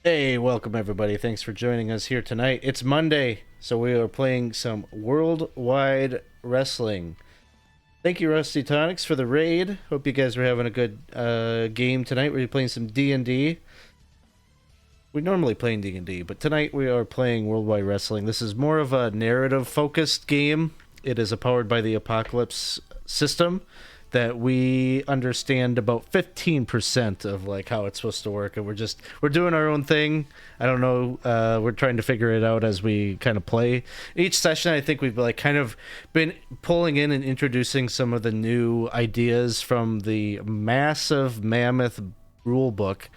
Hey, welcome everybody. Thanks for joining us here tonight. It's Monday, so we are playing some Worldwide Wrestling. Thank you, Rusty Tonics, for the raid. Hope you guys are having a good game tonight. We're playing some D&D. We normally play D&D, but tonight we are playing Worldwide Wrestling. This is more of a narrative-focused game. It is a powered by the Apocalypse system that we understand about 15% of like how it's supposed to work, and we're doing our own thing. I don't know, we're trying to figure it out as we kind of play each session. I think we've like kind of been pulling in and introducing some of the new ideas from the massive mammoth rule book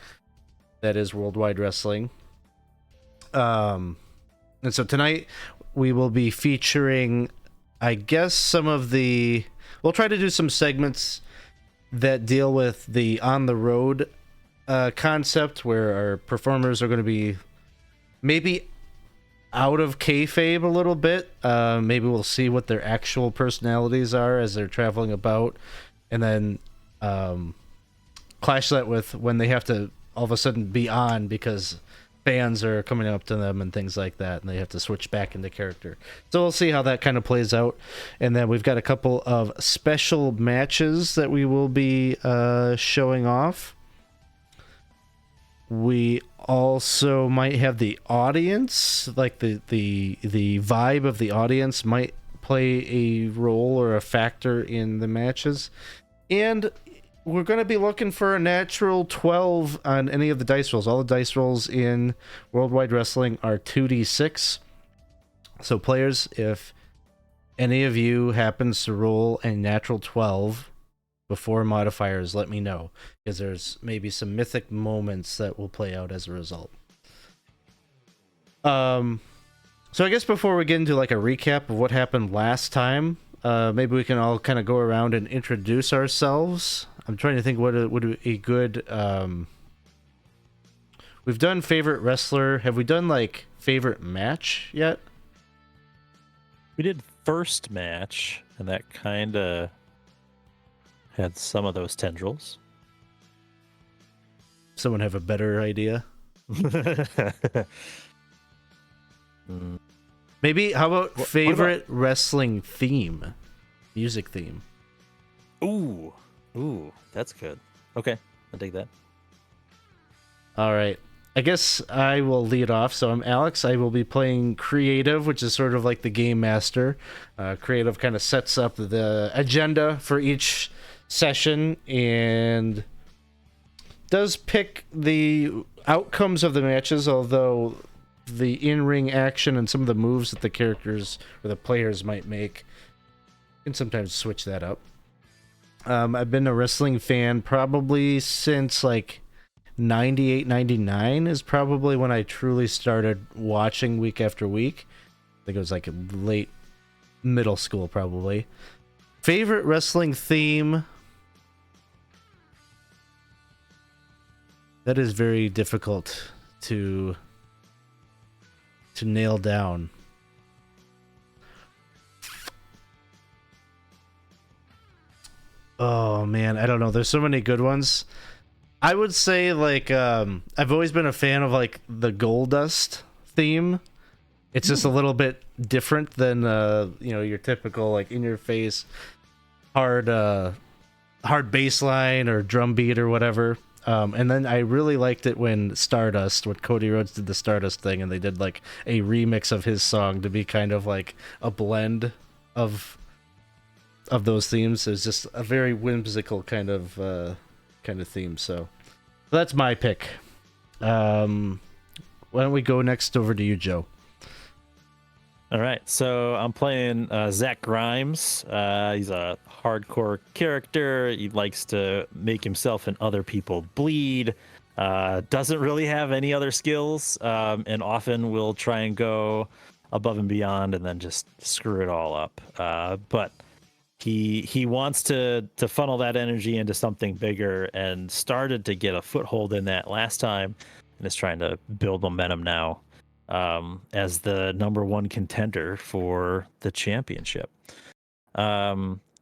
that is Worldwide Wrestling. And so tonight we will be featuring, I guess, some of the. We'll try to do some segments that deal with the on the road concept, where our performers are going to be maybe out of kayfabe a little bit. Maybe we'll see what their actual personalities are as they're traveling about, and then clash that with when they have to all of a sudden be on because fans are coming up to them and things like that, and they have to switch back into character. So we'll see how that kind of plays out. And then we've got a couple of special matches that we will be showing off. We also might have the audience, like the vibe of the audience might play a role or a factor in the matches. And we're going to be looking for a natural 12 on any of the dice rolls. All the dice rolls in Worldwide Wrestling are 2d6. So players, if any of you happens to roll a natural 12 before modifiers, let me know, because there's maybe some mythic moments that will play out as a result. So I guess before we get into like a recap of what happened last time, maybe we can all kind of go around and introduce ourselves. I'm trying to think what would a good. We've done favorite wrestler. Have we done like favorite match yet? We did first match, and that kind of had some of those tendrils. Someone have a better idea? Maybe, how about favorite wrestling theme? Music theme. Ooh, that's good. Okay, I'll take that. All right. I guess I will lead off. So I'm Alex. I will be playing creative, which is sort of like the game master. Creative kind of sets up the agenda for each session and does pick the outcomes of the matches, although the in-ring action and some of the moves that the characters or the players might make can sometimes switch that up. I've been a wrestling fan probably since like 98, 99 is probably when I truly started watching week after week. I think it was like late middle school probably. Favorite wrestling theme? That is very difficult to nail down. Oh man, I don't know. There's so many good ones. I would say like I've always been a fan of like the Goldust theme. It's just a little bit different than your typical like in your face hard bass line or drum beat or whatever. And then I really liked it when Cody Rhodes did the Stardust thing, and they did like a remix of his song to be kind of like a blend of those themes. It's just a very whimsical kind of theme. So that's my pick. Why don't we go next over to you, Joe? All right, so I'm playing Zach Grimes. He's a hardcore character. He likes to make himself and other people bleed. Doesn't really have any other skills, and often will try and go above and beyond and then just screw it all up. But he wants to funnel that energy into something bigger, and started to get a foothold in that last time, and is trying to build momentum now as the number one contender for the championship.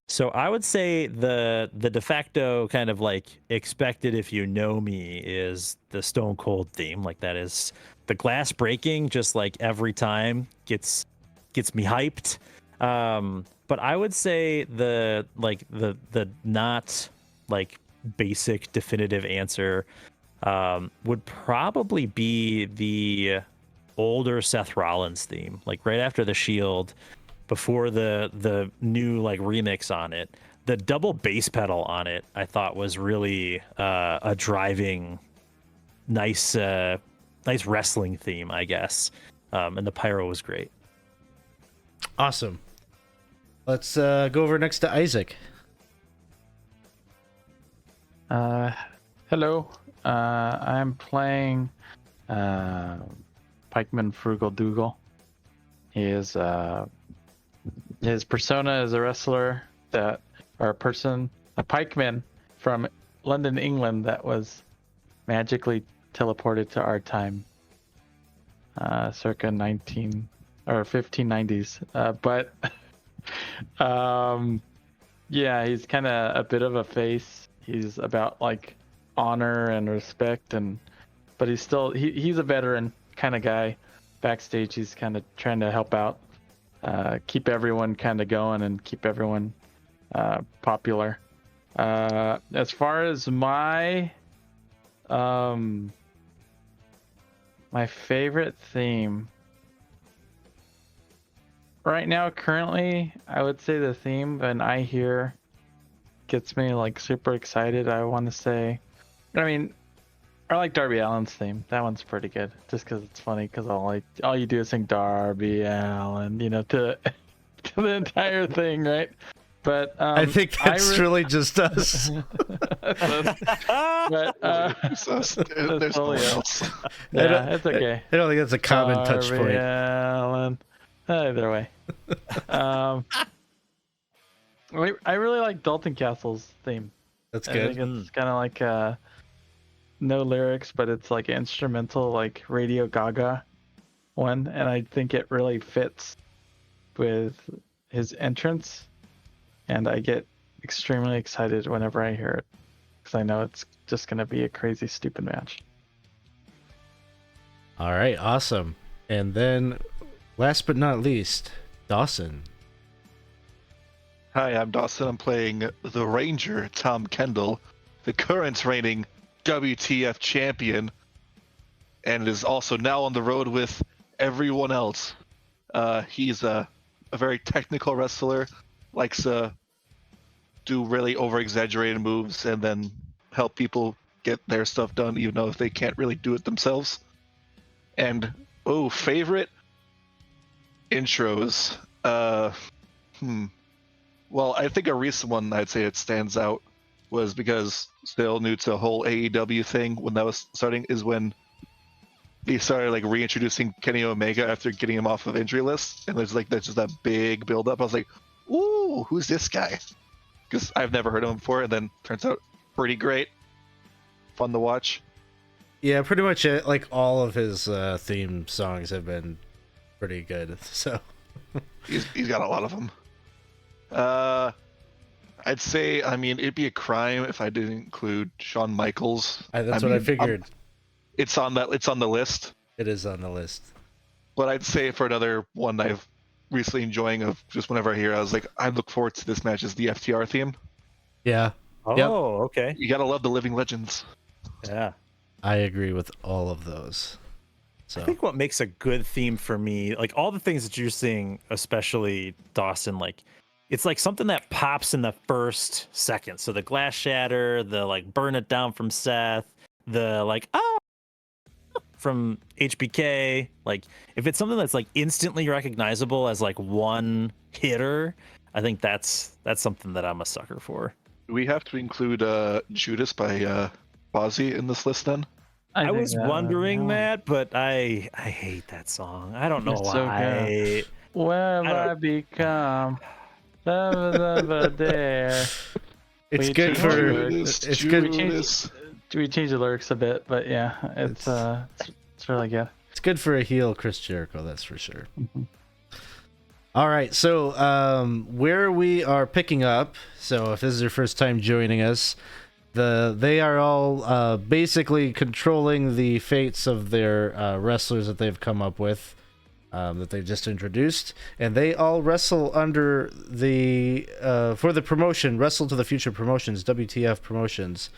So I would say the de facto kind of like expected if you know me is the Stone Cold theme. Like that is the glass breaking just like every time gets me hyped. But I would say the not like basic definitive answer would probably be the older Seth Rollins theme, like right after the Shield, before the new like remix on it. The double bass pedal on it, I thought was really a driving, nice wrestling theme, I guess. And the pyro was great. Awesome. Let's go over next to Isaac. Hello. I'm playing Pikeman Frugal Dougal. He is his persona is a wrestler a pikeman from London, England, that was magically teleported to our time, circa 19 or 1590s. But yeah, he's kind of a bit of a face. He's about like honor and respect, but he's a veteran kind of guy. Backstage, he's kind of trying to help out, keep everyone kind of going and keep everyone popular. As far as my favorite theme right now, currently, I would say the theme when I hear gets me like super excited. I want to say, I mean, I like Darby Allin's theme. That one's pretty good, just because it's funny. Because all you do is sing Darby Allin, to the entire thing, right? But I think that's really just us. But There's no one else. Yeah, it's okay. I don't think that's a common touch Darby point. Allin. Either way. I really like Dalton Castle's theme. That's I good. think it's kind of like no lyrics, but it's like instrumental, like Radio Gaga one, and I think it really fits with his entrance, and I get extremely excited whenever I hear it, because I know it's just going to be a crazy, stupid match. All right, awesome. And then, last but not least, Dawson. Hi, I'm Dawson. I'm playing the Ranger, Tom Kendall, the current reigning WTF champion, and is also now on the road with everyone else. He's a very technical wrestler, likes to do really over-exaggerated moves and then help people get their stuff done, even though they can't really do it themselves. And, favorite intros. Well, I think a recent one I'd say it stands out was because still new to the whole AEW thing when that was starting is when they started like reintroducing Kenny Omega after getting him off of injury list, and there's just that big build up. I was like, ooh, who's this guy? Because I've never heard of him before, and then turns out pretty great, fun to watch. Yeah, pretty much like all of his theme songs have been pretty good. So he's got a lot of them. I'd say, it'd be a crime if I didn't include Shawn Michaels. That's what I figured. It's on the list. It is on the list. But I'd say for another one I've recently enjoying of just whenever I hear, I was like, I look forward to this match is the FTR theme. Yeah. Oh, Yep. Okay. You gotta love the living legends. Yeah. I agree with all of those. So I think what makes a good theme for me, like all the things that you're seeing, especially Dawson, like it's like something that pops in the first second. So the glass shatter, the like burn it down from Seth, the like from HBK. Like if it's something that's like instantly recognizable as like one hitter, I think that's something that I'm a sucker for. We have to include Judas by Bozzy in this list then. I was wondering that, but I hate that song. I don't know why. Where have I become? There. it's good for it's good. We changed the lyrics a bit, but yeah, it's really good. It's good for a heel Chris Jericho, that's for sure. Mm-hmm. All right, so where we are picking up, so if this is your first time joining us, they are all basically controlling the fates of their wrestlers that they've come up with, that they've just introduced, and they all wrestle under the for the promotion, Wrestle to the Future Promotions, WTF Promotions,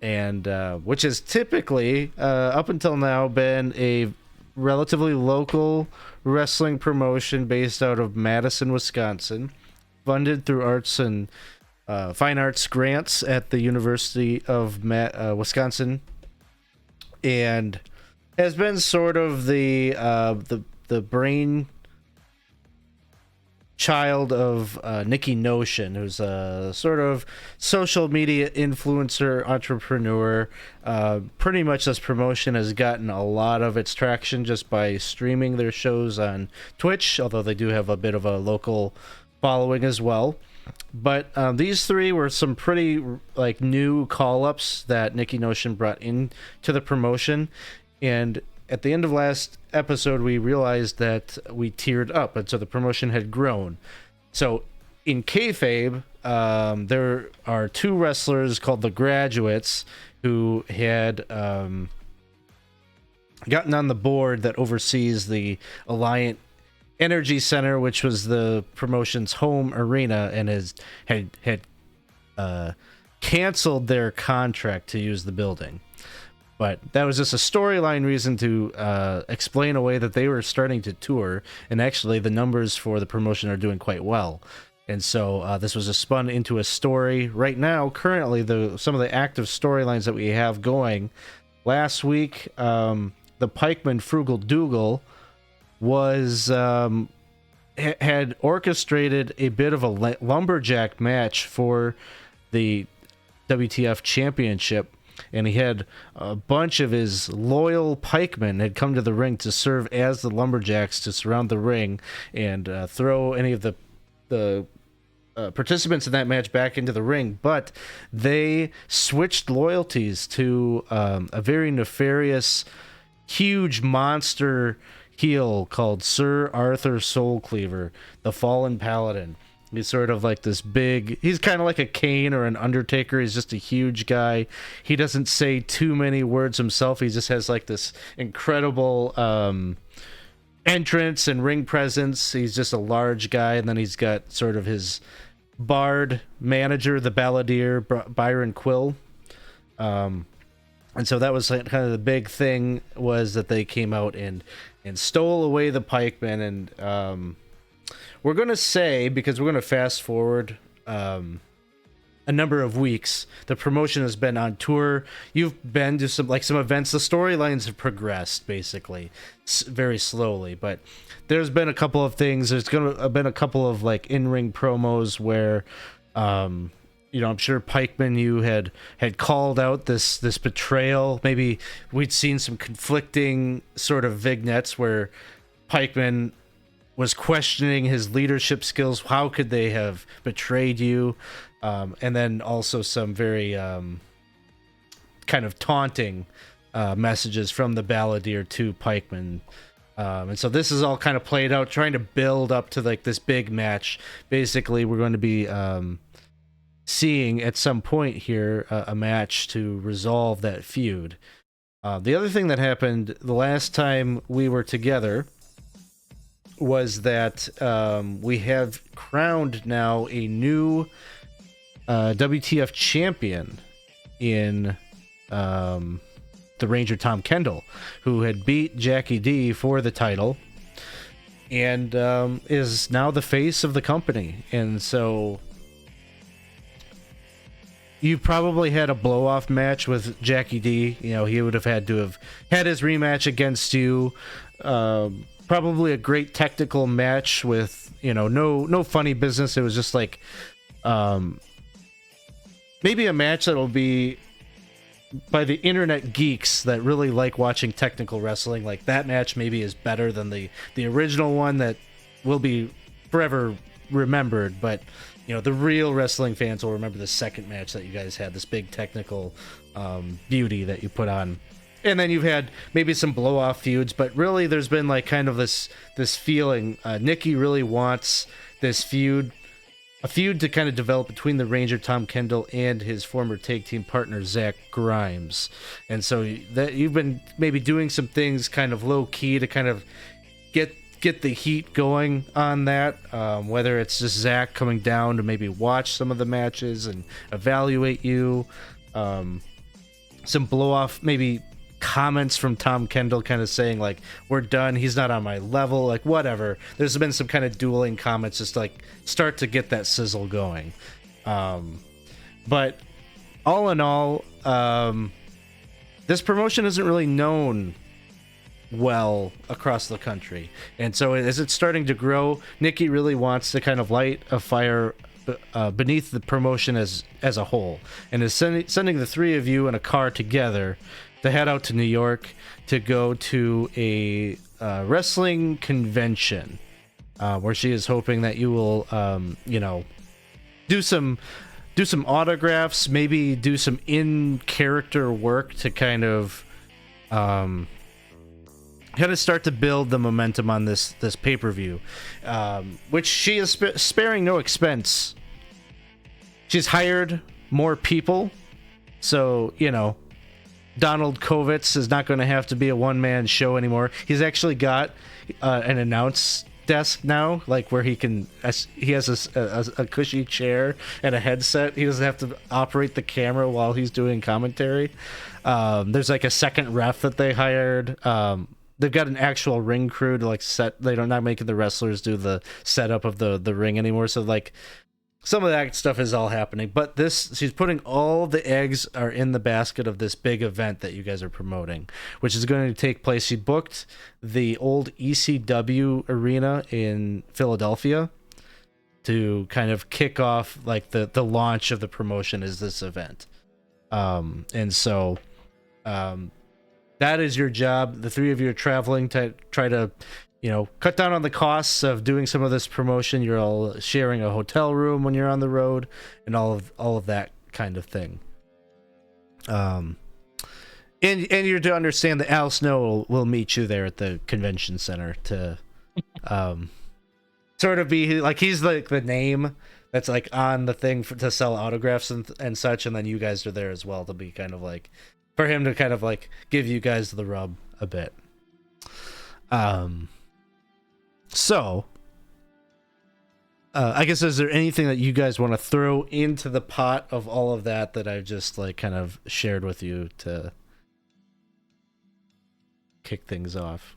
and which has typically up until now been a relatively local wrestling promotion based out of Madison, Wisconsin, funded through arts and fine arts grants at the University of Wisconsin, and has been sort of the brain child of Nikki Notion, who's a sort of social media influencer entrepreneur. Pretty much this promotion has gotten a lot of its traction just by streaming their shows on Twitch, although they do have a bit of a local following as well. But these three were some pretty like new call-ups that Nikki Notion brought in to the promotion, and at the end of last episode, we realized that we tiered up, and so the promotion had grown. So in kayfabe, there are two wrestlers called the Graduates who had gotten on the board that oversees the Alliant Energy Center, which was the promotion's home arena, and had canceled their contract to use the building. But that was just a storyline reason to explain away that they were starting to tour, and actually the numbers for the promotion are doing quite well. And so this was just spun into a story. Right now, currently, some of the active storylines that we have going. Last week, the Pikeman Frugal Dougal was had orchestrated a bit of a lumberjack match for the WTF Championship. And he had a bunch of his loyal pikemen had come to the ring to serve as the lumberjacks to surround the ring and throw any of the participants in that match back into the ring. But they switched loyalties to a very nefarious, huge monster heel called Sir Arthur Soulcleaver, the Fallen Paladin. He's sort of like this big, he's kind of like a Kane or an Undertaker. He's just a huge guy. He doesn't say too many words himself. He just has like this incredible entrance and ring presence. He's just a large guy. And then he's got sort of his bard manager, the balladeer, Byron Quill. And so that was kind of the big thing, was that they came out and stole away the pikemen. And we're going to say, because we're going to fast forward a number of weeks, the promotion has been on tour. You've been to some events. The storylines have progressed basically very slowly, but there's been a couple of things. There's going to have been a couple of like in-ring promos where I'm sure Pikeman, you had called out this betrayal. Maybe we'd seen some conflicting sort of vignettes where Pikeman was questioning his leadership skills. How could they have betrayed you? And then also some very kind of taunting messages from the balladeer to Pikeman. And so this is all kind of played out, trying to build up to like this big match. Basically, we're going to be seeing at some point here a match to resolve that feud. The other thing that happened the last time we were together was that we have crowned now a new WTF champion in the Ranger Tom Kendall, who had beat Jackie D for the title and is now the face of the company. And so you probably had a blow-off match with Jackie D. He would have had to have had his rematch against you. Probably a great technical match with, no funny business. It was just like maybe a match that'll be by the internet geeks that really like watching technical wrestling. Like that match maybe is better than the original one that will be forever remembered. But the real wrestling fans will remember the second match that you guys had, this big technical beauty that you put on. and then you've had maybe some blow off feuds, but really there's been like kind of this feeling. Nikki really wants this feud, a feud to kind of develop between the Ranger Tom Kendall and his former tag team partner Zach Grimes, and so that you've been maybe doing some things kind of low key to kind of get the heat going on that, whether it's just Zach coming down to maybe watch some of the matches and evaluate you, some blow off maybe comments from Tom Kendall kind of saying like, we're done, he's not on my level, like whatever. There's been some kind of dueling comments just to, like, start to get that sizzle going. But all in all, this promotion isn't really known well across the country, and so as it's starting to grow, Nikki really wants to kind of light a fire beneath the promotion as a whole, and is sending the three of you in a car together to head out to New York to go to a wrestling convention, where she is hoping that you will do some autographs, maybe do some in character work to kind of start to build the momentum on this pay-per-view, which she is sparing no expense. She's hired more people, so Donald Kovitz is not going to have to be a one-man show anymore. He's actually got an announce desk now, like where he has a cushy chair and a headset. He doesn't have to operate the camera while he's doing commentary. There's like a second ref that they hired. They've got an actual ring crew to like set. They're not making the wrestlers do the setup of the ring anymore. So like some of that stuff is all happening. But she's putting all the eggs are in the basket of this big event that you guys are promoting, which is going to take place. She booked the old ECW arena in Philadelphia to kind of kick off like the launch of the promotion is this event. And so that is your job. The three of you are traveling to try to, cut down on the costs of doing some of this promotion. You're all sharing a hotel room when you're on the road, and all of that kind of thing. And you're to understand that Al Snow will meet you there at the convention center to, sort of be like he's like the name that's like on the thing to sell autographs and such, and then you guys are there as well to be kind of like, for him to kind of like give you guys the rub a bit. So I guess, is there anything that you guys want to throw into the pot of all of that I've just like kind of shared with you to kick things off?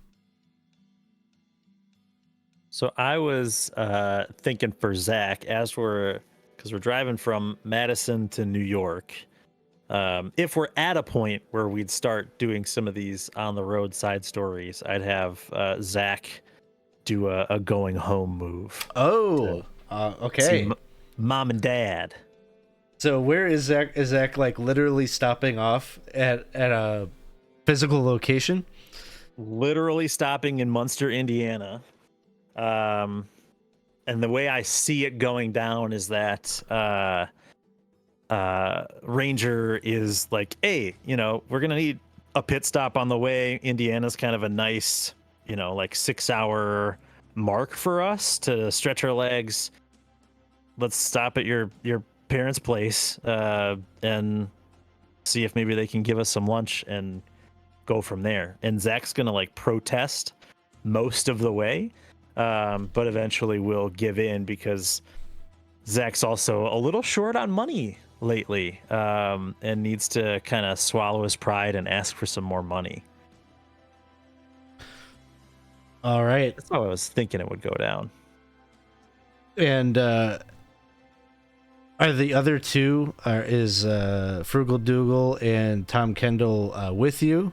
So I was thinking for Zach, because we're driving from Madison to New York, if we're at a point where we'd start doing some of these on the road side stories, I'd have Zach do a going home move. Oh, okay. Mom and Dad. So where is Zach? Is Zach like literally stopping off at a physical location? Literally stopping in Munster, Indiana. And the way I see it going down is that Ranger is like, hey, we're gonna need a pit stop on the way. Indiana's kind of a nice, like 6-hour mark for us to stretch our legs. Let's stop at your parents' place and see if maybe they can give us some lunch and go from there. And Zach's gonna like protest most of the way, but eventually will give in because Zach's also a little short on money lately, and needs to kind of swallow his pride and ask for some more money. All right. That's how I was thinking it would go down. And are the other two, is Frugal Dougal and Tom Kendall with you?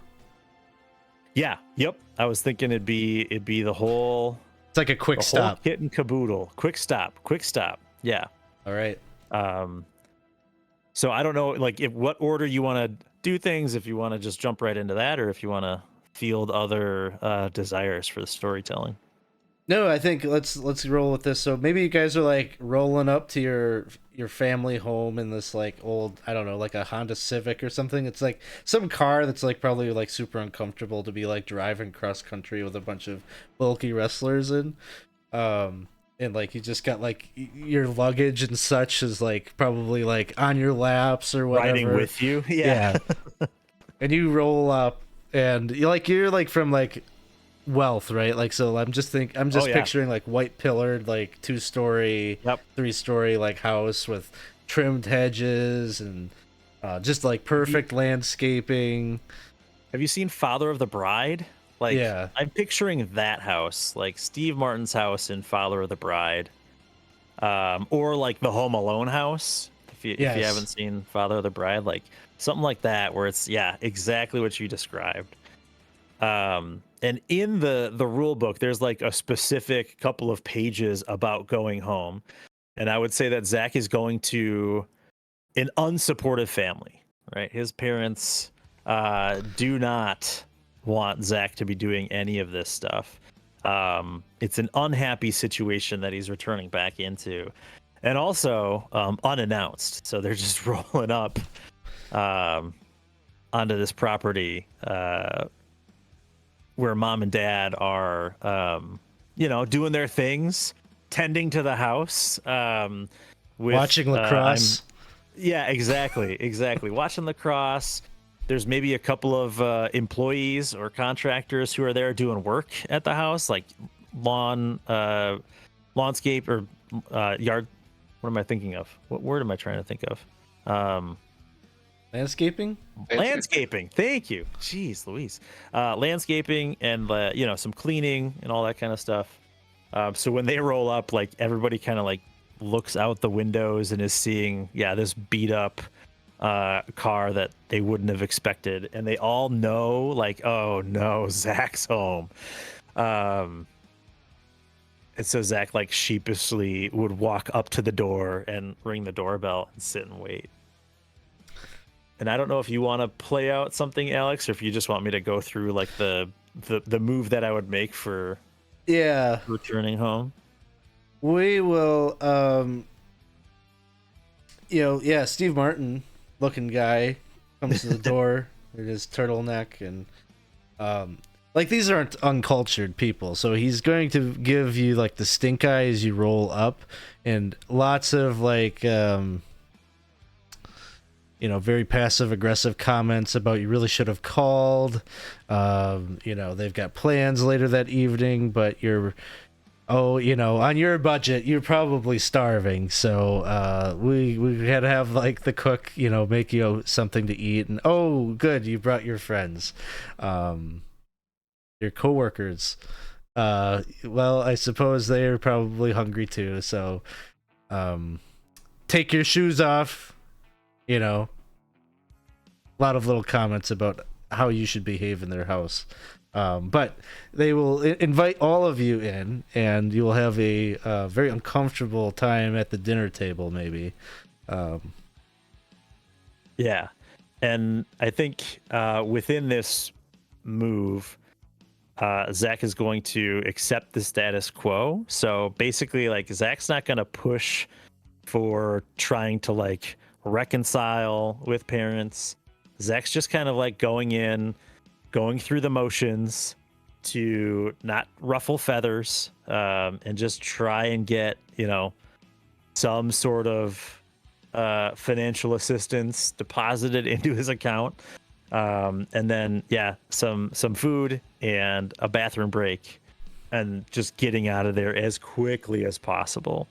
Yeah. Yep. I was thinking it'd be the whole. It's like a quick stop. Kit and caboodle. Quick stop. Yeah. All right. So I don't know, like, what order you want to do things. If you want to just jump right into that, or if you want to field other desires for the storytelling. No, I think let's roll with this. So maybe you guys are like rolling up to your family home in this like old, I don't know, like a Honda Civic or something. It's like some car that's like probably like super uncomfortable to be like driving cross country with a bunch of bulky wrestlers in. And like you just got like your luggage and such is like probably like on your laps or whatever. Riding with you. Yeah. And you roll up and you're like from like wealth, right? Like, so I'm just Oh, yeah. picturing like white pillared, like 2-story, Yep. 3-story like house with trimmed hedges and just like perfect landscaping. Have you seen Father of the Bride? Like, Yeah. I'm picturing that house, like Steve Martin's house in Father of the Bride, or like the Home Alone house. If you Yes. haven't seen Father of the Bride, like something like that, where it's exactly what you described. And in the rule book, there's like a specific couple of pages about going home, and I would say that Zach is going to an unsupportive family, right? His parents do not want Zach to be doing any of this stuff. It's an unhappy situation that he's returning back into, and also unannounced. So they're just rolling up onto this property where mom and dad are, doing their things, tending to the house, with, Watching lacrosse. Yeah, exactly. Watching lacrosse. There's maybe a couple of employees or contractors who are there doing work at the house, like lawnscape or yard. What am I thinking of? What word am I trying to think of? Landscaping. Landscaping. Thank you. Jeez, Louise. Landscaping and some cleaning and all that kind of stuff. So when they roll up, like everybody kind of like looks out the windows and is seeing this beat up car that they wouldn't have expected, and they all know like, oh no, Zach's home. And so Zach like sheepishly would walk up to the door and ring the doorbell and sit and wait. And I don't know if you want to play out something, Alex, or if you just want me to go through like the move that I would make for returning home. We will Steve Martin looking guy comes to the door in his turtleneck, and like these aren't uncultured people, so he's going to give you like the stink eye as you roll up, and lots of like very passive aggressive comments about you really should have called. They've got plans later that evening, but on your budget, you're probably starving. So we had to have like the cook, make you something to eat. And oh, good, you brought your friends, your coworkers. Well, I suppose they're probably hungry too. So take your shoes off. A lot of little comments about how you should behave in their house. But they will invite all of you in, and you will have a very uncomfortable time at the dinner table, maybe. Yeah. And I think within this move, Zach is going to accept the status quo. So basically, like, Zach's not going to push for trying to, like, reconcile with parents. Zach's just kind of like going through the motions to not ruffle feathers, and just try and get some sort of financial assistance deposited into his account, and then some food and a bathroom break, and just getting out of there as quickly as possible.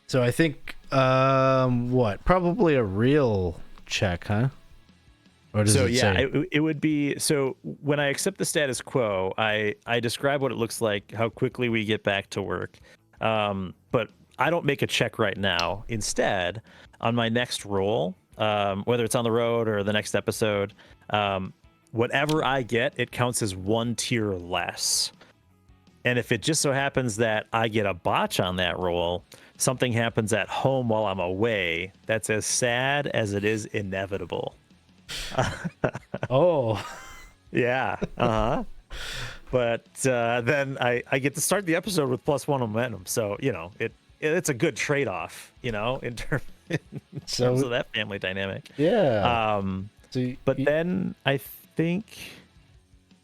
So I think probably a real check, huh? Or does it say? It would be, so when I accept the status quo, I describe what it looks like, how quickly we get back to work. But I don't make a check right now. Instead, on my next roll, whether it's on the road or the next episode, whatever I get, it counts as one tier less. And if it just so happens that I get a botch on that roll, something happens at home while I'm away, that's as sad as it is inevitable. Oh. Yeah. But then I get to start the episode with +1 momentum, so it's a good trade-off, in terms of that family dynamic. Yeah. But then I think,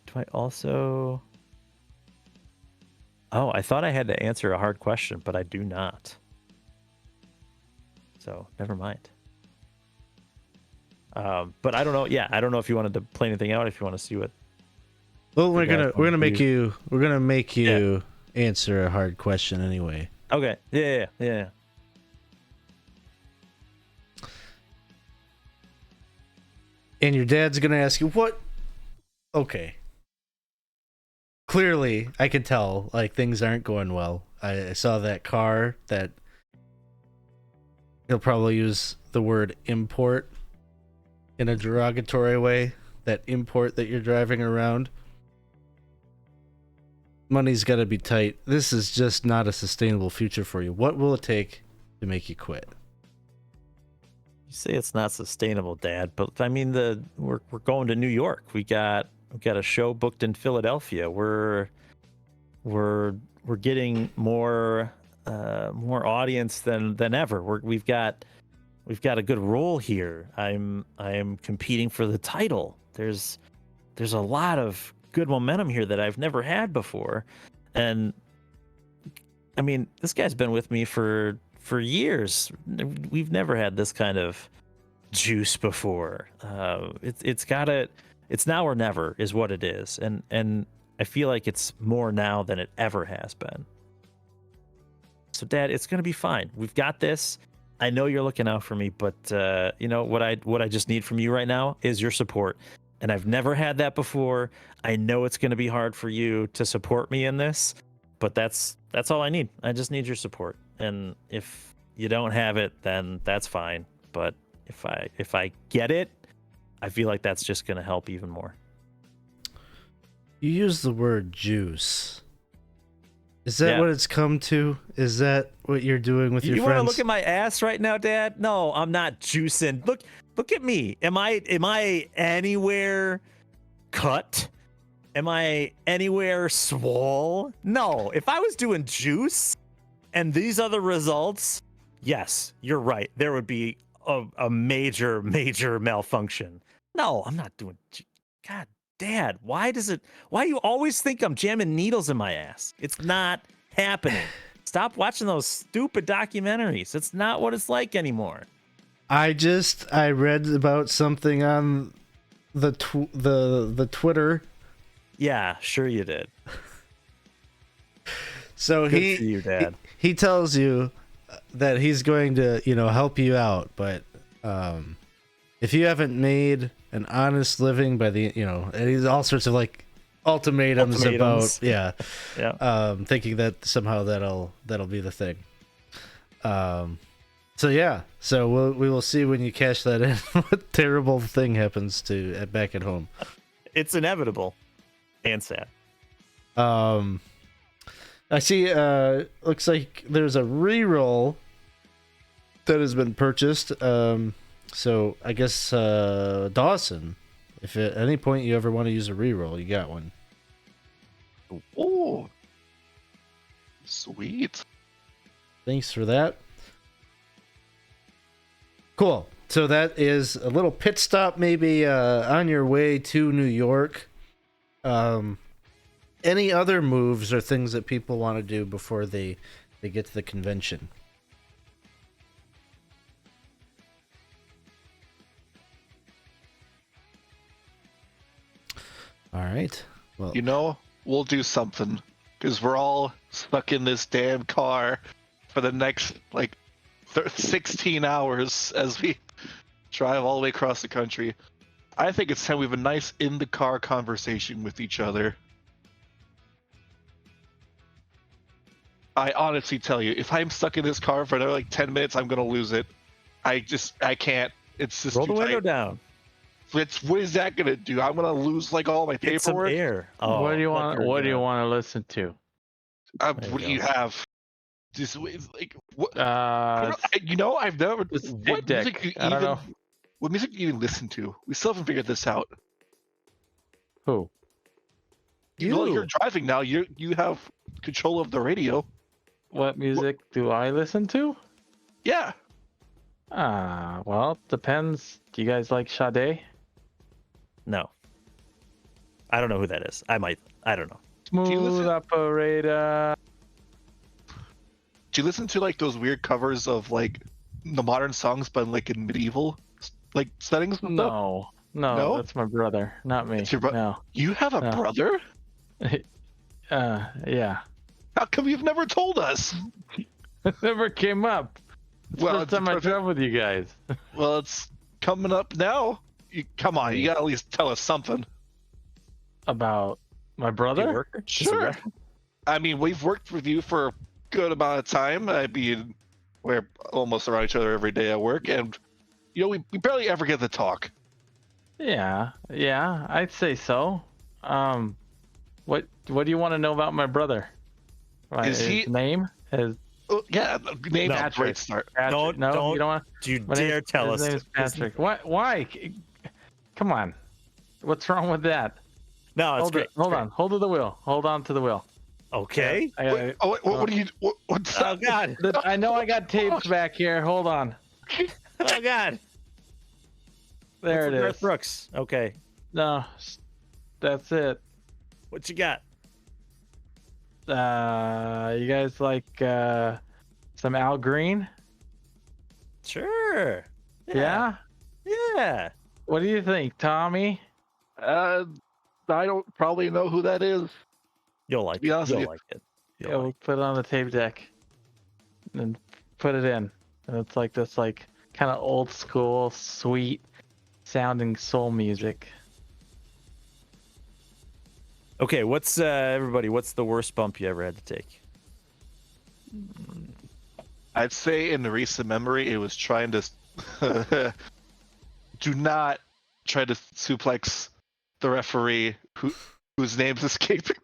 do I also? Oh, I thought I had to answer a hard question, but I do not. So never mind. But I don't know. Yeah, I don't know if you wanted to play anything out. If you want to see what. Well, we're gonna make you Yeah. answer a hard question anyway. Okay. Yeah. And your dad's gonna ask you what? Okay. Clearly, I can tell like things aren't going well. I saw that car that he'll probably use the word import in a derogatory way. That import that you're driving around. Money's got to be tight. This is just not a sustainable future for you. What will it take to make you quit? You say it's not sustainable, Dad, but I mean we're going to New York. We got a show booked in Philadelphia. We're getting more audience than ever. We've got a good role here. I am competing for the title. There's a lot of good momentum here that I've never had before. And I mean, this guy's been with me for years. We've never had this kind of juice before. It's now or never is what it is. And I feel like it's more now than it ever has been. So Dad, it's going to be fine. We've got this. I know you're looking out for me, but what I just need from you right now is your support. And I've never had that before. I know it's going to be hard for you to support me in this, but that's all I need. I just need your support. And if you don't have it, then that's fine. But if I get it, I feel like that's just going to help even more. You use the word juice. Is that Yeah. what it's come to? Is that what you're doing with your You friends? want to look at my ass right now, Dad? No, I'm not juicing. Look at me. Am I anywhere cut? Am I anywhere swole? No. If I was doing juice and these other results, yes, you're right. There would be a major malfunction. No, I'm not doing. God, Dad, why do you always think I'm jamming needles in my ass? It's not happening. Stop watching those stupid documentaries. It's not what it's like anymore. I read about something on the Twitter. Yeah, sure you did. So Good for you, Dad. he tells you that he's going to, help you out, but if you haven't made an honest living by the, and he's all sorts of like ultimatums. About yeah. Thinking that somehow that'll be the thing. So yeah, so we will see when you cash that in what terrible thing happens to back at home. It's inevitable and sad. I see looks like there's a reroll that has been purchased. So I guess Dawson, if at any point you ever want to use a reroll, you got one. Oh, sweet. Thanks for that. Cool. So that is a little pit stop, maybe on your way to New York. Any other moves or things that people want to do before they get to the convention? All right. Well, We'll do something because we're all stuck in this damn car for the next 16 hours as we drive all the way across the country. I think it's time we have a nice in-the-car conversation with each other. I honestly tell you, if I'm stuck in this car for another 10 minutes, I'm gonna lose it. I can't. It's just Roll the too window tight. down. What is that gonna do? I'm gonna lose all my Get some paperwork. air. Oh, What do you want? What do you want to listen to? What There do you you have? Just what? Uh, I've never. It's What Deck. music do you I don't even? know. What music do you even listen to? We still haven't figured this out. Who? You're driving now. You have control of the radio. What music do I listen to? Yeah. Well, it depends. Do you guys like Sade? No. I don't know who that is. I don't know. Smooth operator. Do you listen to like those weird covers of like the modern songs, but like in medieval like settings? And stuff? No, No? that's my brother, not me. It's your No. You have a No. brother? Yeah. How come you've never told us? It never came up. It's the first time I drove with you guys. Well, it's coming up now. Come on, you gotta at least tell us something. About my brother? Sure. I mean, we've worked with you for a good amount of time. I mean, we're almost around each other every day at work, and we barely ever get to talk. Yeah, I'd say so. What do you want to know about my brother? Is his he name? His yeah, name Patrick. great start. Patrick. Don't you don't want. do you My dare tell his us. name is Patrick. What? Why? Come on. What's wrong with that? No, it's Hold great. it. Hold on. Hold to the wheel. Hold on to the wheel. Okay. I What do you? What's Oh that? God. I know I got tapes back here. Hold on. Oh God. There What's it with Garth is. Brooks. Okay. No, that's it. What you got? You guys like some Al Green? Sure. Yeah. Yeah. What do you think, Tommy? I don't probably know who that is. You'll like be it. honest with You'll you. like it. Yeah, we'll put it on the tape deck and put it in. And it's like this, like kind of old school, sweet sounding soul music. Okay, what's everybody? What's the worst bump you ever had to take? I'd say in recent memory, it was trying to do not try to suplex the referee whose name's escaping.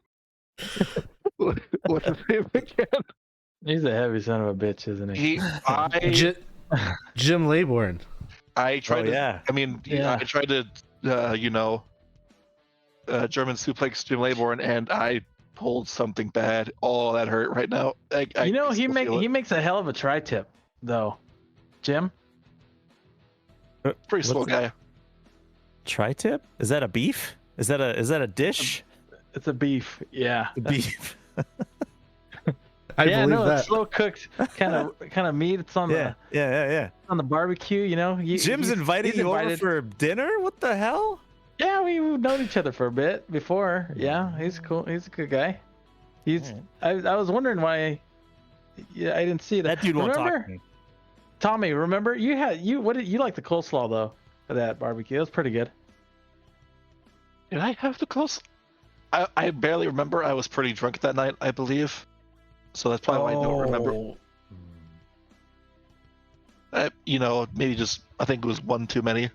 What's his name again? He's a heavy son of a bitch, isn't he? Jim Laybourne. I tried Oh, to. yeah. I mean, Yeah. I tried to, German suplex Jim Laybourne, and I pulled something bad. Oh, that hurt right now. I he can still feel it. makes a hell of a tri-tip, though. Jim? Pretty slow What's- guy. Tri-tip? Is that a beef? Is that a dish? It's a beef. Yeah. Beef. I yeah, believe no, that. it's slow cooked kind of meat. It's on Yeah. on the barbecue, you know. Jim's inviting he's you over invited. for dinner? What the hell? Yeah, we've known each other for a bit before. Yeah, he's cool. He's a good guy. He's. I was wondering why. Yeah, I didn't see that. That dude won't remember, talk to me. Tommy, remember what did you like the coleslaw though for that barbecue? It was pretty good. Did I have to close? I barely remember. I was pretty drunk that night, I believe. So that's probably why I don't remember. Maybe just I think it was one too many.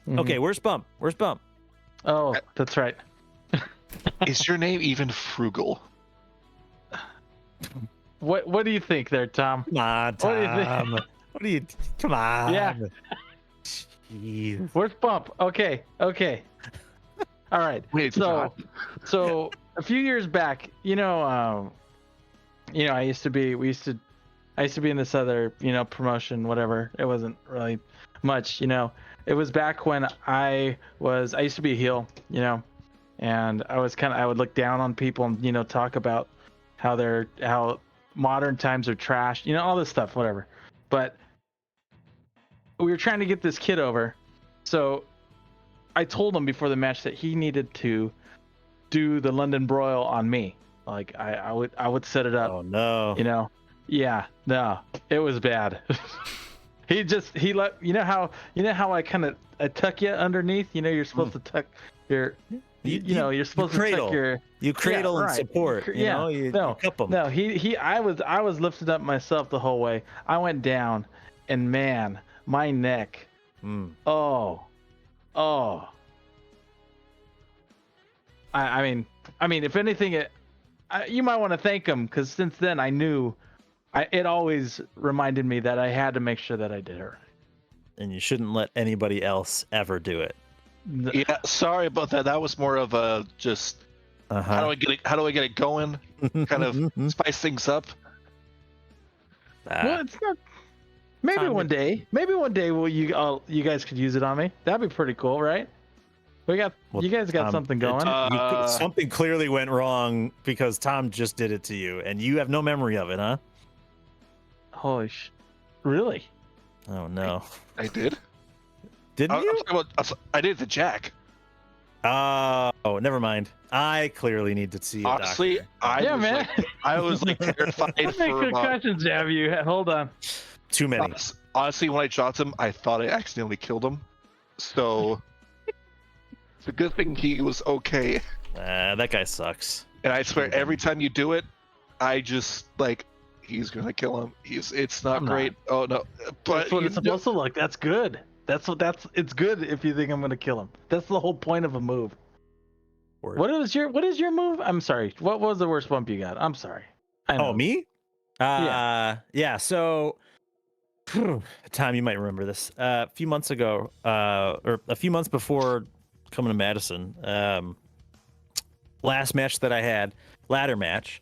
Mhm. Okay, where's Bump? Where's Bump? Oh, that's right. Is your name even Frugal? What do you think there, Tom? Come on, What do you think? Tom. What do you? Come on. Yeah. Jeez. Where's Bump? Okay. All right. Wait, So a few years back, I used to be in this other, promotion, whatever. It wasn't really much, It was back when I used to be a heel, and I would look down on people and, talk about how modern times are trash, all this stuff, whatever. But we were trying to get this kid over. So I told him before the match that he needed to do the London broil on me. Like I would set it up. Oh no. Yeah, no, it was bad. he let how I kind of tuck you underneath. You're supposed to tuck your. You're supposed to tuck your. You cradle and right. support. You cup 'em. No, I was lifted up myself the whole way. I went down, and man, my neck. Oh. I mean, if anything, you might want to thank him because since then I knew, it always reminded me that I had to make sure that I did her. And you shouldn't let anybody else ever do it. Yeah, sorry about that. That was more of a just how do I get it? How do I get it going? Kind of spice things up. Well, it's not. Maybe Time one day. Maybe one day you guys could use it on me. That'd be pretty cool, right? Well, You guys got something going. something clearly went wrong because Tom just did it to you, and you have no memory of it, huh? Holy really? Oh no! I did. Didn't you? I did the Jack. Oh, never mind. I clearly need to see a Honestly, doctor. I was like terrified How many for about. concussions have you? Hold on. Too many. Honestly, when I dropped him, I thought I accidentally killed him. So it's a good thing he was okay. That guy sucks. And I swear, every time you do it, I just like he's gonna kill him. It's not great. Oh no, but That's what it's supposed to look. That's good. It's good if you think I'm gonna kill him. That's the whole point of a move. Word. What is your move? I'm sorry. What was the worst bump you got? I'm sorry. I know. Oh, me? Yeah. So, Tom, you might remember this. A few months ago, or a few months before coming to Madison, last match that I had, ladder match,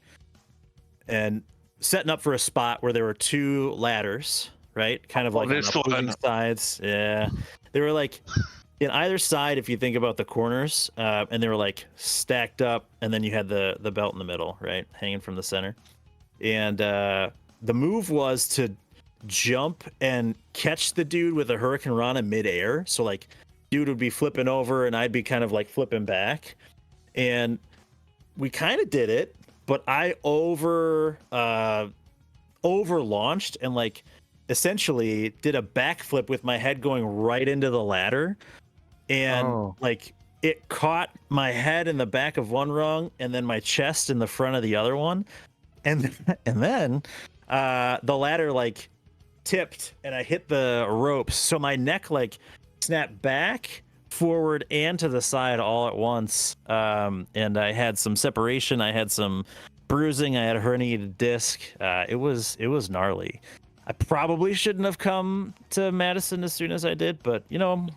and setting up for a spot where there were two ladders, right? Kind of like on opposing sides. Yeah, they were like in either side if you think about the corners, and they were like stacked up, and then you had the belt in the middle, right, hanging from the center. And the move was to jump and catch the dude with a Hurricane Rana midair. So like, dude would be flipping over, and I'd be kind of like flipping back, and we kind of did it, but I over launched and like essentially did a backflip with my head going right into the ladder, and like it caught my head in the back of one rung and then my chest in the front of the other one, and then the ladder like tipped and I hit the ropes, so my neck like snapped back, forward, and to the side all at once, and I had some separation, I had some bruising, I had a herniated disc. It was gnarly. I probably shouldn't have come to Madison as soon as I did, but you know,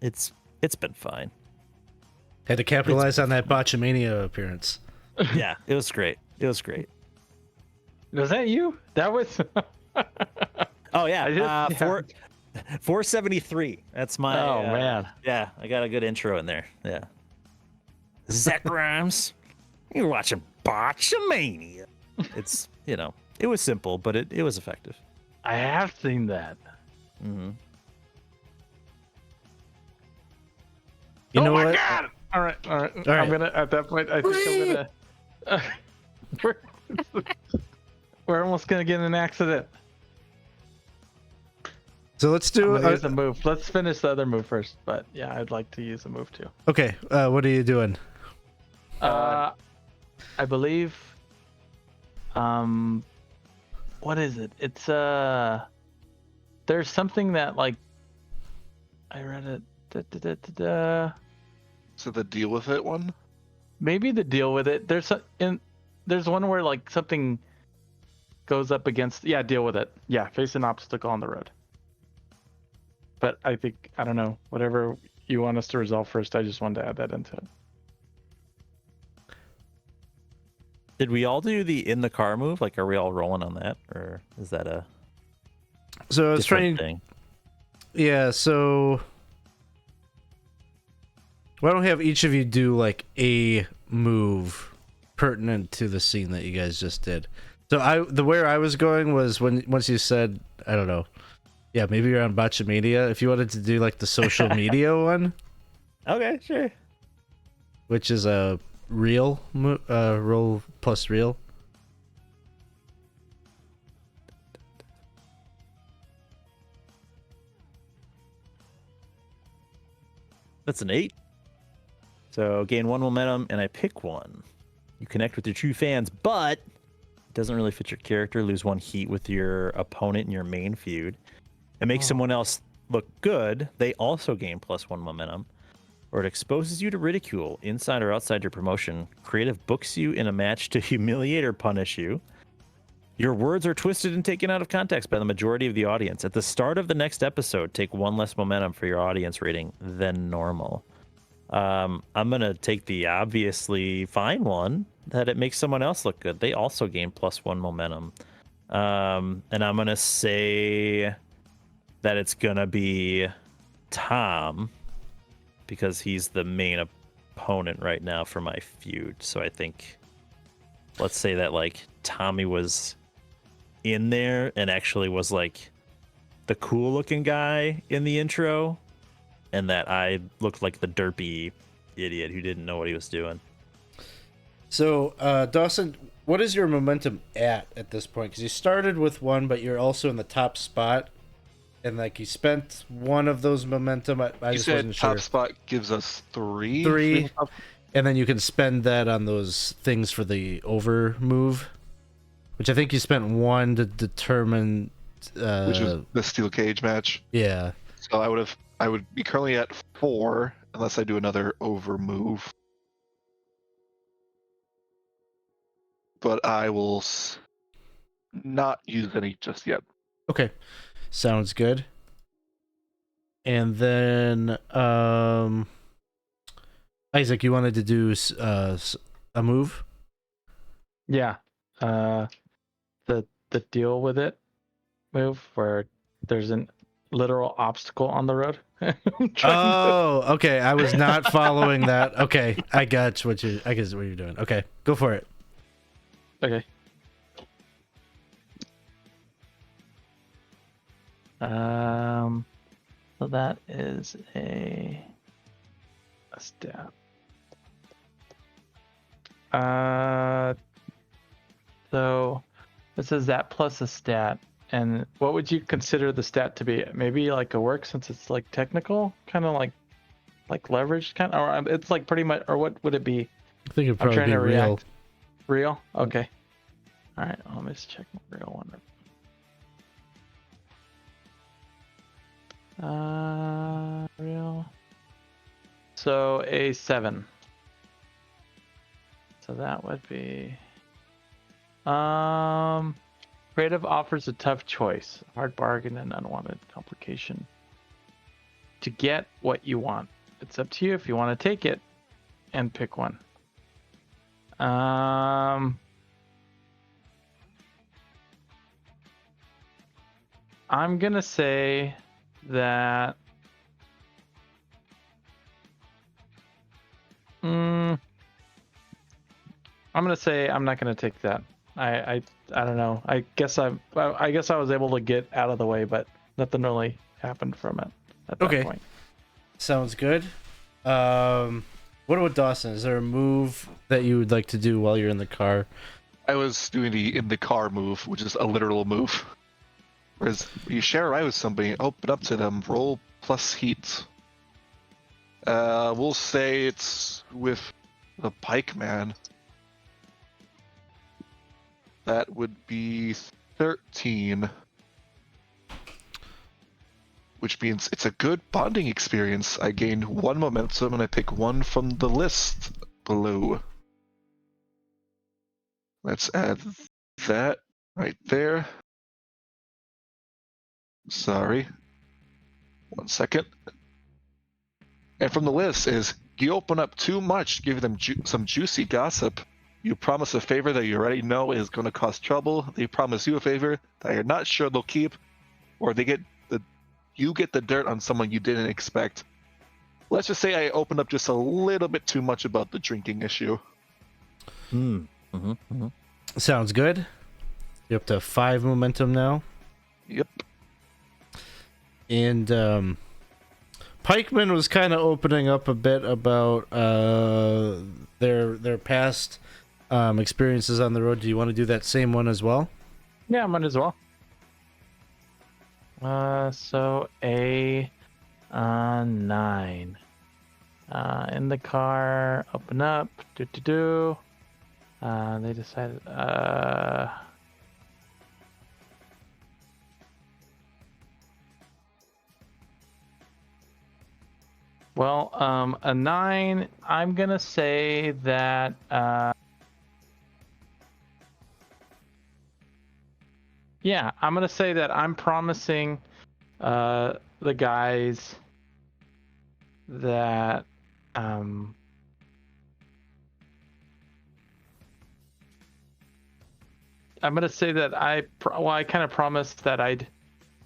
it's been fine. Had to capitalize on that Botchamania appearance. Yeah, it was great. Was that you? That was. Oh yeah, 473. That's my. Oh man. Yeah, I got a good intro in there. Yeah. Zach Grimes, you're watching Botchamania. It's it was simple, but it was effective. I have seen that. Mm-hmm. You know what? God! All right. I'm gonna. At that point, I think I'm gonna. We're almost gonna get in an accident. So let's do use a move. Let's finish the other move first. But yeah, I'd like to use a move too. Okay. What are you doing? I believe. What is it? It's there's something that like. I read it. So the deal with it one? Maybe the deal with it. There's one where like something goes up against. Yeah, deal with it. Yeah, face an obstacle on the road. But I don't know, whatever you want us to resolve first, I just wanted to add that into it. Did we all do the in the car move? Like, are we all rolling on that, or is that a so I was trying thing? Yeah, so why don't we have each of you do like a move pertinent to the scene that you guys just did? So where I was going was once you said, I don't know. Yeah, maybe you're on Botchamania. If you wanted to do like the social media one. Okay, sure. Which is a reel, roll plus reel. That's an 8. So gain 1 momentum, and I pick one. You connect with your true fans, but it doesn't really fit your character. Lose 1 heat with your opponent in your main feud. It makes someone else look good. They also gain +1 momentum. Or it exposes you to ridicule inside or outside your promotion. Creative books you in a match to humiliate or punish you. Your words are twisted and taken out of context by the majority of the audience. At the start of the next episode, take 1 less momentum for your audience rating than normal. I'm gonna take the obviously fine one that it makes someone else look good. They also gain +1 momentum. And I'm gonna say that it's gonna be Tom because he's the main opponent right now for my feud. So I think, let's say that like Tommy was in there and actually was like the cool looking guy in the intro, and that I looked like the derpy idiot who didn't know what he was doing. So, Dawson, what is your momentum at this point? Because you started with 1, but you're also in the top spot, and like you spent one of those momentum. I You just said wasn't top sure. spot gives us 3. 3, and then you can spend that on those things for the over move, which I think you spent 1 to determine. Which was the steel cage match. Yeah. So I would be currently at 4 unless I do another over move. But I will not use any just yet. Okay. Sounds good. And then, Isaac, you wanted to do a move? Yeah. The deal with it move where there's an literal obstacle on the road. Oh, okay. I was not following that. Okay, I got what you're doing. Okay, go for it. Okay. So that is a stat. So this is that plus a stat. And what would you consider the stat to be? Maybe like a work, since it's like technical, kind of like leveraged, kind of, or it's like pretty much, or what would it be? I think it'd I'm probably trying be to real. react. Real? Okay. All right. Let me just check my real one. Real. So a 7. So that would be. Creative offers a tough choice, hard bargain, and unwanted complication. To get what you want, it's up to you if you want to take it and pick one. I'm gonna say that. I'm gonna say I'm not gonna take that. I don't know. I guess I was able to get out of the way, but nothing really happened from it at that point. Sounds good. What about Dawson? Is there a move that you would like to do while you're in the car? I was doing the in the car move, which is a literal move. Whereas you share a ride with somebody, open up to them, roll plus heat. We'll say it's with the Pike Man. That would be 13. Which means it's a good bonding experience. I gain 1 momentum and I pick 1 from the list below. Let's add that right there. Sorry. 1 second. And from the list is, you open up too much, give them some juicy gossip. You promise a favor that you already know is going to cause trouble. They promise you a favor that you're not sure they'll keep, or you get the dirt on someone you didn't expect. Let's just say I opened up just a little bit too much about the drinking issue. Sounds good. You're up to 5 momentum now. Yep. And Pikeman was kind of opening up a bit about their past experiences on the road. Do you want to do that same one as well? Yeah, might as well. So a 9. In the car, open up. They decided. Well, a 9. I'm gonna say that. Yeah, I'm gonna say that I'm promising the guys that Um, I'm gonna say that I kind of promised that I'd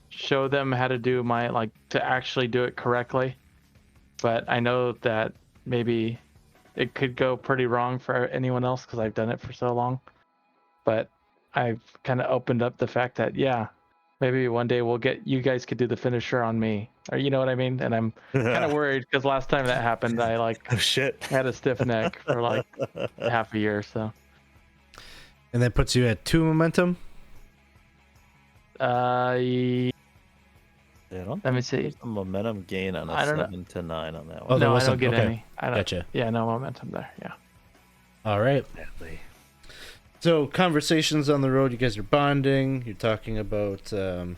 show them how to do to actually do it correctly, but I know that maybe it could go pretty wrong for anyone else because I've done it for so long. But I've kind of opened up the fact that maybe one day you guys could do the finisher on me, or you know what I mean. And I'm kind of worried because last time that happened, I Oh shit. had a stiff neck for like half a year. So And that puts you at 2 momentum. yeah, Yeah, let me see. a momentum gain on a I don't know. 7 to 9 on that Oh, one. there No, I wasn't- don't get okay. any. I don't, Gotcha. Yeah, no momentum there. Yeah. All right. So conversations on the road. You guys are bonding. You're talking about I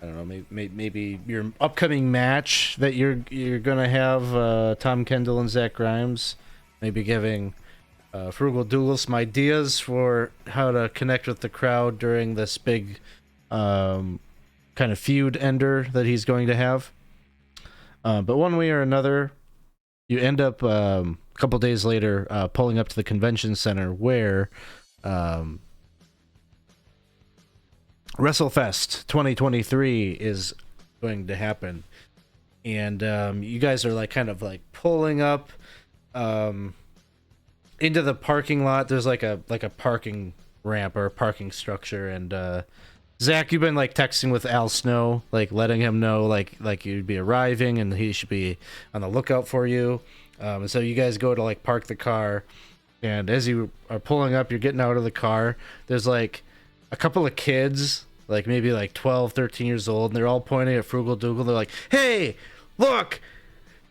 don't know, maybe your upcoming match that you're gonna have. Tom Kendall and Zach Grimes, maybe giving Frugal Dougal some ideas for how to connect with the crowd during this big kind of feud ender that he's going to have. But one way or another, you end up a couple days later pulling up to the convention center where WrestleFest 2023 is going to happen. And you guys are kind of pulling up into the parking lot. There's like a parking ramp or a parking structure, and Zach, you've been texting with Al Snow, letting him know like you'd be arriving and he should be on the lookout for you. And so you guys go to park the car, and as you are pulling up, you're getting out of the car. There's a couple of kids, maybe 12, 13 years old, and they're all pointing at Frugal Dougal. They're like, "Hey, look,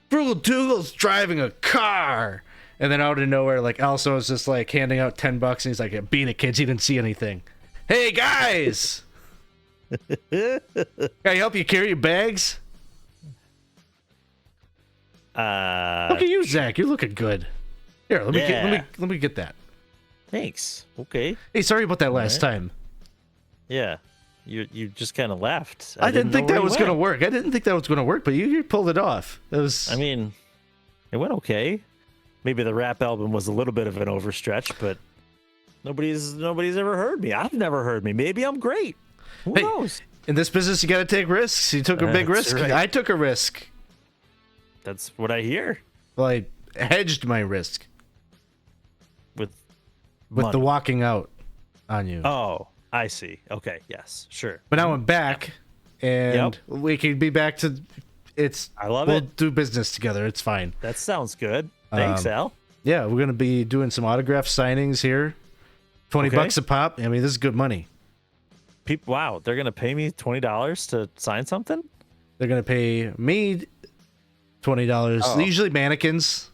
Frugal Dougal's driving a car." And then out of nowhere, Al Snow is just handing out $10, and he's like, "Beat it, kids. He didn't see anything. Hey guys, can I help you carry your bags?" Look at you, Zach. You're looking good. Here, let me get that. Thanks. Okay. Hey, sorry about that last time. Yeah. You just kind of left. I didn't think know that where was you gonna went. work. I didn't think that was gonna work, but you pulled it off. It was. I mean, it went okay. Maybe the rap album was a little bit of an overstretch, but nobody's ever heard me. I've never heard me. Maybe I'm great. Who Hey, knows? in this business, you got to take risks. You took a big That's risk. right. I took a risk. That's what I hear. Well, I hedged my risk With with the money. walking out on you. Oh, I see. Okay, yes, sure. But now I'm back, and Yep. we can be back to. I love we'll it. do business together. It's fine. That sounds good. Thanks, Al. Yeah, we're gonna be doing some autograph signings here. $20 Okay. a pop. I mean, this is good money. Wow, they're gonna pay me $20 to sign something? They're gonna pay me $20. Oh. Usually mannequins.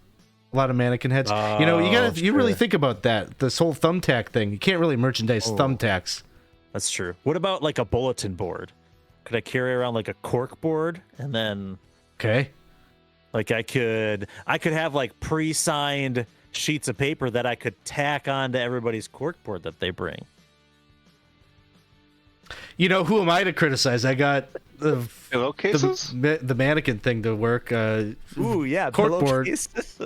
A lot of mannequin heads. You Oh, really sure. think about that. This whole thumbtack thing. You can't really merchandise thumbtacks. That's true. What about a bulletin board? Could I carry around a cork board and then Okay. I could have pre-signed sheets of paper that I could tack onto everybody's cork board that they bring. Who am I to criticize? I got Pillow cases? the mannequin thing to work. Ooh, yeah, cork board. pillowcases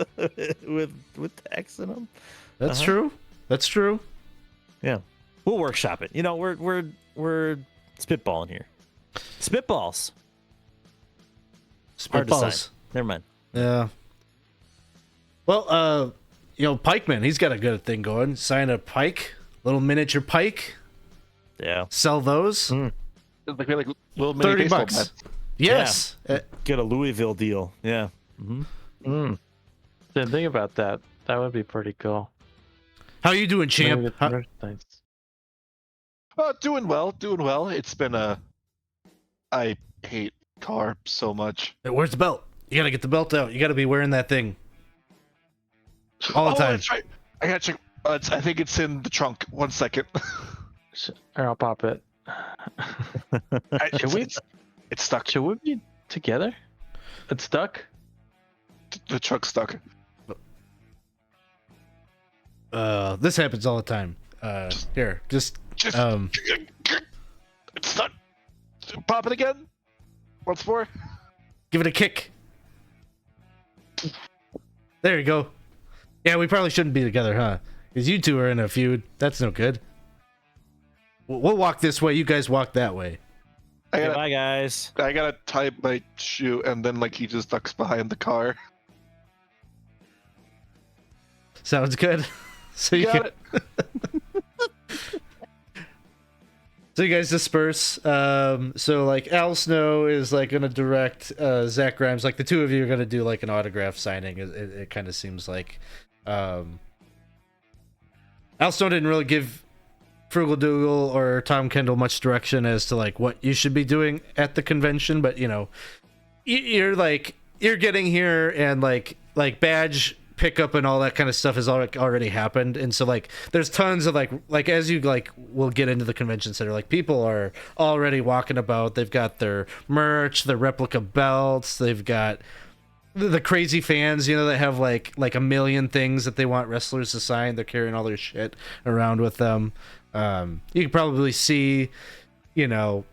with tacks in them. That's true. That's true. Yeah, we'll workshop it. We're spitballing here. Spitballs. Hard to sign. Spitballs. Never mind. Yeah. Well, Pikeman, he's got a good thing going. Sign a pike, little miniature pike, Yeah. sell those. Like little mini baseball $30. bats. Yes. Get a Louisville deal. Yeah. Didn't think about that. That would be pretty cool. How you doing, Maybe champ? get some merchandise. Doing well. It's been I hate car so much. Where's the belt? You gotta get the belt out. You gotta be wearing that thing all the time. That's right. I gotta check. I think it's in the trunk. 1 second. Or I'll pop it. It's stuck. Should we be together? It's stuck? The trunk's stuck. This happens all the time. Here, just Just it's stuck. Pop it again. Once more. give it a kick. There you go. Yeah, we probably shouldn't be together, huh? Because you two are in a feud. That's no good. We'll walk this way. You guys walk that way. Bye, guys. I gotta tie my shoe, and then like he just ducks behind the car. Sounds good. So You got it. So you guys disperse. So like Al Snow is like gonna direct Zach Grimes. Like the two of you are gonna do like an autograph signing. It kind of seems like. Al Snow didn't really give Frugal Dougal or Tom Kendall much direction as to like what you should be doing at the convention, but you know, you're getting here and like badge pickup and all that kind of stuff has already happened, and so like there's tons of like as you like will get into the convention center, like people are already walking about. They've got their merch, their replica belts, they've got the crazy fans, you know, that have like a million things that they want wrestlers to sign. They're carrying all their shit around with them. You can probably see, you know,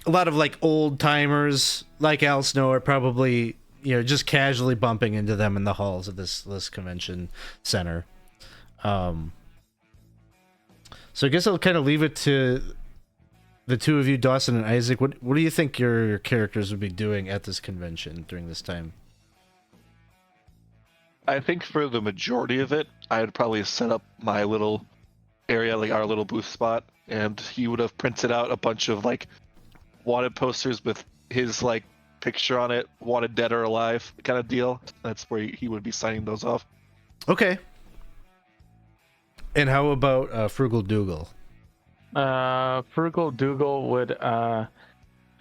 a lot of like old timers like Al Snow are probably, you know, just casually bumping into them in the halls of this convention center. So I guess I'll kind of leave it to the two of you, Dawson and Isaac. What do you think your characters would be doing at this convention during this time? I think for the majority of it, I'd probably set up my little area, like our little booth spot, and he would have printed out a bunch of like wanted posters with his like picture on it, wanted dead or alive kind of deal. That's where he would be signing those off. Okay. And how about Frugal Dougal? Frugal Dougal would I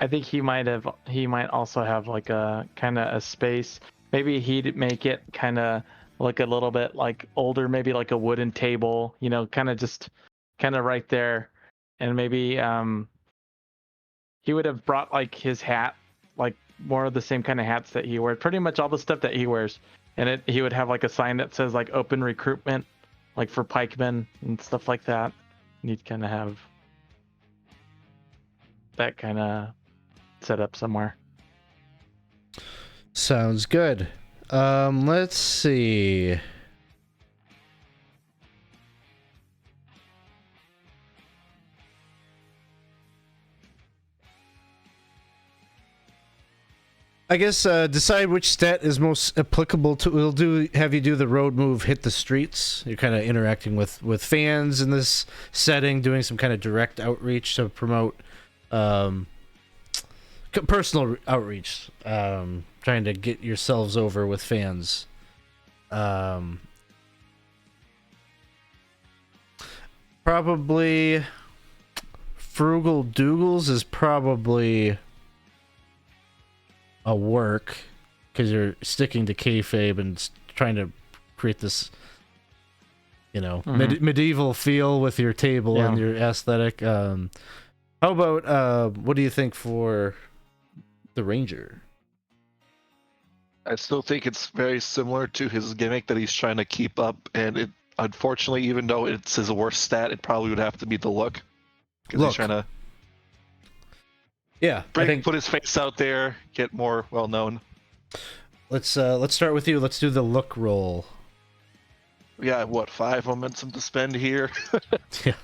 think he might also have like a kind of a space. Maybe he'd make it kind of look a little bit like older, maybe like a wooden table, you know, kind of right there. And maybe he would have brought like his hat, like more of the same kind of hats that he wears, pretty much all the stuff that he wears. And he would have like a sign that says like open recruitment, like for pikemen and stuff like that. You'd kind of have that kind of set up somewhere. Sounds good. Let's see. I guess decide which stat is most applicable to. We'll have you do the road move, hit the streets. You're kind of interacting with fans in this setting, doing some kind of direct outreach to promote personal outreach, trying to get yourselves over with fans. Probably Frugal Dougals is probably a work because you're sticking to kayfabe and trying to create this, you know, medieval feel with your table and your aesthetic. How about what do you think for the Ranger? I still think it's very similar to his gimmick that he's trying to keep up, and it unfortunately, even though it's his worst stat, it probably would have to be the look. Because he's trying to put his face out there, get more well known. Let's start with you. Let's do the look roll. We got what, 5 momentum to spend here? Yeah.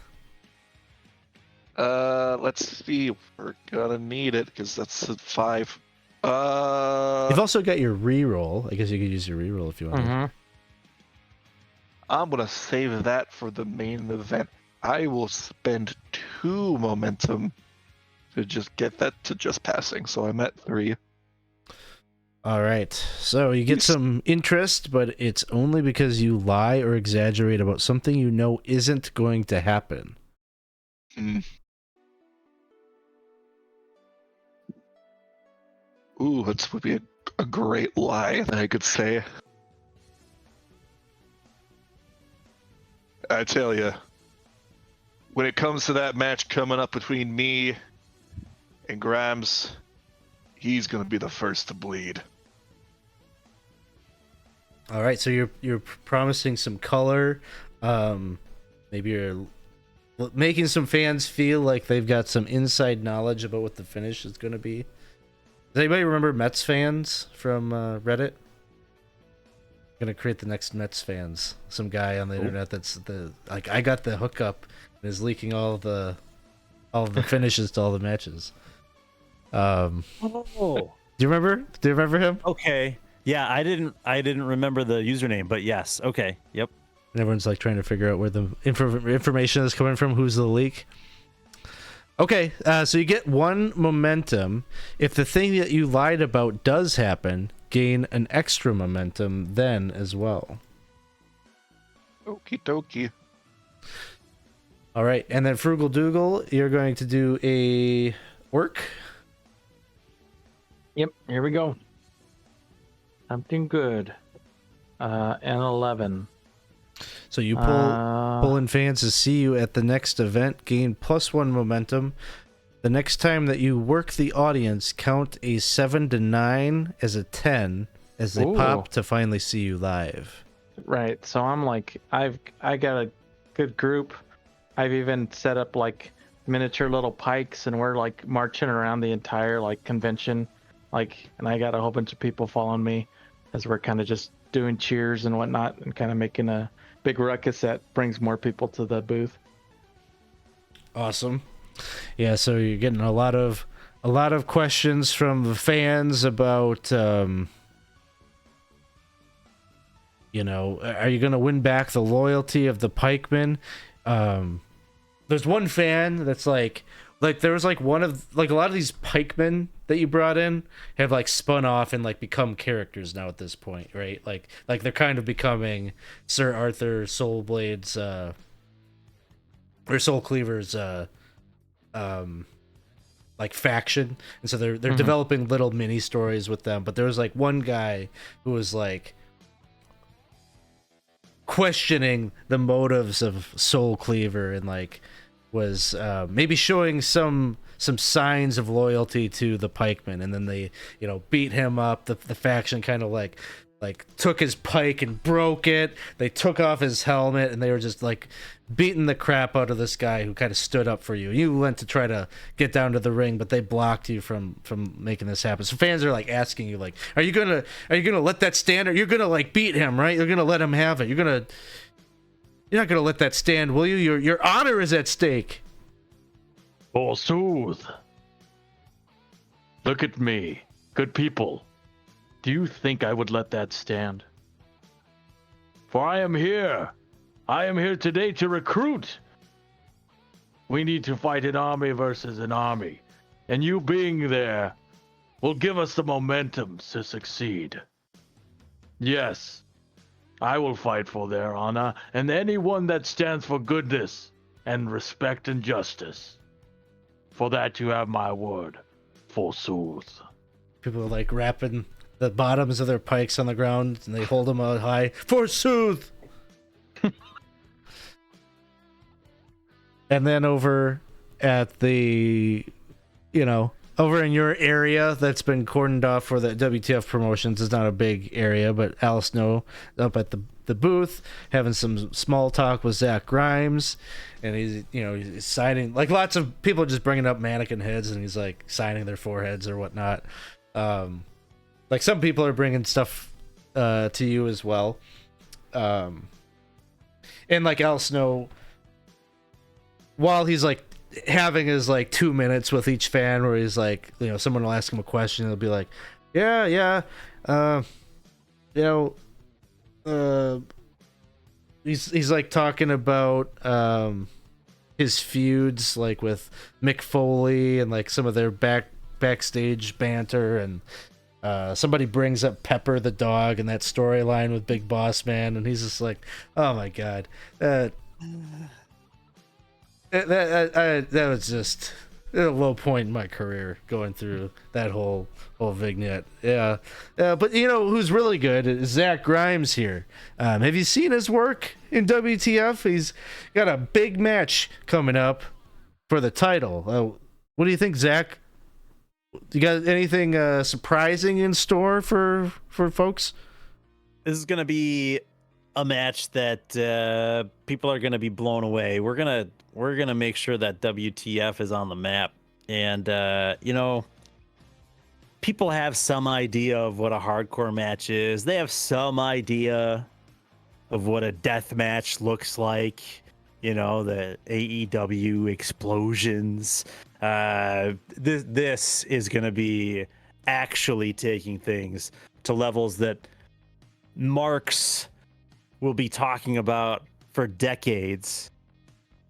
Let's see. We're gonna need it because that's a 5. You've also got your reroll. I guess you could use your reroll if you want. I'm gonna save that for the main event. I will spend 2 momentum to just get that to just passing. So I'm at 3. All right. So you get some interest, but it's only because you lie or exaggerate about something you know isn't going to happen. Ooh, that would be a great lie that I could say. I tell you, when it comes to that match coming up between me and Grimes, he's gonna be the first to bleed. All right, so you're promising some color. Maybe you're making some fans feel like they've got some inside knowledge about what the finish is going to be. Does anybody remember Mets fans from Reddit? Gonna create the next Mets fans. Some guy on the internet that's I got the hookup and is leaking all the finishes to all the matches. Oh. Do you remember? Do you remember him? Okay. Yeah, I didn't remember the username, but yes. Okay. Yep. And everyone's like trying to figure out where the information is coming from. Who's the leak? Okay, so you get 1 momentum. If the thing that you lied about does happen, gain an extra momentum then as well. Okie dokie. All right, and then Frugal Dougal, you're going to do a work. Yep, here we go. Something good. An 11. So you pull in fans to see you at the next event, gain +1 momentum. The next time that you work the audience, count a 7 to 9 as a 10 as they pop to finally see you live. Right. So I'm like, I got a good group. I've even set up like miniature little pikes, and we're like marching around the entire like convention, and I got a whole bunch of people following me as we're kind of just doing cheers and whatnot, and kind of making a big ruckus that brings more people to the booth. Awesome. Yeah, so you're getting a lot of questions from the fans about are you going to win back the loyalty of the pikemen? There's one fan that's like there was one of a lot of these pikemen that you brought in have spun off and become characters now at this point, right? Like they're kind of becoming Sir Arthur Soulblade's or Soul Cleaver's faction, and so they're developing little mini stories with them. But there was one guy who was questioning the motives of Soul Cleaver and was maybe showing some signs of loyalty to the pikemen, and then they beat him up. The faction kind of took his pike and broke it. They took off his helmet, and they were just beating the crap out of this guy who kind of stood up for you. You went to try to get down to the ring, but they blocked you from making this happen. So fans are asking you are you gonna let that stand, or you're gonna beat him, right? You're gonna let him have it. You're not gonna let that stand, will you? Your honor is at stake. Forsooth. Look at me, good people. Do you think I would let that stand? For I am here. I am here today to recruit. We need to fight an army versus an army, and you being there will give us the momentum to succeed. Yes, I will fight for their honor and anyone that stands for goodness and respect and justice. For that you have my word, forsooth. People are wrapping the bottoms of their pikes on the ground, and they hold them out high. Forsooth! And then over at the, over in your area that's been cordoned off for the WTF promotions, is not a big area, but Al Snow up at the booth having some small talk with Zach Grimes, and he's signing, lots of people just bringing up mannequin heads, and he's signing their foreheads or whatnot. Some people are bringing stuff to you as well. And Al Snow, while he's having his 2 minutes with each fan, where he's someone will ask him a question, and he'll be yeah, he's talking about his feuds with Mick Foley and some of their backstage banter, and somebody brings up Pepper the dog and that storyline with Big Boss Man, and he's just oh my god, that was just a low point in my career, going through that whole vignette. Yeah, but who's really good is Zach Grimes here. Have you seen his work in WTF? He's got a big match coming up for the title. What do you think, Zach? You got anything surprising in store for folks? This is gonna be a match that people are gonna be blown away. We're gonna make sure that WTF is on the map, and people have some idea of what a hardcore match is. They have some idea of what a death match looks like. You know, the AEW explosions. This is going to be actually taking things to levels that marks will be talking about for decades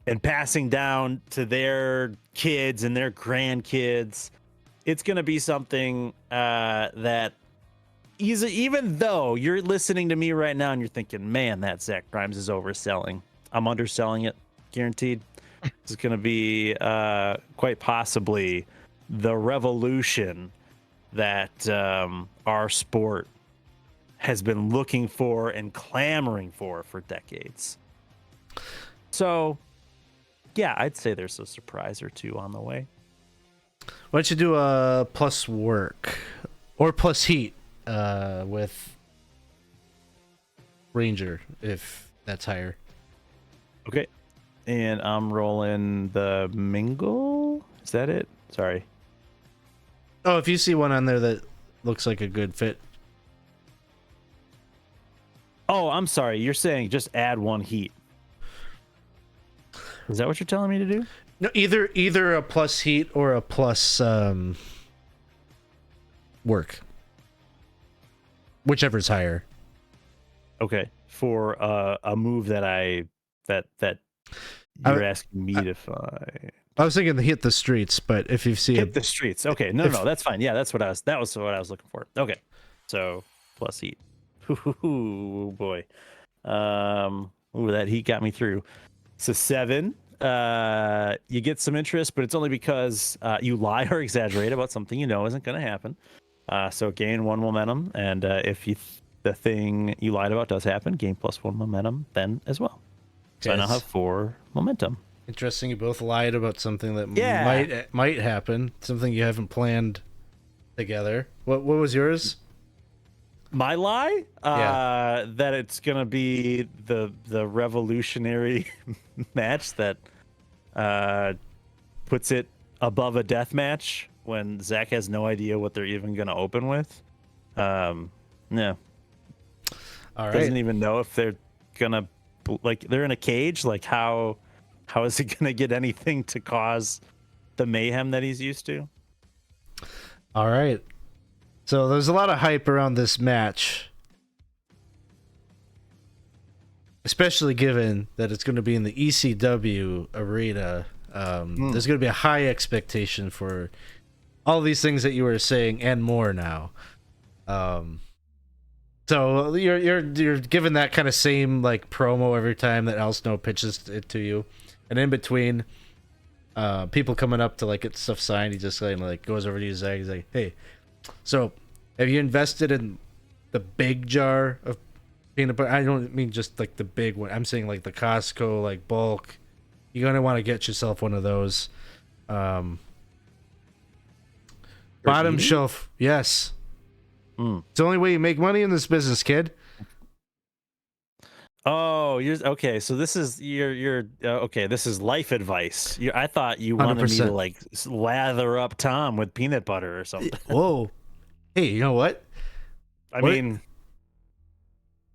and passing down to their kids and their grandkids. It's going to be something that even though you're listening to me right now and you're thinking, man, that Zach Grimes is overselling, I'm underselling it, guaranteed. It's going to be quite possibly the revolution that our sport has been looking for and clamoring for decades. So, yeah, I'd say there's a surprise or two on the way. Why don't you do a plus work or plus heat with Ranger if that's higher? Okay. And I'm rolling the mingle. Is that it? Sorry. Oh, if you see one on there that looks like a good fit. Oh, I'm sorry. You're saying just add one heat. Is that what you're telling me to do? No, either a plus heat or a plus work. Whichever's higher. Okay. For a move that you're asking me to find. I was thinking to hit the streets, but if you see Hit the streets. Okay. No, that's fine. Yeah, that was what I was looking for. Okay. So plus heat. Ooh, boy. That heat got me through. So 7. You get some interest, but it's only because you lie or exaggerate about something you know isn't going to happen. So gain 1 momentum, and if the thing you lied about does happen, gain plus 1 momentum then as well. So I now have 4 momentum. Interesting. You both lied about something that might happen. Something you haven't planned together. What was yours? My lie? That it's gonna be the revolutionary match that puts it above a death match when Zach has no idea what they're even gonna open with. Yeah. All right. Doesn't even know if they're gonna they're in a cage. Like how is it gonna get anything to cause the mayhem that he's used to? All right. So there's a lot of hype around this match, especially given that it's going to be in the ECW arena. There's going to be a high expectation for all these things that you were saying and more now. So you're given that kind of same like promo every time that Al Snow pitches it to you, and in between, people coming up to like get stuff signed, he just like goes over to you, Zach. He's like, "Hey, so have you invested in the big jar of peanut butter? I don't mean just like the big one. I'm saying like the Costco like bulk. You're gonna want to get yourself one of those. Bottom shelf, yes. It's the only way you make money in this business, kid." Oh, you're okay. So this is you're okay. This is life advice. I thought you wanted 100%. me to like lather up Tom with peanut butter or something. Whoa. Hey, you know what? I mean,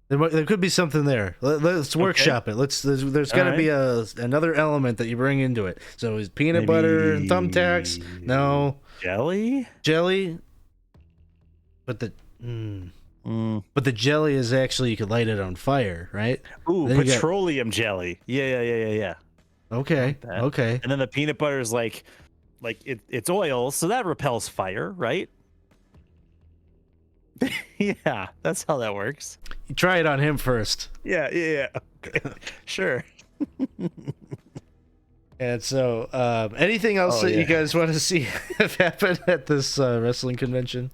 there could be something there. Let's workshop it. There's got to be another element that you bring into it. So is peanut butter and thumbtacks? No. Jelly. But the jelly is actually, you could light it on fire, right? Ooh, petroleum jelly. Yeah. Okay. Okay. And then the peanut butter is like it's oil, so that repels fire, right? Yeah, that's how that works. You try it on him first. Yeah. Okay. Sure. And so, anything else that you guys want to see have happen at this wrestling convention?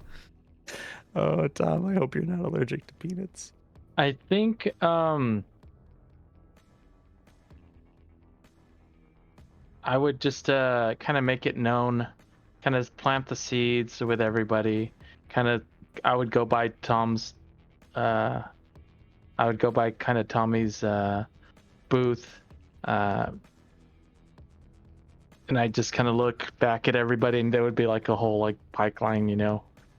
Oh, Tom, I hope you're not allergic to peanuts. I think I would just kind of make it known, kind of plant the seeds with everybody. I would go by Tommy's booth, and I just kind of look back at everybody, and there would be like a whole like pipeline,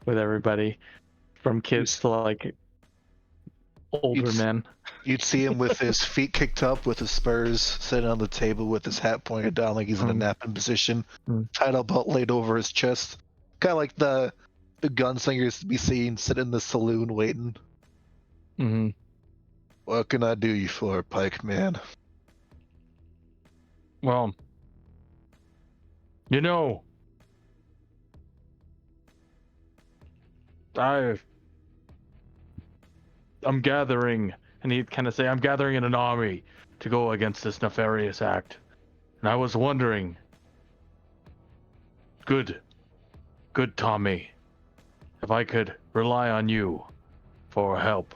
with everybody, from kids to like older You'd- men. You'd see him with his feet kicked up, with his spurs, sitting on the table with his hat pointed down like he's in a napping position, title belt laid over his chest, kind of like the gunslingers to be seen sitting in the saloon waiting. Mm-hmm. What can I do you for, Pike man? Well, you know, I'm gathering, and he'd kind of say, I'm gathering in an army to go against this nefarious act. And I was wondering, good Tommy, if I could rely on you for help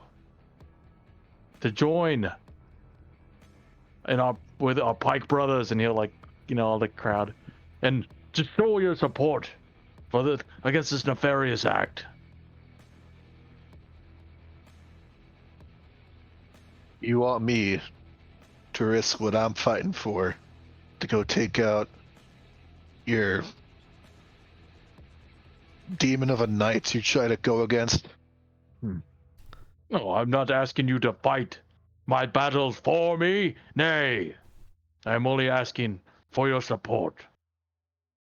to join with our Pike brothers, and he'll like, all the crowd, and just show your support for against this nefarious act. You want me to risk what I'm fighting for to go take out your demon of a knight you try to go against? No, I'm not asking you to fight my battles for me. Nay, I'm only asking for your support.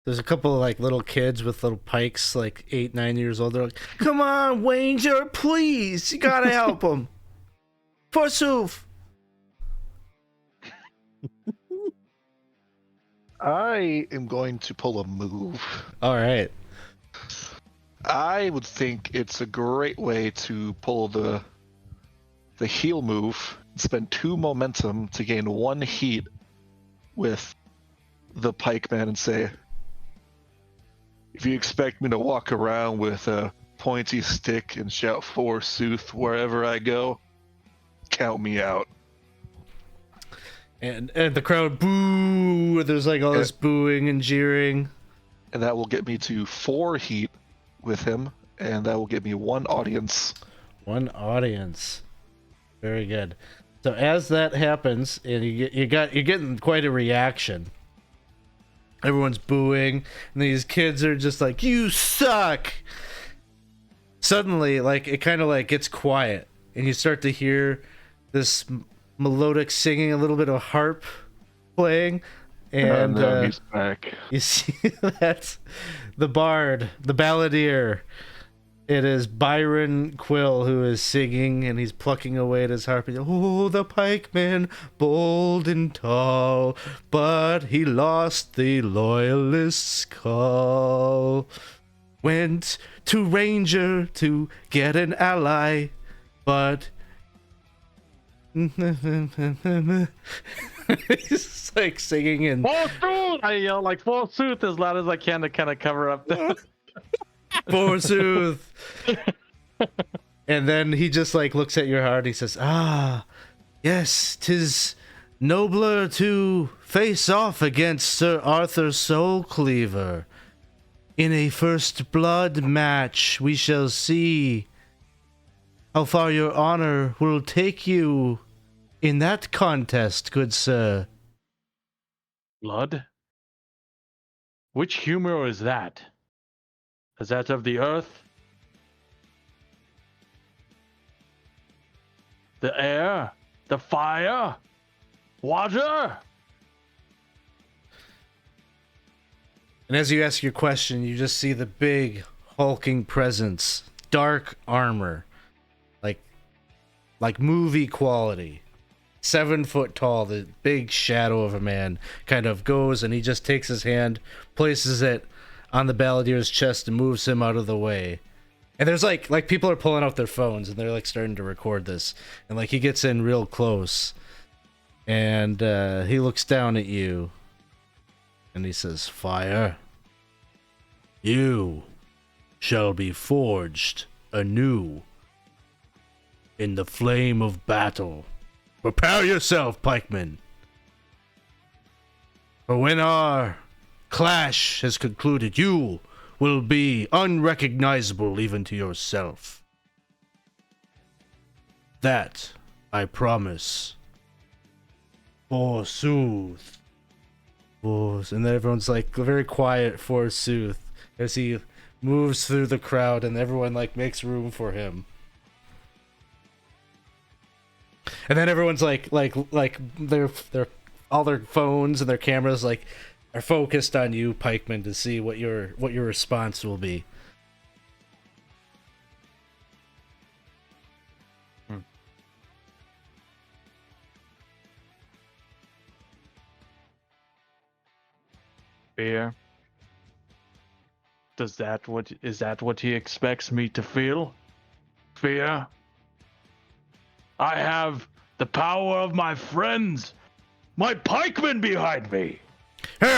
There's a couple of like little kids with little pikes, like 8, 9 years old. They're like, "Come on, Wanger, please, you gotta help him, forsooth." I am going to pull a move. All right. I would think it's a great way to pull the heal move and spend 2 momentum to gain 1 heat with the pikeman and say, if you expect me to walk around with a pointy stick and shout forsooth wherever I go, count me out. And the crowd boo. There's like all this booing and jeering. And that will get me to 4 heat with him, and that will give me 1 audience. 1 audience. Very good. So as that happens, and you're getting quite a reaction. Everyone's booing, and these kids are just like, "You suck." Suddenly, like it kind of like gets quiet, and you start to hear this melodic singing, a little bit of harp playing, and he's back. you see that's the bard, the balladeer. It is Byron Quill who is singing, and he's plucking away at his harp. Oh, the pikeman, bold and tall, but he lost the loyalist's call. Went to Ranger to get an ally, but he's like singing and Forsooth! I yell like forsooth as loud as I can to kind of cover up the forsooth. And then he just like looks at your heart and he says, "Ah, yes, 'tis nobler to face off against Sir Arthur Soulcleaver. In a first blood match, we shall see how far your honor will take you in that contest, good sir." blood. Which humor is that? Is that of the earth? The air? The fire? Water? And as you ask your question, you just see the big hulking presence, dark armor, like movie quality, 7 foot tall. The big shadow of a man kind of goes, and he just takes his hand, places it on the balladeer's chest, and moves him out of the way. And there's like people are pulling out their phones, and they're like starting to record this, and like he gets in real close, and he looks down at you, and he says, "Fire, you shall be forged anew in the flame of battle. Prepare yourself, pikemen. For when our clash has concluded, you will be unrecognizable even to yourself. That I promise. Forsooth." And then everyone's like very quiet, forsooth, as he moves through the crowd, and everyone like makes room for him. And then everyone's like they're all their phones and their cameras like are focused on you, Pikeman, to see what your response will be. Fear. Is that what he expects me to feel? Fear? I have the power of my friends, my pikemen behind me. We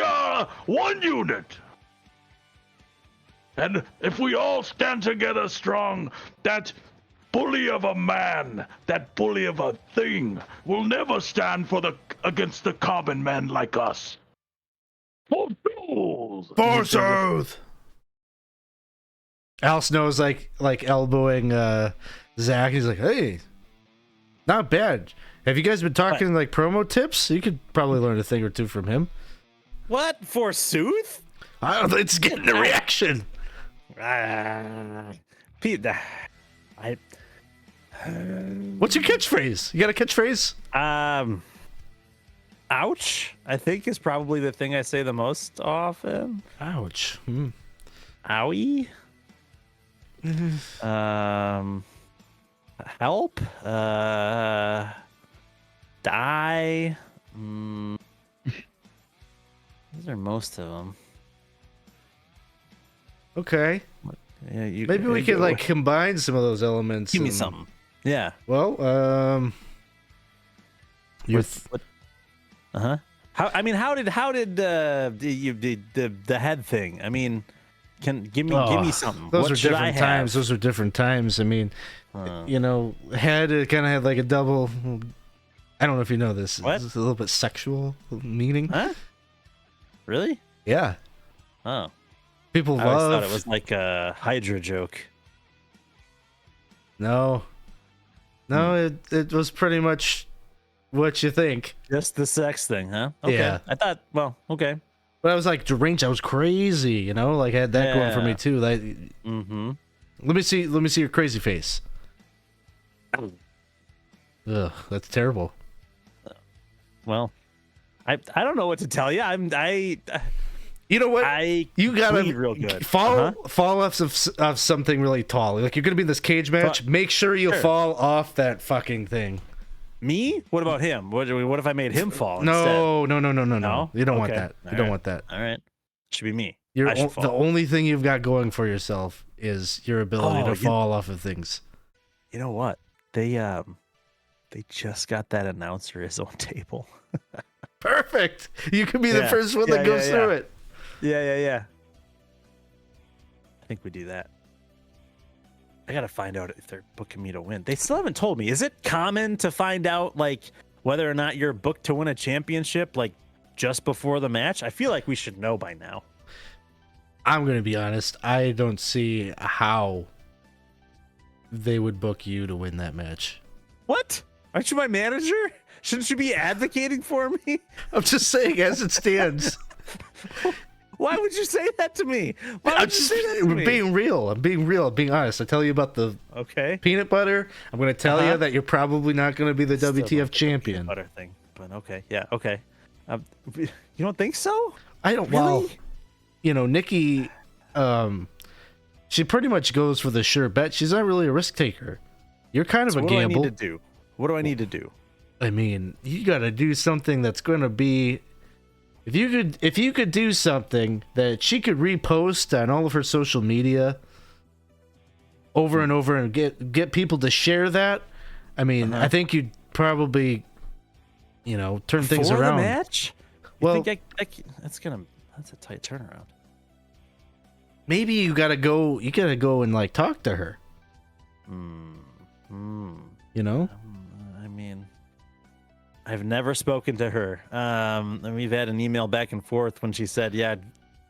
are one unit. And if we all stand together strong, that bully of a man, that bully of a thing, will never stand against the common man like us. Forsooth! Al Snow's like elbowing Zach. He's like, hey, not bad. Have you guys been talking like promo tips? You could probably learn a thing or two from him. What? Forsooth? I don't know, it's getting a reaction. Pete, What's your catchphrase? You got a catchphrase? Ouch, I think is probably the thing I say the most often. Ouch. Owie. Help. Die. Those are most of them. Okay. Yeah, maybe we could like combine some of those elements. Give me something. Yeah. Well, what? Uh-huh. How did the head thing? I mean, give me something. Those what are different times. Those are different times. I mean, head, it kind of had like a double. I don't know if you know this. What? It's a little bit sexual meaning. Huh? Really? Yeah. Oh. People I always love. thought it was like a Hydra joke. No. It was pretty much what you think. Just the sex thing, huh? Okay. Yeah. I thought, well, okay. But I was like deranged. I was crazy, I had that going for me too. Like, Mm-hmm. let me see your crazy face. Ugh, that's terrible. Well, I don't know what to tell you. You know what? You gotta bleed real good. fall off of something really tall. Like you're gonna be in this cage match. Make sure you fall off that fucking thing. Me? What about him? What if I made him fall? No. No? You don't want Okay. that. You All don't right. want that. All right. Should be me. The only thing you've got going for yourself is your ability to fall off of things. You know what? They just got that announcer his own table. Perfect. You could be the first one that goes through it. Yeah. I think we do that. I gotta find out if they're booking me to win. They still haven't told me. Is it common to find out like whether or not you're booked to win a championship like just before the match? I feel like we should know by now. I'm gonna be honest. I don't see how they would book you to win that match. What? Aren't you my manager? Shouldn't you be advocating for me? I'm just saying, as it stands. Why would you say that to me? Why would you say that to me? Being real. I'm being real. I'm being honest. I tell you about the peanut butter. I'm going to tell you that you're probably not going to be the WTF champion. Peanut butter thing, but okay, yeah, okay. You don't think so? I don't. Really? Well, Nikki, she pretty much goes for the sure bet. She's not really a risk taker. You're kind of a gamble. What do I need to do? I mean, you got to do something that's going to be. If you could do something that she could repost on all of her social media over and over and get people to share that, I mean, I think you'd probably, turn things around. For the match? Well, that's a tight turnaround. Maybe you gotta go and like talk to her. I mean, I've never spoken to her. And we've had an email back and forth when she said, yeah,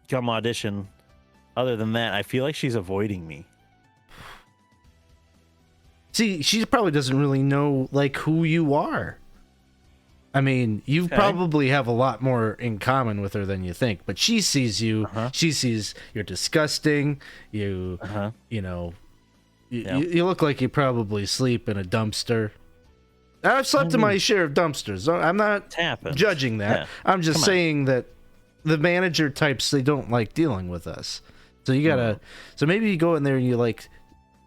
come audition. Other than that, I feel like she's avoiding me. See, she probably doesn't really know like who you are. I mean, you Okay. probably have a lot more in common with her than you think, but she sees you. She sees you're disgusting. You know, you look like you probably sleep in a dumpster. I've slept in my share of dumpsters. I'm not judging that. Yeah. I'm just saying that the manager types, they don't like dealing with us. So you gotta. So maybe you go in there and you like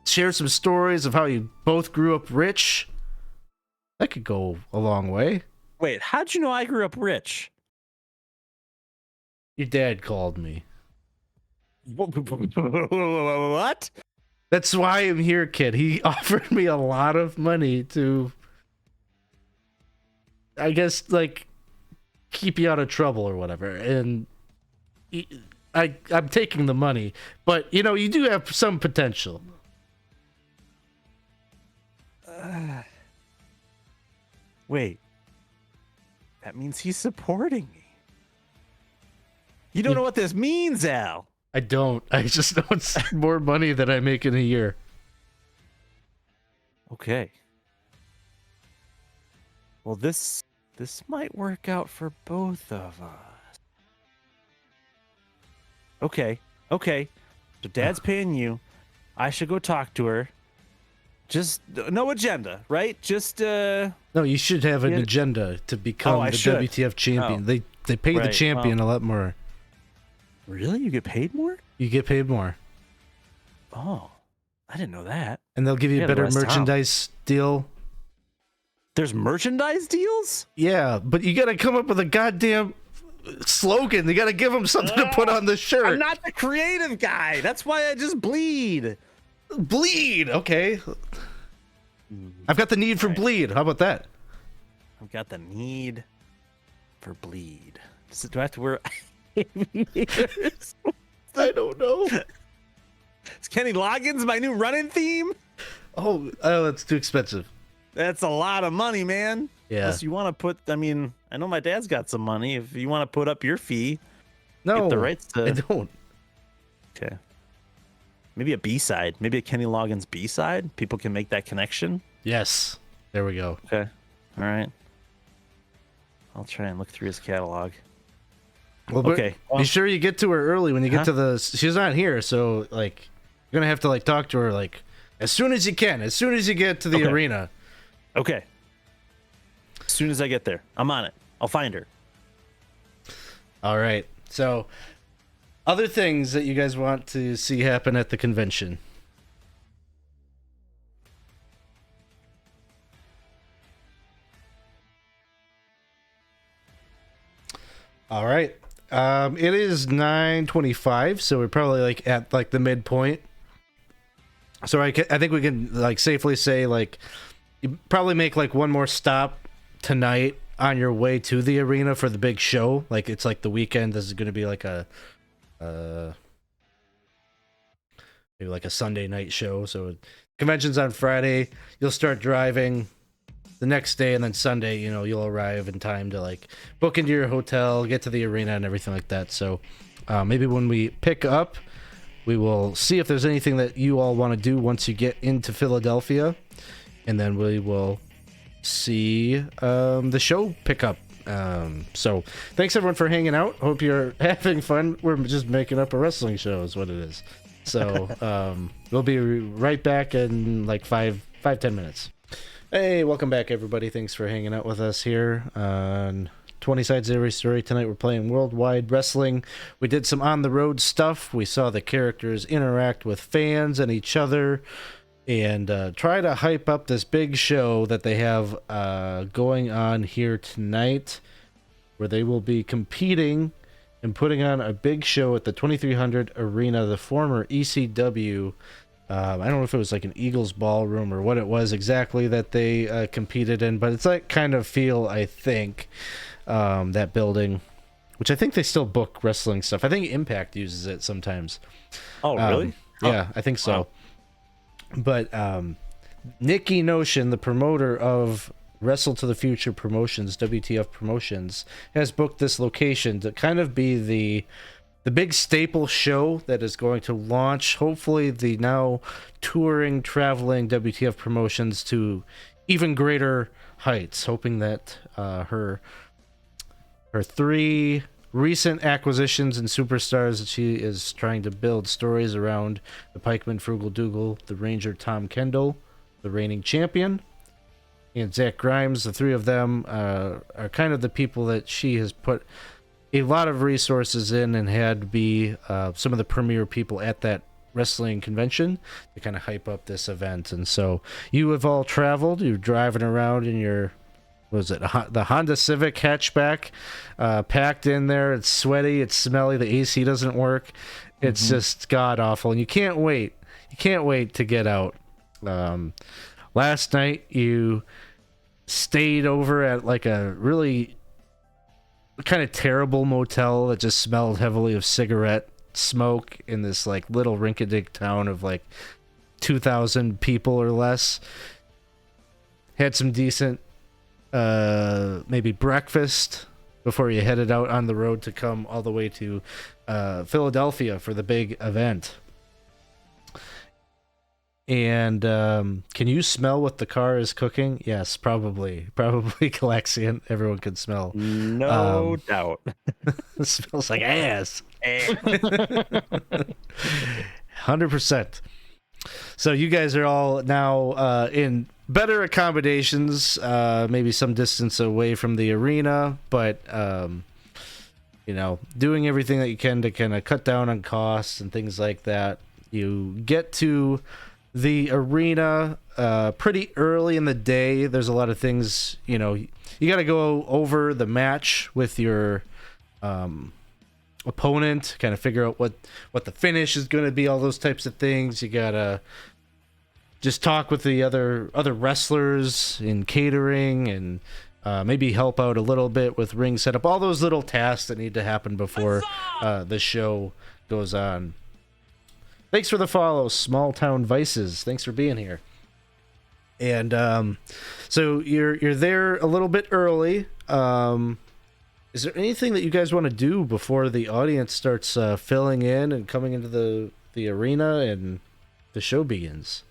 share some stories of how you both grew up rich. That could go a long way. Wait, how'd you know I grew up rich? Your dad called me. What? That's why I'm here, kid. He offered me a lot of money to, I guess, like, keep you out of trouble or whatever. And I'm taking the money. But, you know, you do have some potential. Wait. That means he's supporting me. You don't know what this means, Al. I don't. I just know it's more money than I make in a year. Okay. Well, this might work out for both of us. Okay. So Dad's paying you. I should go talk to her. Just no agenda, right? Just No, you should have an agenda to become I the should. WTF champion. Oh. They pay the Right, champion a lot more. Really? You get paid more? You get paid more. Oh. I didn't know that. And they'll give you a Yeah, better the rest merchandise deal. There's merchandise deals? Yeah, but you gotta come up with a goddamn slogan. You gotta give them something to put on the shirt. I'm not the creative guy. That's why I just bleed. Bleed. Okay. I've got the need for bleed. How about that? I've got the need for bleed. Do I have to wear I don't know. Is Kenny Loggins my new running theme? Oh, that's too expensive. That's a lot of money, man. Yeah. Unless you want to put, I mean, I know my dad's got some money. If you want to put up your fee, No, get the rights to. I don't. Okay. Maybe a B-side. Maybe a Kenny Loggins B-side. People can make that connection. Yes. There we go. Okay. All right. I'll try and look through his catalog. Well, but Okay, be sure you get to her early when you get to the. She's not here, so like you're gonna have to like talk to her like as soon as you can, as soon as you get to the arena. Okay. As soon as I get there, I'm on it. I'll find her. All right. So, other things that you guys want to see happen at the convention. All right. It is 9:25, so we're probably like at like the midpoint. So I think we can like safely say like you probably make like one more stop tonight on your way to the arena for the big show. Like it's like the weekend. This is going to be like a maybe like a Sunday night show. So convention's on Friday. You'll start driving the next day, and then Sunday, you know, you'll arrive in time to like book into your hotel, get to the arena, and everything like that. So maybe when we pick up, we will see if there's anything that you all want to do once you get into Philadelphia, and then we will see the show pick up. So thanks everyone for hanging out. Hope you're having fun. We're just making up a wrestling show is what it is. So we'll be right back in like 5-10 minutes. Hey, welcome back, everybody. Thanks for hanging out with us here on 20 Sides of Every Story. Tonight we're playing Worldwide Wrestling. We did some on-the-road stuff. We saw the characters interact with fans and each other and try to hype up this big show that they have going on here tonight, where they will be competing and putting on a big show at the 2300 Arena, the former ECW. I don't know if it was like an Eagles ballroom or what it was exactly that they competed in, but it's that kind of feel, I think, that building, which I think they still book wrestling stuff. I think Impact uses it sometimes. Oh, really? Yeah, I think so. Wow. But Nikki Notion, the promoter of Wrestle to the Future Promotions, WTF Promotions, has booked this location to kind of be the the big staple show that is going to launch, hopefully, the now touring, traveling WTF promotions to even greater heights. Hoping that her 3 recent acquisitions and superstars that she is trying to build stories around: the Pikeman Frugal Dougal, the Ranger Tom Kendall, the reigning champion, and Zach Grimes. The 3 of them are kind of the people that she has put a lot of resources in and had be some of the premier people at that wrestling convention to kind of hype up this event. And so you have all traveled. You're driving around in your, what was it, the Honda Civic hatchback, packed in there. It's sweaty, it's smelly, the AC doesn't work. It's just god awful, and you can't wait. You can't wait to get out. Last night you stayed over at like a really kind of terrible motel that just smelled heavily of cigarette smoke in this like little rinky-dink town of like 2,000 people or less. Had some decent maybe breakfast before you headed out on the road to come all the way to Philadelphia for the big event. And can you smell what the car is cooking? Yes, probably Galaxian. Everyone can smell. No doubt. It smells like ass. 100%. So you guys are all now in better accommodations, maybe some distance away from the arena, but doing everything that you can to kind of cut down on costs and things like that. You get to the arena pretty early in the day. There's a lot of things, you got to go over the match with your opponent, kind of figure out what the finish is going to be, all those types of things. You got to just talk with the other wrestlers in catering and maybe help out a little bit with ring setup, all those little tasks that need to happen before the show goes on. Thanks for the follow, Small Town Vices. Thanks for being here. And so you're there a little bit early. Is there anything that you guys want to do before the audience starts filling in and coming into the arena and the show begins?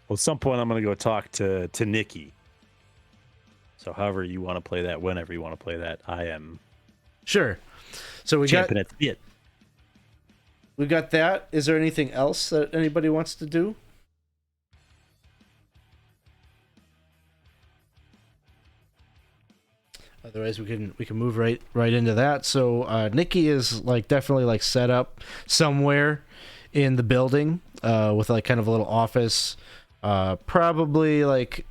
Well, at some point I'm going to go talk to Nikki. So however you want to play that, whenever you want to play that, I am sure. So we champion at the bit. We've got that. Is there anything else that anybody wants to do? Otherwise, we can move right into that. So Nikki is like definitely like set up somewhere in the building with like kind of a little office. Probably like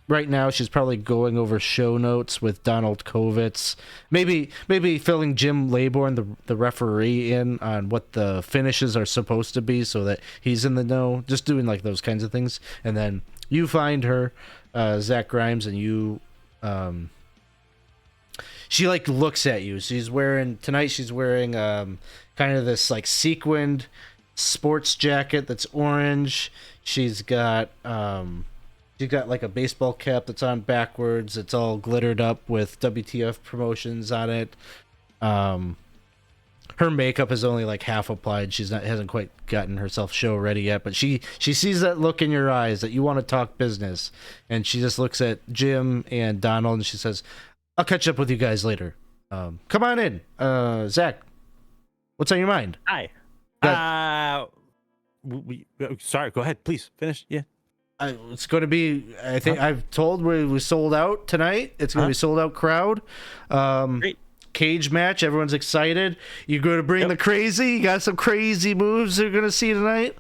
right now she's probably going over show notes with Donald Kovitz. Maybe filling Jim Laybourne, the referee, in on what the finishes are supposed to be so that he's in the know. Just doing like those kinds of things. And then you find her, Zach Grimes, and you she like looks at you. She's wearing kind of this like sequined sports jacket that's orange. She's got like a baseball cap that's on backwards. It's all glittered up with WTF promotions on it. Her makeup is only like half applied. Hasn't quite gotten herself show ready yet, but she sees that look in your eyes that you want to talk business, and she just looks at Jim and Donald and she says, "I'll catch up with you guys later. Come on in. Zach, what's on your mind?" Hi. Sorry, go ahead. Please finish. Yeah. It's going to be, I think I've told we sold out tonight. It's going to be sold out crowd. Great. Cage match. Everyone's excited. You're going to bring the crazy. You got some crazy moves you're going to see tonight.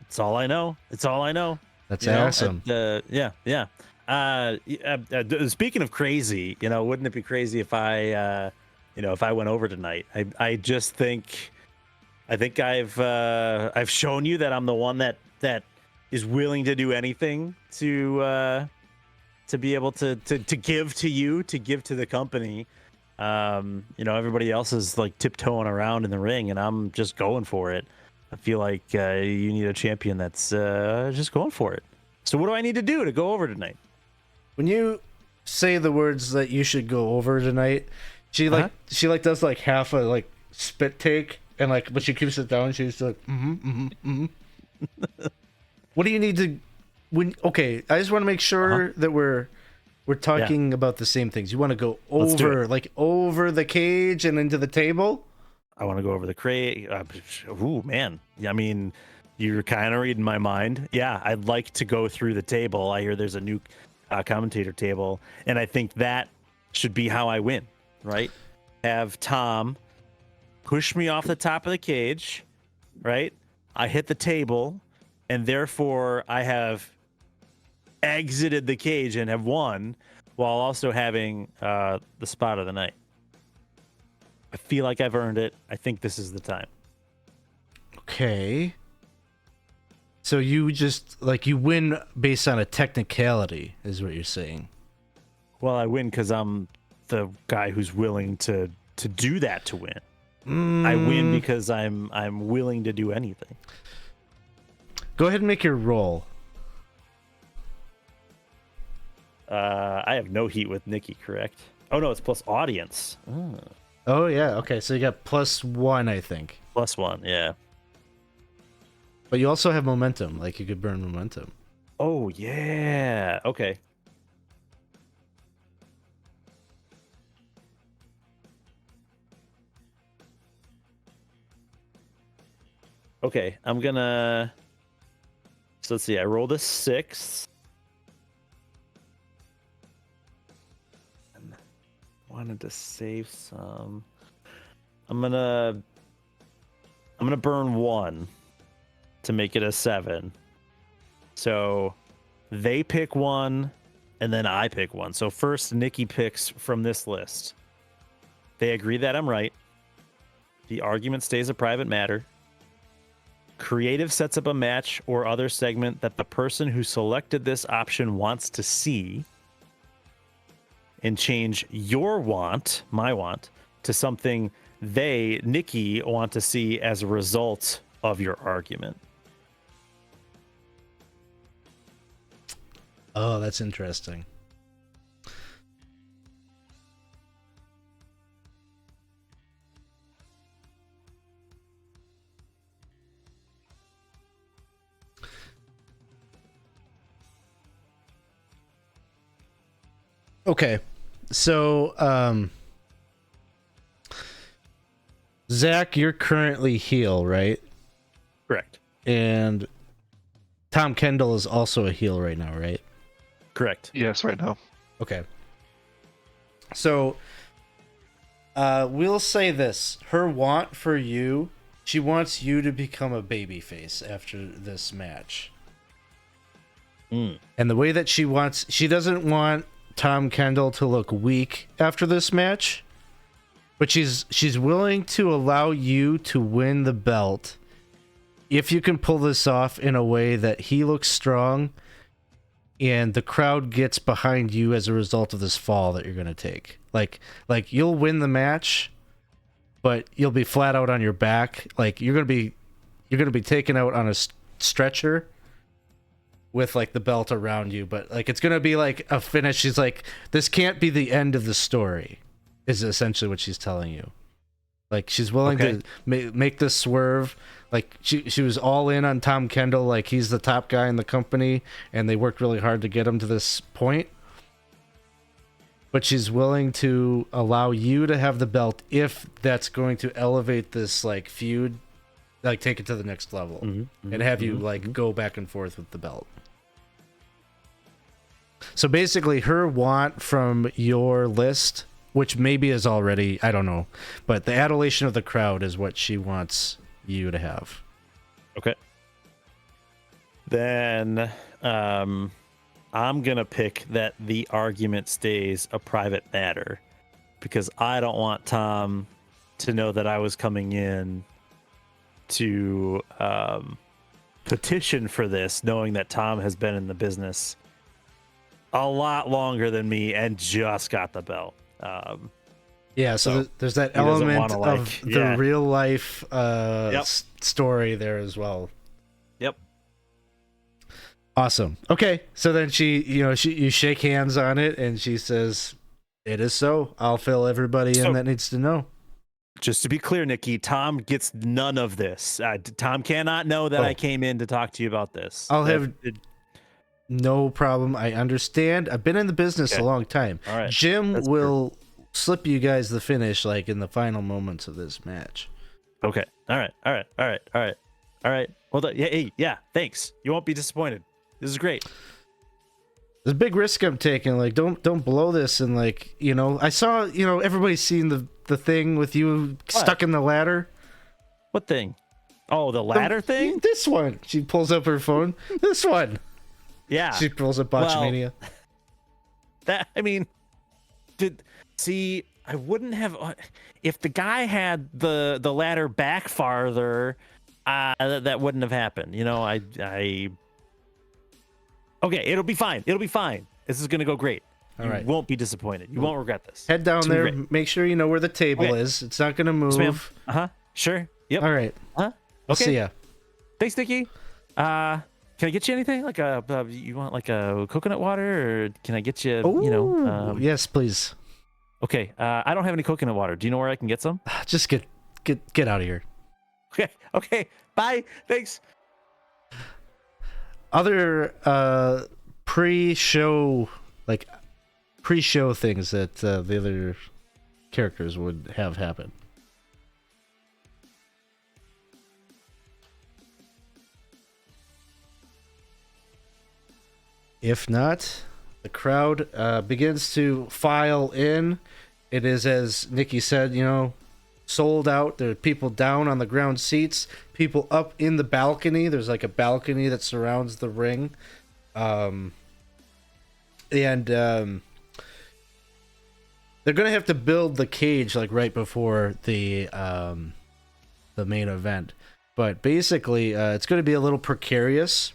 It's all I know. That's awesome. Yeah. Speaking of crazy, wouldn't it be crazy if I went over tonight? I just think I've shown you that I'm the one that is willing to do anything to be able to give to you, to give to the company. Everybody else is like tiptoeing around in the ring, and I'm just going for it. I feel like you need a champion that's just going for it. So what do I need to do to go over tonight? When you say the words that you should go over tonight, she does like half a like spit take, and like, but she keeps it down. She's like, What do you need to? Okay, I just want to make sure that we're talking about the same things. You want to go over over the cage and into the table? I want to go over the crate. Ooh, man. I mean, you're kind of reading my mind. Yeah, I'd like to go through the table. I hear there's a new commentator table, and I think that should be how I win, right? Have Tom push me off the top of the cage, right? I hit the table, and therefore I have exited the cage and have won, while also having the spot of the night. I feel like I've earned it. I think this is the time. Okay. So you just like you win based on a technicality, is what you're saying. Well, I win because I'm the guy who's willing to do that to win. I win because I'm willing to do anything. Go ahead and make your roll. I have no heat with Nikki, correct? Oh no, it's plus audience. Oh yeah, okay. So you got +1, I think. +1, yeah. But you also have momentum. Like you could burn momentum. Oh yeah. Okay. Okay, I'm gonna. So let's see. I rolled a 6. Wanted to save some. I'm gonna burn 1 to make it a 7. So they pick 1 and then I pick 1. So first Nikki picks from this list. They agree that I'm right. The argument stays a private matter. Creative sets up a match or other segment that the person who selected this option wants to see, and change your want, my want, to something they, Nikki, want to see as a result of your argument. Oh, that's interesting. Okay. So, Zach, you're currently heel, right? Correct. And Tom Kendall is also a heel right now, right? Correct. Yes, right now. Okay. So, we'll say this. Her want for you, she wants you to become a babyface after this match. And the way that she doesn't want Tom Kendall to look weak after this match, but she's willing to allow you to win the belt if you can pull this off in a way that he looks strong and the crowd gets behind you as a result of this fall that you're going to take. Like you'll win the match, but you'll be flat out on your back. Like you're going to be taken out on a stretcher with like the belt around you, but like it's gonna be like a finish. She's like, this can't be the end of the story, is essentially what she's telling you. Like she's willing to make this swerve. Like she was all in on Tom Kendall, like he's the top guy in the company, and they worked really hard to get him to this point. But she's willing to allow you to have the belt if that's going to elevate this like feud, like take it to the next level, and have you like go back and forth with the belt. So basically her want from your list, which maybe is already, I don't know, but the adulation of the crowd is what she wants you to have. Okay. Then I'm going to pick that the argument stays a private matter, because I don't want Tom to know that I was coming in to petition for this, knowing that Tom has been in the business a lot longer than me and just got the belt. Yeah, so there's that element of the real life story there as well. Yep. Awesome. Okay, so then you shake hands on it, and she says, "It is so. I'll fill everybody in that needs to know." Just to be clear, Nikki, Tom gets none of this. Tom cannot know that I came in to talk to you about this. I'll have no problem. I understand. I've been in the business a long time. All right. Jim That's will slip you guys the finish like in the final moments of this match. Okay. All right. Well, yeah. Thanks. You won't be disappointed. This is great. There's a big risk I'm taking. Like, don't blow this. And like, I saw, everybody's seen the thing with you stuck in the ladder. What thing? Oh, the ladder thing? This one. She pulls up her phone. This one. Yeah. She pulls up Botchamania. I wouldn't have, if the guy had the ladder back farther, that wouldn't have happened. Okay, it'll be fine. This is gonna go great. All right. You won't be disappointed. You won't regret this. Head down there. Make sure you know where the table is. It's not gonna move. Yes, ma'am. Sure. Yep. All right. I'll See ya. Thanks, Nikki. Can I get you anything? Like you want like a coconut water, or can I get you? Yes, please. Okay. I don't have any coconut water. Do you know where I can get some? Just get out of here. Okay. Bye. Thanks. Other pre-show things that the other characters would have happen. If not, the crowd begins to file in. It is, as Nikki said, sold out. There are people down on the ground seats, people up in the balcony. There's like a balcony that surrounds the ring. They're gonna have to build the cage like right before the main event. But basically, it's going to be a little precarious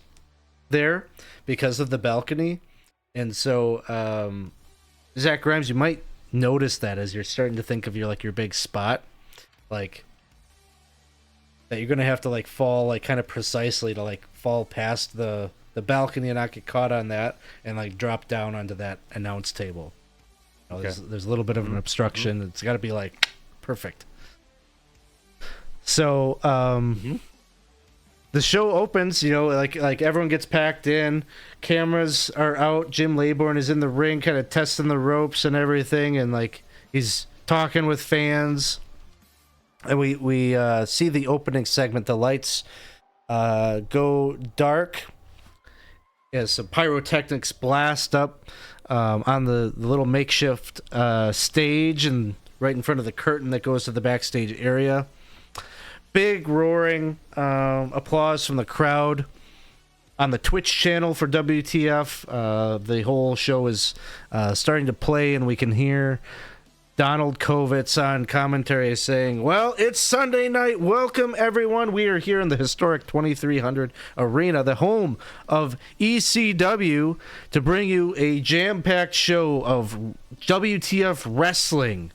there because of the balcony. And so, Zach Grimes, you might notice that as you're starting to think of your big spot, like that you're gonna have to fall kind of precisely to fall past the balcony and not get caught on that, and drop down onto that announce table. There's a little bit of an obstruction. It's got to be perfect. So the show opens, like everyone gets packed in, cameras are out, Jim Laybourne is in the ring kind of testing the ropes and everything, and he's talking with fans. And we see the opening segment. The lights go dark as some pyrotechnics blast up on the little makeshift stage and right in front of the curtain that goes to the backstage area. Big roaring applause from the crowd. On the Twitch channel for WTF, the whole show is starting to play, and we can hear Donald Kovitz on commentary saying, "Well, it's Sunday night. Welcome, everyone. We are here in the historic 2300 Arena, the home of ECW, to bring you a jam-packed show of WTF wrestling.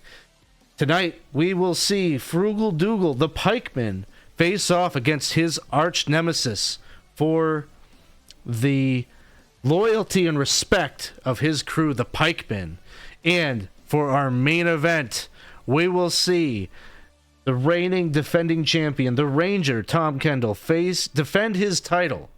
Tonight, we will see Frugal Dougal, the Pikeman, face off against his arch nemesis for the loyalty and respect of his crew, the Pikemen. And for our main event, we will see the reigning defending champion, the Ranger, Tom Kendall, defend his title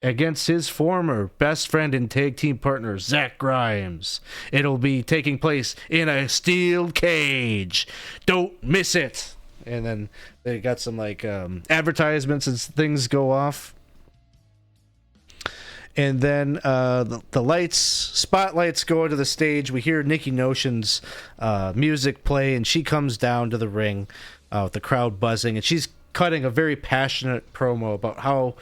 against his former best friend and tag team partner, Zach Grimes. It'll be taking place in a steel cage. Don't miss it." And then they got some advertisements as things go off. And then the spotlights go into the stage. We hear Nikki Notion's music play, and she comes down to the ring with the crowd buzzing, and she's cutting a very passionate promo about how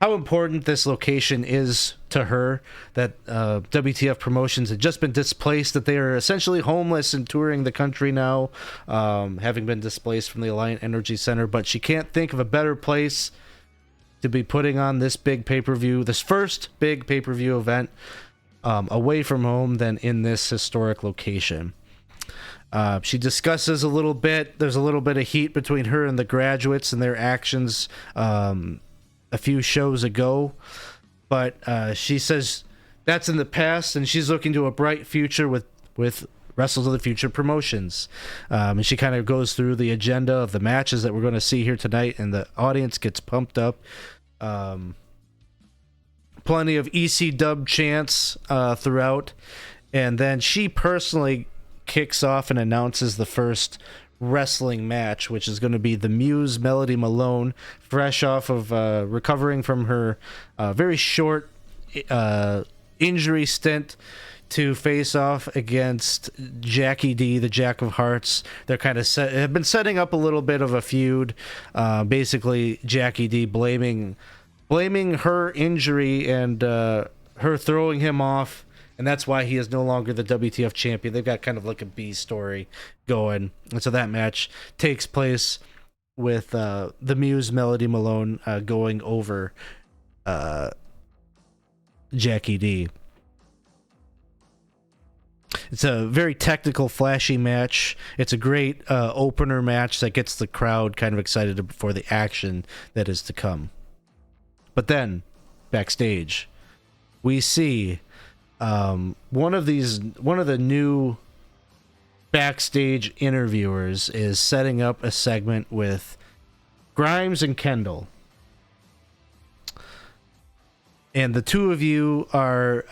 important this location is to her, that WTF Promotions had just been displaced, that they are essentially homeless and touring the country now, having been displaced from the Alliant Energy Center, but she can't think of a better place to be putting on this big pay-per-view, this first big pay-per-view event away from home than in this historic location. She discusses a little bit. There's a little bit of heat between her and the Graduates and their actions a few shows ago. But she says that's in the past, and she's looking to a bright future with Wrestle to the Future Promotions. And she kind of goes through the agenda of the matches that we're going to see here tonight, and the audience gets pumped up. Plenty of EC dub chants throughout. And then she personally kicks off and announces the first wrestling match, which is going to be the Muse Melody Malone, fresh off of recovering from her very short injury stint, to face off against Jackie D, the Jack of Hearts. They're kind of have been setting up a little bit of a feud. Basically, Jackie D blaming her injury and her throwing him off, and that's why he is no longer the WTF champion. They've got kind of like a B story going, and so that match takes place with the Muse Melody Malone going over Jackie D. It's a very technical, flashy match. It's a great opener match that gets the crowd kind of excited for the action that is to come. But then, backstage, we see one of the new backstage interviewers is setting up a segment with Grimes and Kendall. And the two of you are...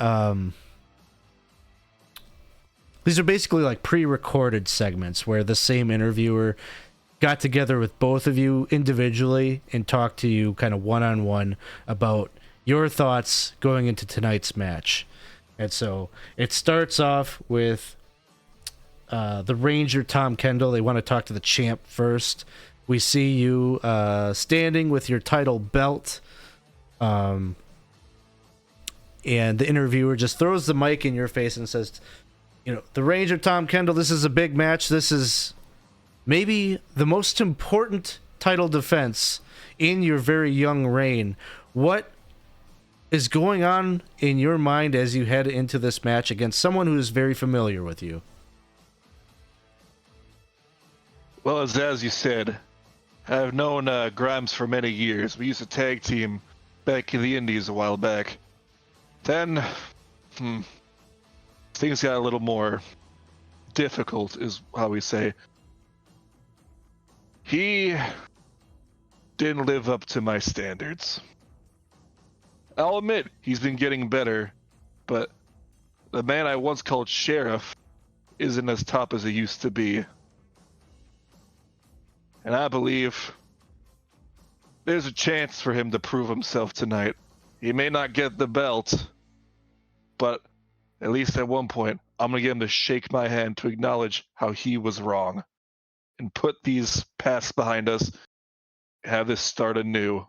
these are basically like pre-recorded segments where the same interviewer got together with both of you individually and talked to you kind of one-on-one about your thoughts going into tonight's match. And so it starts off with the Ranger, Tom Kendall. They want to talk to the champ first. We see you standing with your title belt. And the interviewer just throws the mic in your face and says... the Ranger, Tom Kendall, this is a big match. This is maybe the most important title defense in your very young reign. What is going on in your mind as you head into this match against someone who is very familiar with you? Well, as you said, I've known Grimes for many years. We used to tag team back in the Indies a while back. Then, things got a little more difficult, is how we say. He didn't live up to my standards. I'll admit, he's been getting better, but the man I once called Sheriff isn't as top as he used to be. And I believe there's a chance for him to prove himself tonight. He may not get the belt, but at least at one point, I'm going to get him to shake my hand to acknowledge how he was wrong and put these pasts behind us, have this start anew.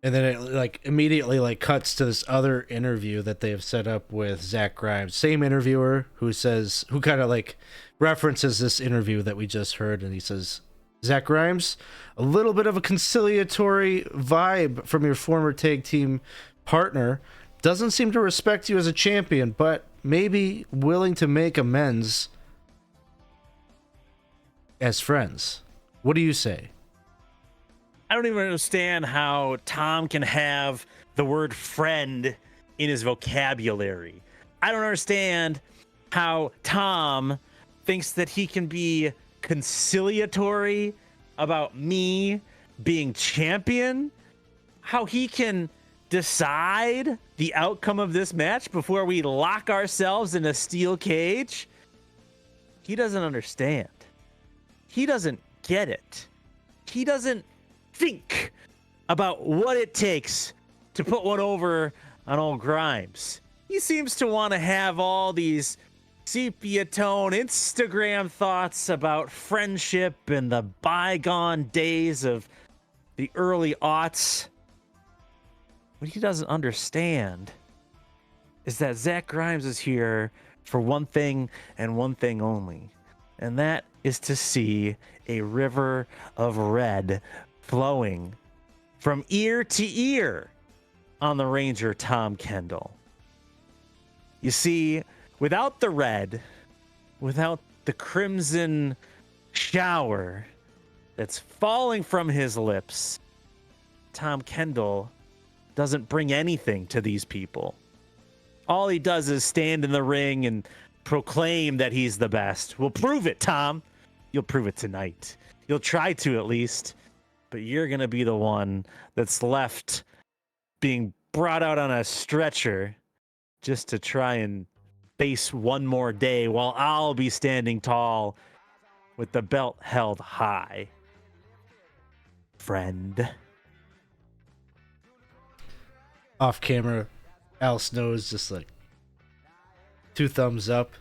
And then it immediately cuts to this other interview that they have set up with Zach Grimes. Same interviewer who kind of references this interview that we just heard, and he says, Zach Grimes, a little bit of a conciliatory vibe from your former tag team partner. Doesn't seem to respect you as a champion, but maybe willing to make amends as friends. What do you say? I don't even understand how Tom can have the word friend in his vocabulary. I don't understand how Tom thinks that he can be conciliatory about me being champion. How he can decide the outcome of this match before we lock ourselves in a steel cage. He doesn't understand. He doesn't get it. He doesn't think about what it takes to put one over on old Grimes. He seems to want to have all these sepia tone Instagram thoughts about friendship and the bygone days of the early aughts. What he doesn't understand is that Zach Grimes is here for one thing and one thing only, and that is to see a river of red flowing from ear to ear on the Ranger Tom Kendall. You see, without the red, without the crimson shower that's falling from his lips, Tom Kendall doesn't bring anything to these people. All he does is stand in the ring and proclaim that he's the best. We'll prove it, Tom. You'll prove it tonight. You'll try to at least, but you're going to be the one that's left being brought out on a stretcher just to try and face one more day while I'll be standing tall with the belt held high. Friend. Off camera, Al Snow's just like 2 thumbs up.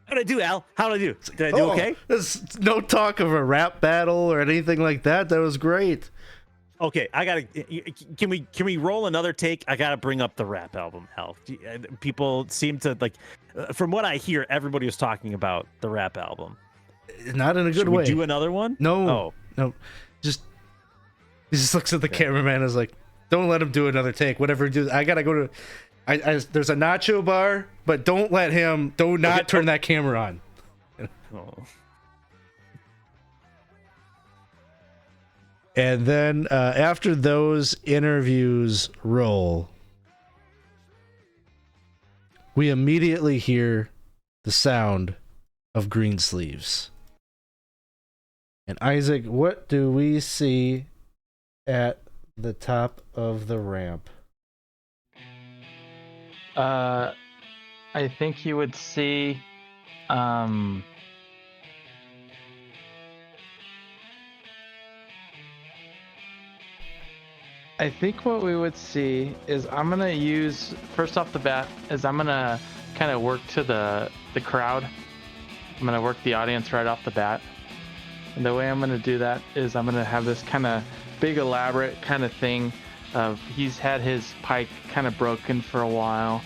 How'd I do, Al? How'd I do? Did I do okay? There's no talk of a rap battle or anything like that. That was great. Okay, I gotta. Can we roll another take? I gotta bring up the rap album, Al. People seem to like. From what I hear, everybody was talking about the rap album. Not in a good Should way. we do another one? No. Oh. No. He just looks at the cameraman and is like, don't let him do another take. Whatever he does, I gotta go to. There's a nacho bar, but don't let him. Do not turn that camera on. Oh. And then after those interviews roll, we immediately hear the sound of Greensleeves. And Isaac, what do we see at the top of the ramp? I think you would see I think what we would see is I'm gonna use first off the bat is I'm gonna kind of work to the crowd. I'm gonna work the audience right off the bat. And the way I'm gonna do that is I'm gonna have this kind of big elaborate kind of thing of he's had his pike kind of broken for a while,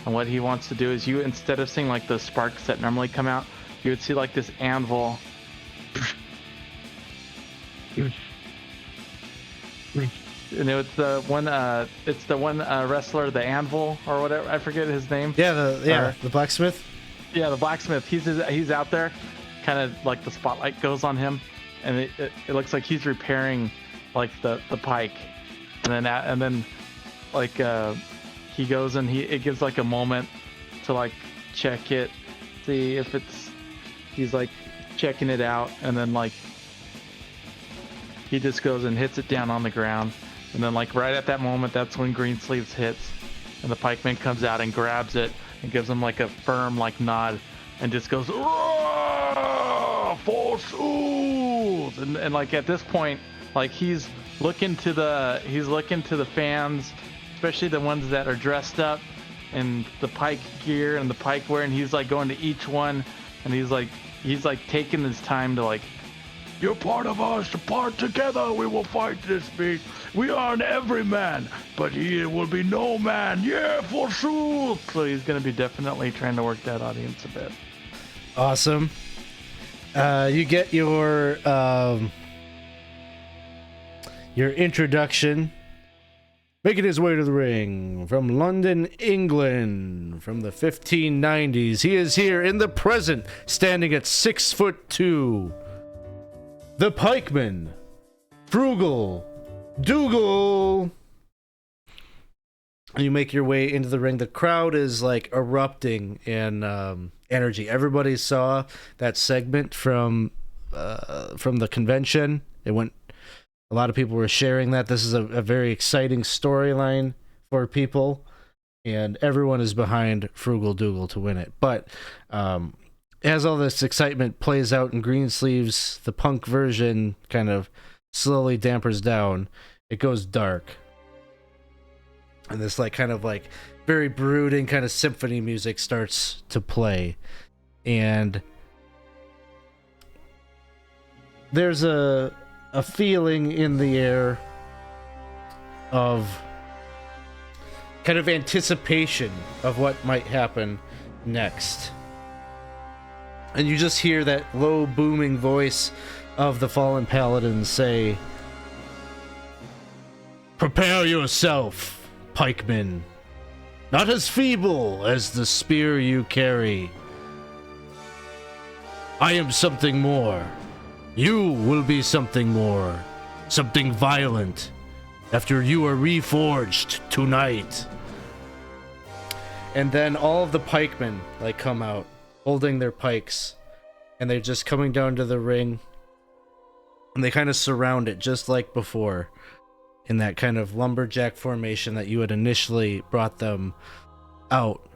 and what he wants to do is you, instead of seeing like the sparks that normally come out, you would see like this anvil. And it's the one wrestler, the Anvil or whatever, I forget his name. Yeah, the blacksmith. Yeah, the blacksmith. He's out there, kind of like the spotlight goes on him, and it looks like he's repairing like the pike, and then like he goes and it gives like a moment to like check it, see if he's like checking it out, and then like he just goes and hits it down on the ground. And then, like, right at that moment, that's when Greensleeves hits. And the pikeman comes out and grabs it and gives him, like, a firm, like, nod. And just goes, forsooth! And, like, at this point, like, he's looking to the fans, especially the ones that are dressed up in the pike gear and the pike wear. And he's, like, going to each one. And he's taking his time to, like, you're part of us. Part together, we will fight this beast. We are an everyman, but he will be no man. Yeah, forsooth. So he's gonna be definitely trying to work that audience a bit. Awesome. You get your introduction. Making his way to the ring from London, England, from the 1590s. He is here in the present, standing at 6'2". The pikeman, Frugal Dougal. You make your way into the ring. The crowd is like erupting in energy. Everybody saw that segment from the convention. It went. A lot of people were sharing that. This is a very exciting storyline for people, and everyone is behind Frugal Dougal to win it. But as all this excitement plays out in Greensleeves, the punk version kind of slowly dampers down. It goes dark. And this like kind of like very brooding kind of symphony music starts to play. And there's a feeling in the air of kind of anticipation of what might happen next. And you just hear that low booming voice of the fallen paladin say, "Prepare yourself, pikeman. Not as feeble as the spear you carry. I am something more. You will be something more. Something violent. After you are reforged tonight." And then all of the pikemen like come out holding their pikes, and they're just coming down to the ring, and they kind of surround it just like before in that kind of lumberjack formation that you had initially brought them out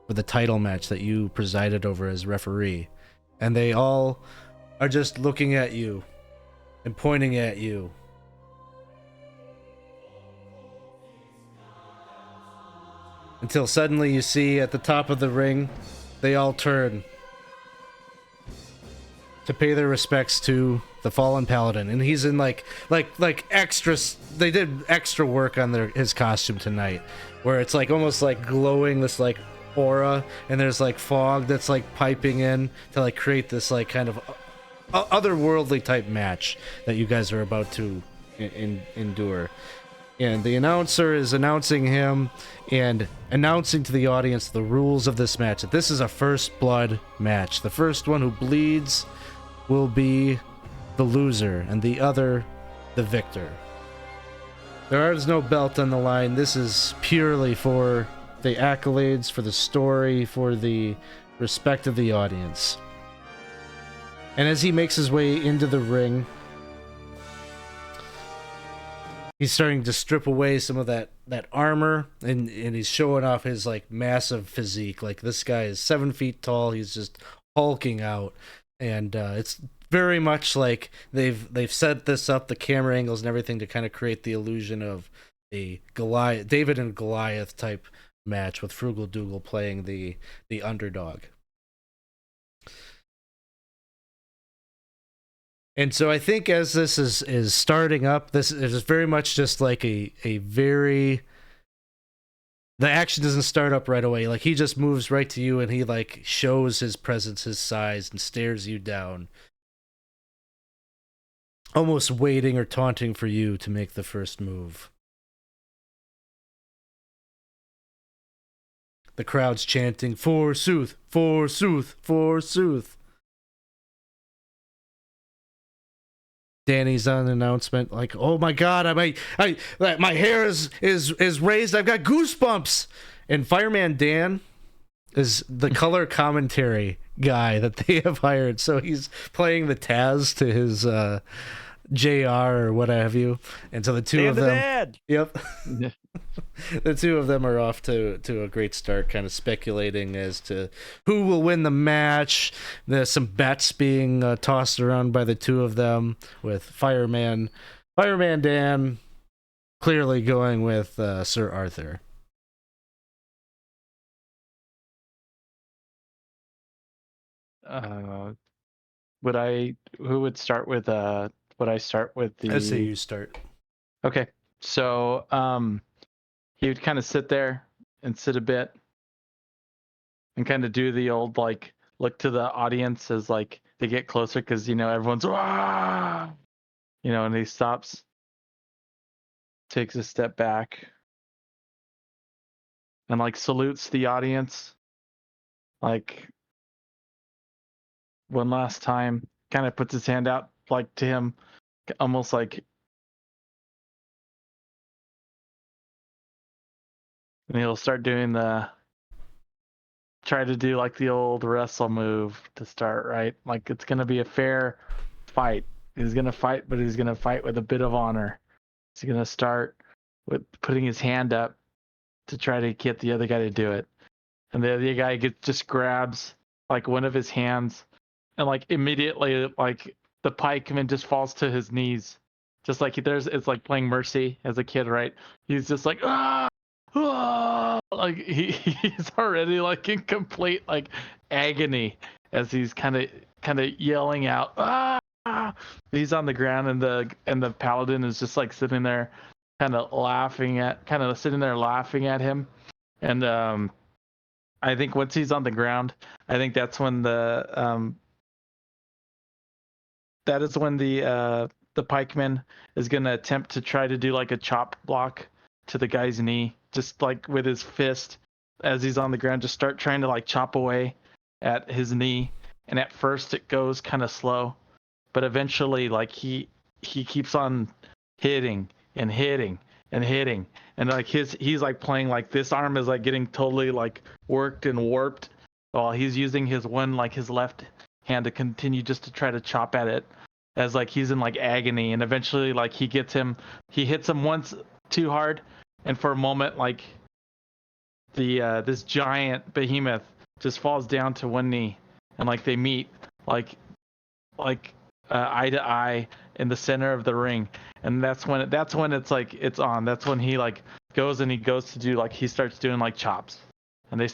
for the title match that you presided over as referee. And they all are just looking at you and pointing at you. Until suddenly you see at the top of the ring, they all turn to pay their respects to the fallen paladin, and he's in like extra. They did extra work on his costume tonight, where it's like almost like glowing this like aura, and there's like fog that's like piping in to like create this like kind of otherworldly type match that you guys are about to endure. And the announcer is announcing him and announcing to the audience the rules of this match. That this is a first blood match. The first one who bleeds will be the loser, and the other the victor. There is no belt on the line. This is purely for the accolades, for the story, for the respect of the audience. And as he makes his way into the ring, he's starting to strip away some of that armor, and he's showing off his like massive physique. Like, this guy is 7 feet tall. He's just hulking out, and it's very much like they've set this up, the camera angles and everything, to kind of create the illusion of a David and Goliath type match with Frugal Dougal playing the underdog. And so I think as this is starting up, this is very much just like a very... The action doesn't start up right away. Like, he just moves right to you, and he like shows his presence, his size, and stares you down, almost waiting or taunting for you to make the first move. The crowd's chanting, "Forsooth, forsooth, forsooth." Danny's on an announcement like, "Oh my god, my hair is raised. I've got goosebumps." And Fireman Dan is the color commentary guy that they have hired. So he's playing the Taz to his JR or what have you. And so the two of them, dad. Yep. The two of them are off to a great start, kind of speculating as to who will win the match. There's some bets being tossed around by the two of them, with Fireman Dan clearly going with Sir Arthur. Who would start with would I start with the... I say you start. Okay. So he would kind of sit there and sit a bit and kind of do the old like look to the audience as like they get closer, because everyone's "Wah!" And he stops, takes a step back, and like salutes the audience like one last time, kind of puts his hand out like to him, almost like, and he'll start doing try to do like the old wrestle move to start, right? Like, it's going to be a fair fight. He's going to fight, but he's going to fight with a bit of honor. He's going to start with putting his hand up to try to get the other guy to do it. And the other guy just grabs like one of his hands, and like immediately like the pikeman just falls to his knees. Just like it's like playing Mercy as a kid, right? He's just like, ah! Like he's already like in complete like agony as he's kind of yelling out, ah! He's on the ground, and the paladin is just like sitting there kind of sitting there laughing at him. And I think once he's on the ground, I think that's when the pikeman is going to attempt to try to do like a chop block to the guy's knee, just like with his fist as he's on the ground, just start trying to like chop away at his knee. And at first it goes kind of slow, but eventually like he keeps on hitting and hitting and hitting, and like he's like playing like this arm is like getting totally like worked and warped, while he's using his left hand to continue just to try to chop at it, as like he's in like agony, and eventually like he hits him once too hard, and for a moment like this giant behemoth just falls down to one knee, and like they meet like eye to eye in the center of the ring, and that's when it's like it's on. That's when he like goes to do like he starts doing like chops, and he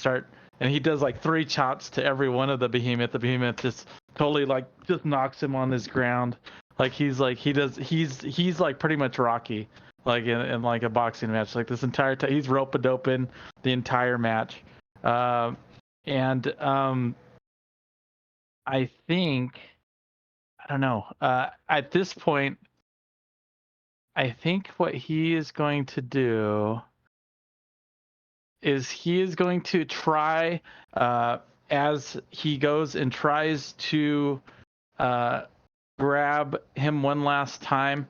does like 3 chops to every one of the behemoth. The behemoth just totally like just knocks him on his ground. Like he's like he's like pretty much Rocky, like in like a boxing match. Like this entire time he's rope-a-doping the entire match. I think I don't know. At this point, I think what he is going to do is he is going to try, as he goes and tries to grab him one last time.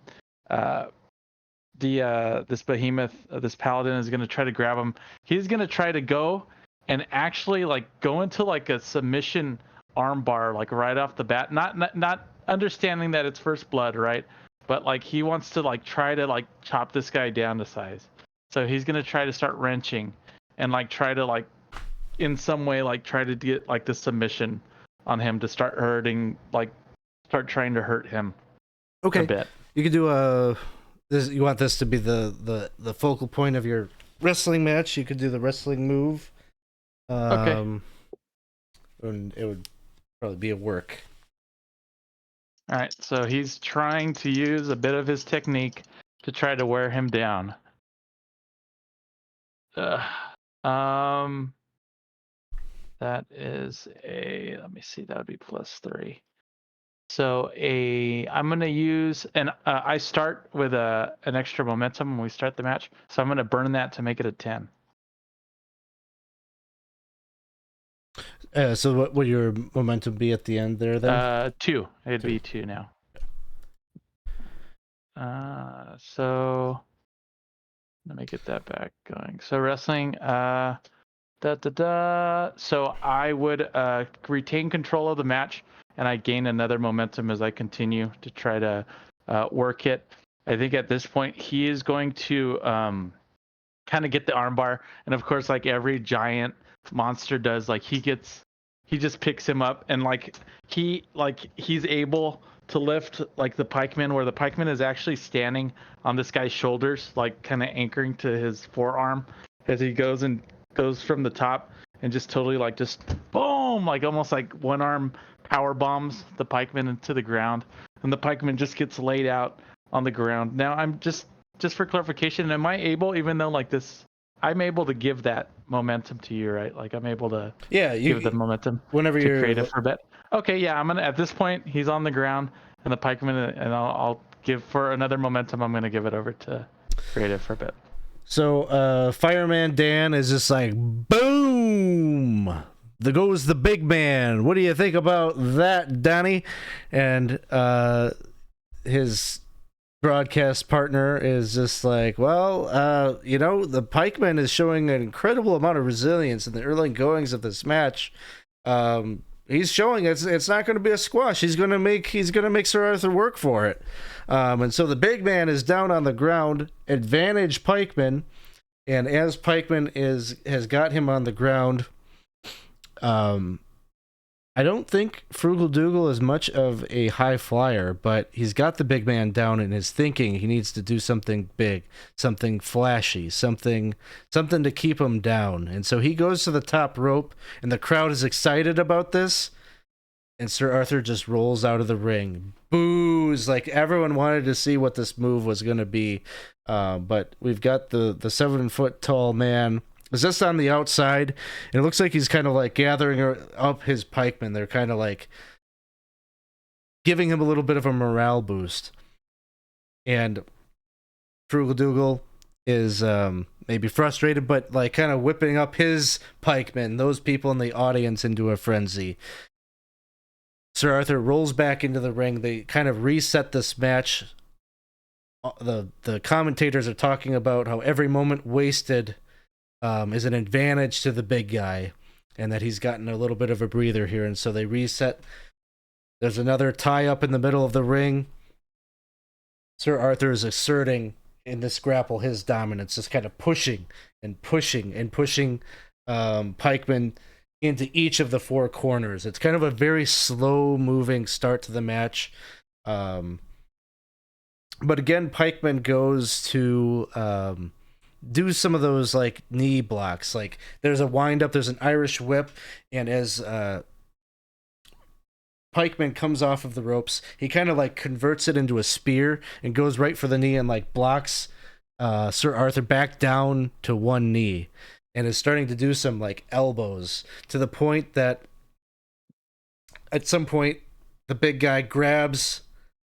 This behemoth, this paladin is going to try to grab him. He's going to try to go and actually like go into like a submission armbar, like right off the bat. Not understanding that it's first blood, right? But like he wants to like try to like chop this guy down to size. So he's going to try to start wrenching and like try to like in some way like try to get like the submission on him to start trying to hurt him a bit. You could do you want this to be the focal point of your wrestling match. You could do the wrestling move. Okay. And it would probably be a work. All right, so he's trying to use a bit of his technique to try to wear him down. That is let me see, that would be +3. So I'm gonna use, and I start with an extra momentum when we start the match, so I'm gonna burn that to make it a 10. So what would your momentum be at the end there then? 2. It'd be 2 now. So let me get that back going. So wrestling, So I would retain control of the match, and I gain another momentum as I continue to try to work it. I think at this point he is going to kind of get the armbar, and of course, like every giant monster does, like he just picks him up, and he's able to lift like the pikeman, where the pikeman is actually standing on this guy's shoulders, like kind of anchoring to his forearm as he goes from the top, and just totally like just boom, like almost like one arm power bombs the pikeman into the ground, and the pikeman just gets laid out on the ground. Now I'm just for clarification, am I able, even though like this, I'm able to give that momentum to you, right? Like I'm able to give the momentum whenever to you're creative for a bit. Okay, yeah, I'm gonna, at this point he's on the ground and the pikeman, and I'll give for another momentum. I'm gonna give it over to creative for a bit. So Fireman Dan is just like, boom! There goes the big man. What do you think about that, Danny? And his broadcast partner is just like, well, the pikeman is showing an incredible amount of resilience in the early goings of this match. He's showing it's not going to be a squash. He's going to make Sir Arthur work for it. And so the big man is down on the ground, advantage pikeman, and as pikeman has got him on the ground, I don't think Frugal Dougal is much of a high flyer, but he's got the big man down in his thinking. He needs to do something big, something flashy, something to keep him down. And so he goes to the top rope, and the crowd is excited about this. And Sir Arthur just rolls out of the ring. Boos! Like everyone wanted to see what this move was going to be. But we've got the 7-foot-tall man is just on the outside, and it looks like he's kind of like gathering up his pikemen. They're kind of like giving him a little bit of a morale boost. And Frugal Dougal is maybe frustrated, but like kind of whipping up his pikemen, those people in the audience, into a frenzy. Sir Arthur rolls back into the ring. They kind of reset this match the commentators are talking about how every moment wasted is an advantage to the big guy, and that he's gotten a little bit of a breather here, and so they reset. There's another tie up in the middle of the ring. Sir Arthur is asserting in this grapple his dominance, just kind of pushing and pushing and pushing Pikeman into each of the four corners. It's kind of a very slow moving start to the match. But again, Pikeman goes to do some of those like knee blocks. Like there's a wind up, there's an Irish whip, and as Pikeman comes off of the ropes, he kind of like converts it into a spear and goes right for the knee and like blocks Sir Arthur back down to one knee, and is starting to do some like elbows to the point that at some point the big guy grabs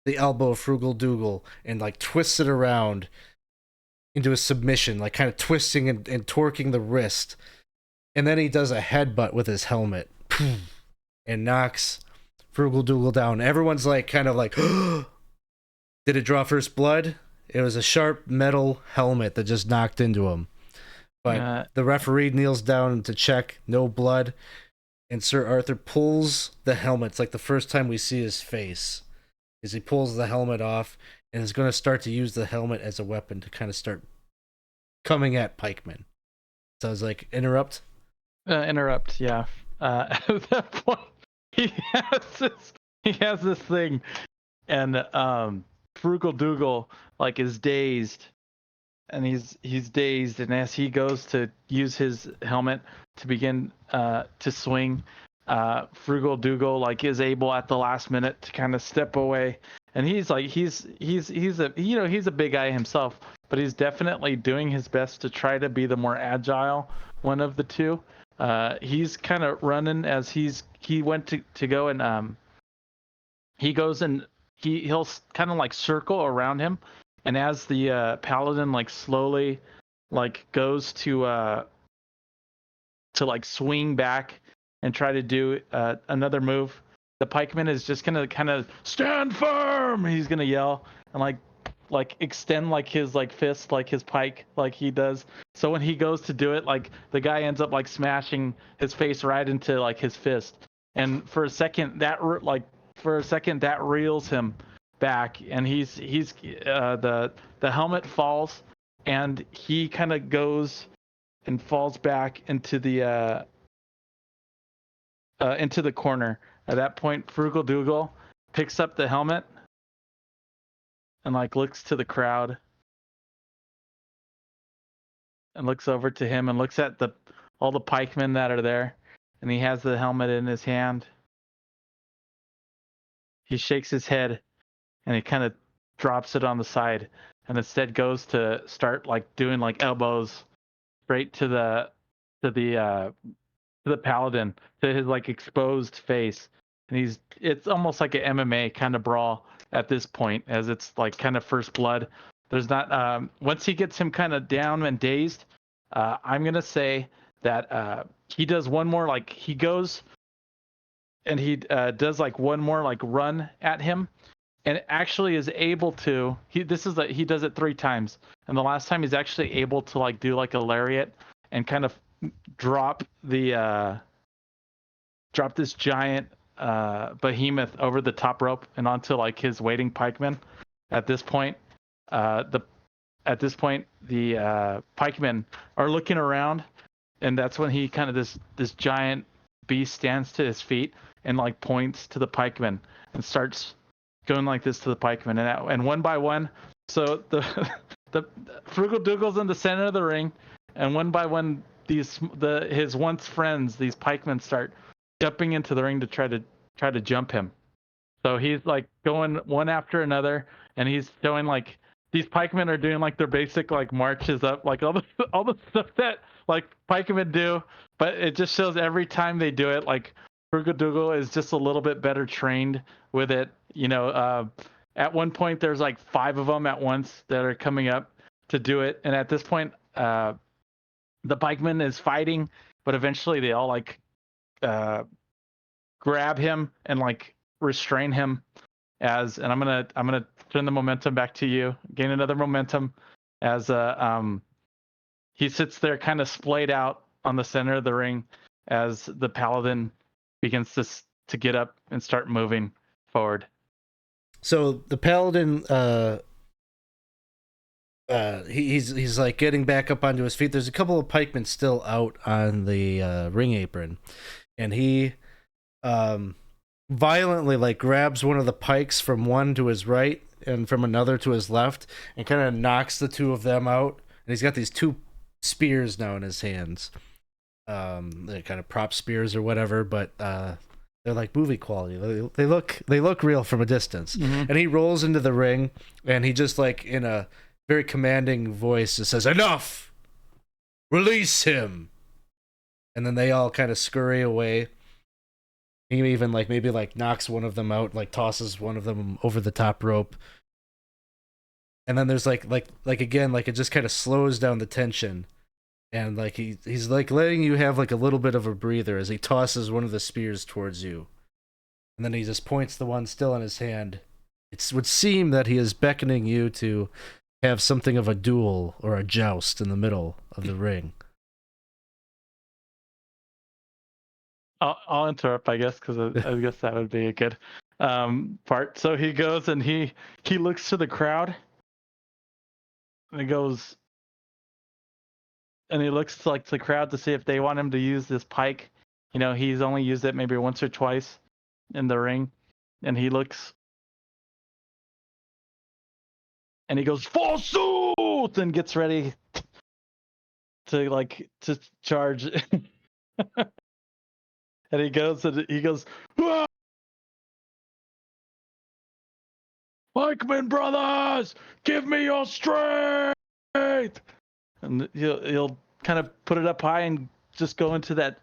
the elbow of Frugal Dougal and like twists it around into a submission, like kind of twisting and torquing the wrist. And then he does a headbutt with his helmet and knocks Frugal Dougal down. Everyone's like kind of like, did it draw first blood? It was a sharp metal helmet that just knocked into him. But the referee kneels down to check, no blood. And Sir Arthur pulls the helmet. It's like the first time we see his face. Is he pulls the helmet off and is going to start to use the helmet as a weapon to kind of start coming at Pikeman. So I was like, interrupt? Interrupt, yeah. At that point, he has this thing, and Frugal Dougal like is dazed, and he's dazed, and as he goes to use his helmet to begin to swing, Frugal Dougal like is able at the last minute to kind of step away, and he's a big guy himself, but he's definitely doing his best to try to be the more agile one of the two. He's kind of running as he went to go, and he goes and he'll kind of like circle around him, and as the paladin like slowly like goes to like swing back and try to do another move, the pikeman is just gonna kind of stand firm. He's gonna yell and like extend like his like fist, like his pike, like he does. So when he goes to do it, like the guy ends up like smashing his face right into like his fist, and for a second that reels him back, and he's the helmet falls, and he kind of goes and falls back into the corner. At that point, Frugal Dougal picks up the helmet and like looks to the crowd and looks over to him and looks at all the pikemen that are there, and he has the helmet in his hand. He shakes his head and he kind of drops it on the side, and instead goes to start like doing like elbows straight to the paladin, to his like exposed face. And it's almost like an MMA kind of brawl at this point, as it's like kind of first blood. There's not once he gets him kind of down and dazed, I'm gonna say that he does one more, like he goes and he does like one more like run at him, and actually is able to he does it 3 times, and the last time he's actually able to like do like a lariat and kind of drop this giant behemoth over the top rope and onto like his waiting pikemen. At this point, the pikemen are looking around, and that's when he kind of this giant beast stands to his feet and like points to the pikemen and starts going like this to the pikemen, and one by one. So the Frugal Dougal's in the center of the ring, and one by one his once friends, these pikemen, start jumping into the ring to try to jump him. So he's like going one after another, and he's showing like these pikemen are doing like their basic like marches up, like all the stuff that like pikemen do, but it just shows every time they do it, like Frugal Dougal is just a little bit better trained with it. At one point there's like 5 of them at once that are coming up to do it, and at this point the pikeman is fighting, but eventually they all like grab him and like restrain him, and I'm gonna turn the momentum back to you. Gain another momentum as he sits there kind of splayed out on the center of the ring as the paladin begins to get up and start moving forward. So the paladin, he's like getting back up onto his feet. There's a couple of pikemen still out on the ring apron, and he violently like grabs one of the pikes from one to his right and from another to his left, and kind of knocks the two of them out. And he's got these two spears now in his hands. They're kind of prop spears or whatever, but they're like movie quality. They look real from a distance. Mm-hmm. And he rolls into the ring, and he just like in a very commanding voice just says, "Enough! Release him!" And then they all kind of scurry away. He even like maybe like knocks one of them out, like tosses one of them over the top rope. And then there's like again, like it just kind of slows down the tension. And like he's like letting you have like a little bit of a breather as he tosses one of the spears towards you. And then he just points the one still in his hand. It would seem that he is beckoning you to have something of a duel or a joust in the middle of the ring. I'll interrupt, I guess, because I guess that would be a good part. So he goes and he looks to the crowd, and he goes, and he looks like to the crowd to see if they want him to use this pike. You know, he's only used it maybe once or twice in the ring, and he looks, and he goes forsooth, and gets ready to charge. And he goes, "Ah! Pikeman brothers, give me your strength!" And he'll kind of put it up high and just go into that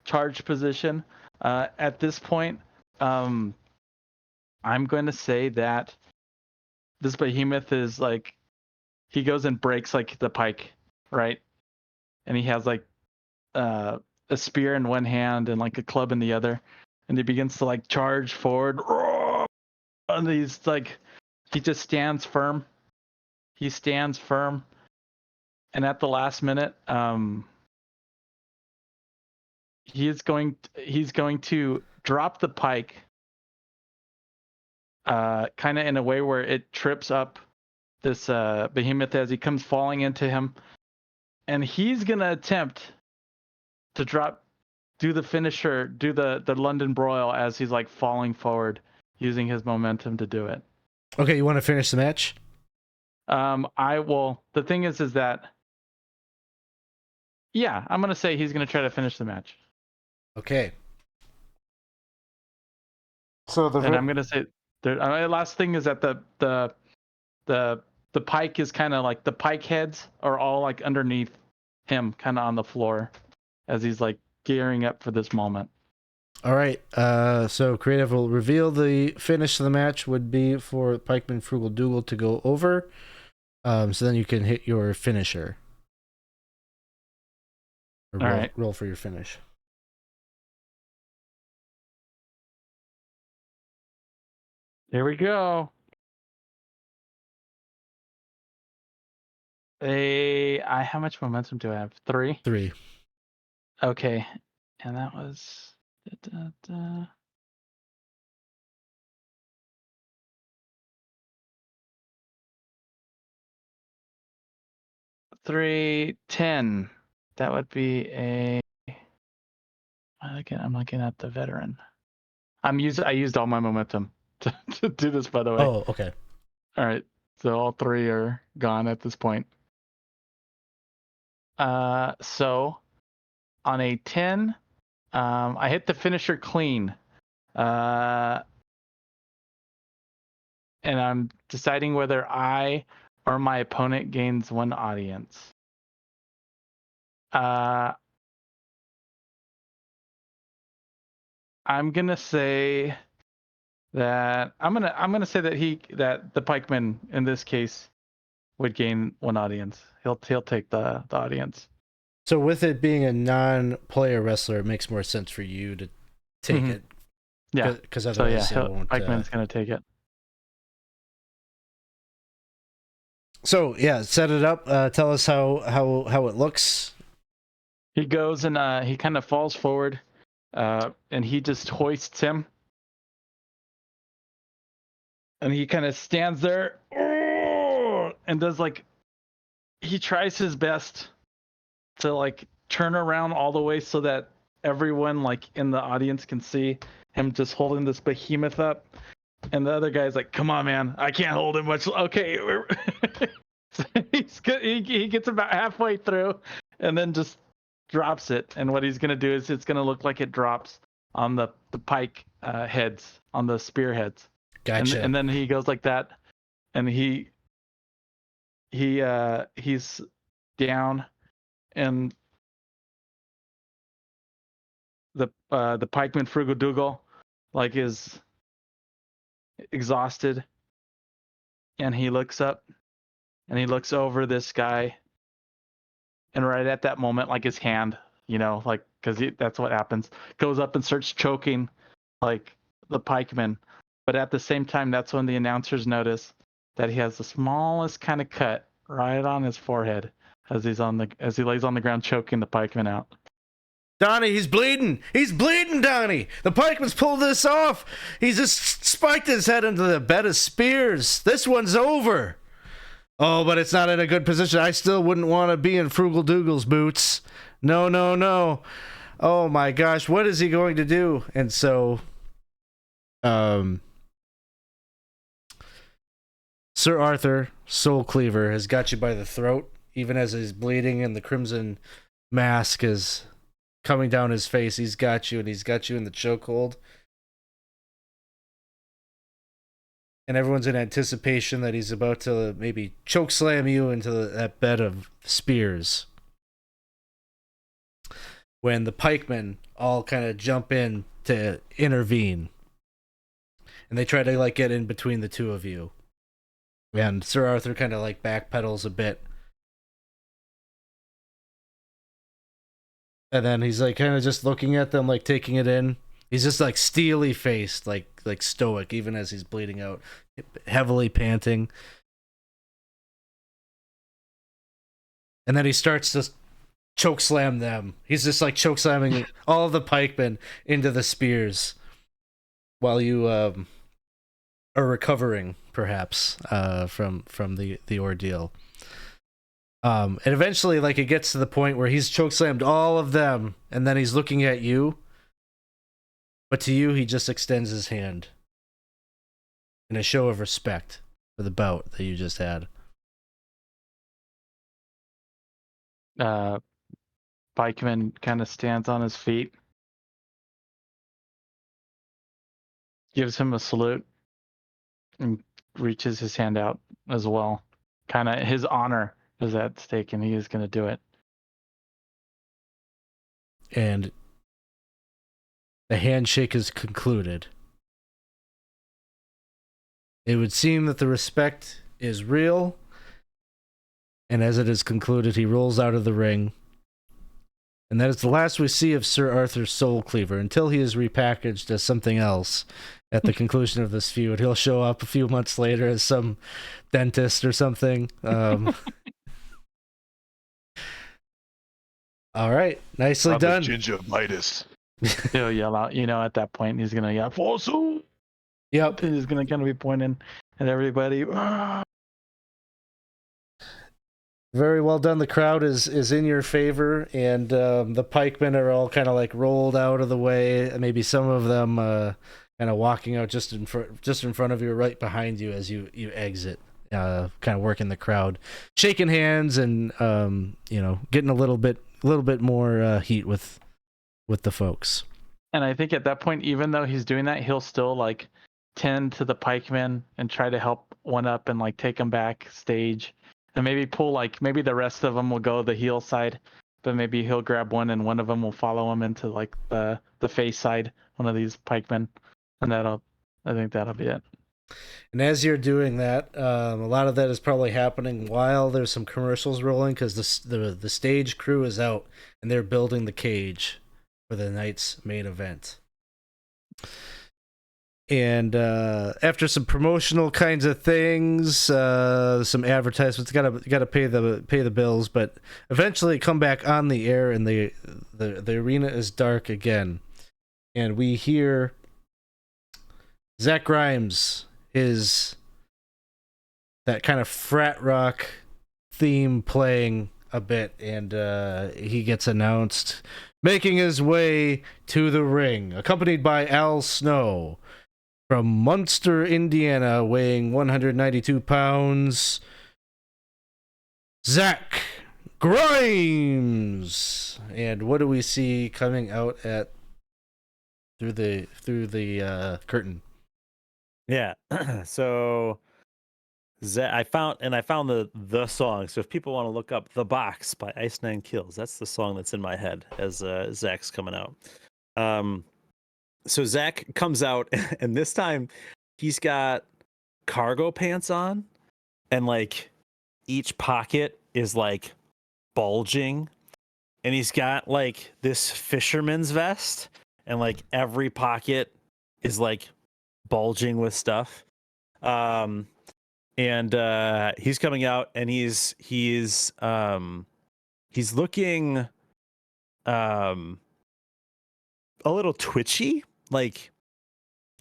charge position. At this point, I'm going to say that this behemoth is like, he goes and breaks like the pike, right? And he has like a spear in one hand and like a club in the other, and he begins to like charge forward. And he's like, he just stands firm. He stands firm, and at the last minute, he's going to drop the pike, kind of in a way where it trips up this behemoth as he comes falling into him, and he's gonna attempt to do the finisher, do the London broil as he's like falling forward, using his momentum to do it. Okay, you want to finish the match? I will. The thing is that, yeah, I'm gonna say he's gonna try to finish the match. Okay. So and I'm gonna say the last thing is that the pike is kind of like, the pike heads are all like underneath him, kind of on the floor, as he's like gearing up for this moment. All right. So creative will reveal the finish of the match would be for Pikeman Frugal Dougal to go over. So then you can hit your finisher. Or All right. Roll for your finish. Here we go. How much momentum do I have? 3? 3. Okay. And that was 3, 10. That would be a, I'm looking at the veteran. I used all my momentum to do this, by the way. Oh, okay. All right. So all 3 are gone at this point. So on a 10, I hit the finisher clean. And I'm deciding whether I or my opponent gains 1 audience. I'm gonna say that that the pikeman in this case would gain 1 audience. He'll take the audience. So with it being a non-player wrestler, it makes more sense for you to take it. Yeah. Because otherwise, So yeah, it won't. Pikeman's gonna take it. So yeah, set it up. Tell us how it looks. He goes and he kind of falls forward, and he just hoists him, and he kind of stands there and does like he tries his best to like turn around all the way so that everyone like in the audience can see him just holding this behemoth up, and the other guy's like, "Come on, man, I can't hold him much." Okay, so he gets about halfway through, and then just drops it. And what he's gonna do is it's gonna look like it drops on the pike heads, on the spearheads. Gotcha. And then he goes like that, and he's down, and the pikeman Frugal like is exhausted, and he looks up and he looks over this guy, and right at that moment, like his hand, like because that's what happens, goes up and starts choking like the pikeman, but at the same time, that's when the announcers notice that he has the smallest kind of cut right on his forehead as he lays on the ground choking the pikeman out. Donnie, he's bleeding. He's bleeding, Donnie. The pikeman's pulled this off. He's just spiked his head into the bed of spears. This one's over. Oh, but it's not in a good position. I still wouldn't want to be in Frugal Doogle's boots. No, no, no. Oh my gosh, what is he going to do? And so, Sir Arthur Soul Cleaver has got you by the throat, even as he's bleeding and the crimson mask is coming down his face. He's got you, and he's got you in the chokehold. And everyone's in anticipation that he's about to maybe chokeslam you into that bed of spears. When the pikemen all kind of jump in to intervene. And they try to like get in between the two of you. And Sir Arthur kind of like backpedals a bit. And then he's like kind of just looking at them, like taking it in. He's just like steely faced, like stoic, even as he's bleeding out, heavily panting. And then he starts to chokeslam them. He's just like chokeslamming all of the pikemen into the spears, while you are recovering, perhaps, from the ordeal. And eventually, like, it gets to the point where he's chokeslammed all of them, and then he's looking at you. But to you, he just extends his hand in a show of respect for the bout that you just had. Pikeman kind of stands on his feet, gives him a salute, and reaches his hand out as well. Kind of his honor is at stake, and he is going to do it. And the handshake is concluded. It would seem that the respect is real, and as it is concluded, he rolls out of the ring. And that is the last we see of Sir Arthur Soul Cleaver until he is repackaged as something else at the conclusion of this feud. He'll show up a few months later as some dentist or something. All right, nicely done. Gingivitis. He'll yell out, at that point, he's going to yell, "Forsu!" Yep. He's going to kind of be pointing at everybody. Very well done. The crowd is in your favor, and the pikemen are all kind of like rolled out of the way. Maybe some of them kind of walking out just in front of you, right behind you as you exit. Kind of working the crowd, shaking hands, and getting a little bit more heat with the folks. And I think at that point, even though he's doing that, he'll still like tend to the pikemen and try to help one up and like take him backstage, and maybe pull maybe the rest of them will go the heel side, but maybe he'll grab one and one of them will follow him into like the face side, one of these pikemen, and I think that'll be it. And as you're doing that, a lot of that is probably happening while there's some commercials rolling, because the stage crew is out and they're building the cage for the night's main event. And after some promotional kinds of things, some advertisements, gotta pay the bills, but eventually come back on the air, and the arena is dark again, and we hear Zach Grimes, his that kind of frat rock theme playing a bit, and he gets announced making his way to the ring, accompanied by Al Snow. From Munster, Indiana, weighing 192 pounds, Zach Grimes. And what do we see coming out through the curtain? Yeah. So I found the song. So if people want to look up "The Box" by Ice Nine Kills, that's the song that's in my head as Zach's coming out. So Zach comes out, and this time he's got cargo pants on, and like each pocket is like bulging, and he's got like this fisherman's vest, and like every pocket is like bulging with stuff. And he's coming out, and he's looking a little twitchy, like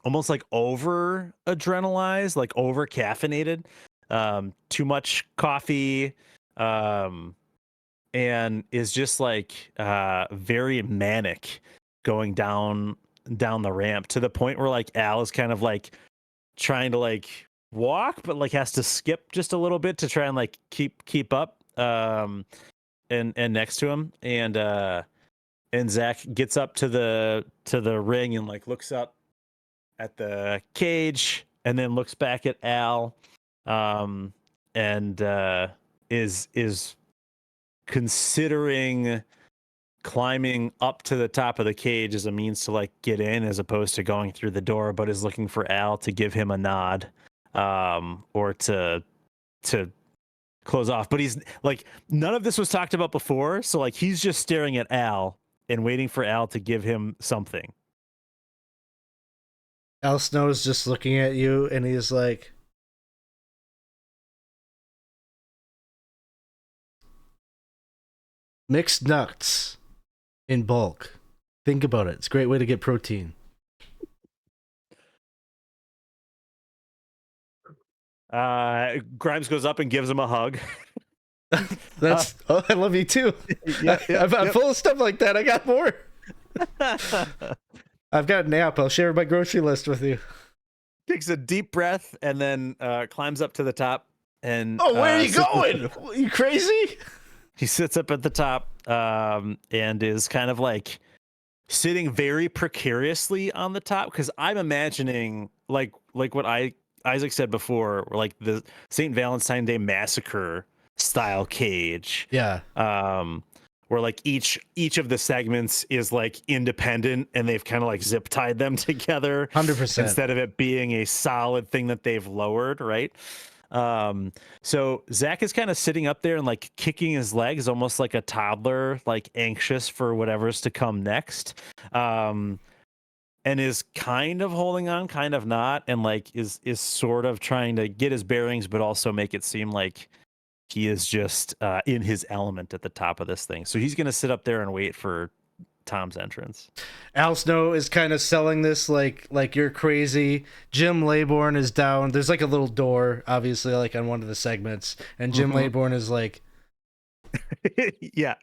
almost like over adrenalized, like over caffeinated, too much coffee, and is just like very manic going down the ramp, to the point where like Al is kind of like trying to like walk, but like has to skip just a little bit to try and like keep up, and next to him, and Zach gets up to the ring and like looks up at the cage, and then looks back at Al, and is considering climbing up to the top of the cage as a means to like get in, as opposed to going through the door, but is looking for Al to give him a nod, or to close off. But he's like, none of this was talked about before, so like he's just staring at Al and waiting for Al to give him something. Al Snow's just looking at you, and he's like, mixed nuts in bulk. Think about it. It's a great way to get protein. Grimes goes up and gives him a hug. That's I love you too. I'm full of stuff like that. I got more. I've got an app. I'll share my grocery list with you. Takes a deep breath and then climbs up to the top. And where are you going? Are you crazy? He sits up at the top, and is kind of like sitting very precariously on the top, because I'm imagining like what Isaac said before, like the St. Valentine's Day Massacre style cage. Yeah. Where like each of the segments is like independent, and they've kind of like zip tied them together 100% instead of it being a solid thing that they've lowered, right? So Zach is kind of sitting up there and like kicking his legs, almost like a toddler, like anxious for whatever's to come next. And is kind of holding on, kind of not, and like is sort of trying to get his bearings, but also make it seem like he is just in his element at the top of this thing. So he's going to sit up there and wait for Tom's entrance. Al Snow is kind of selling this like you're crazy. Jim Laybourne is down. There's like a little door, obviously, like on one of the segments, and Jim Laybourne is like, yeah,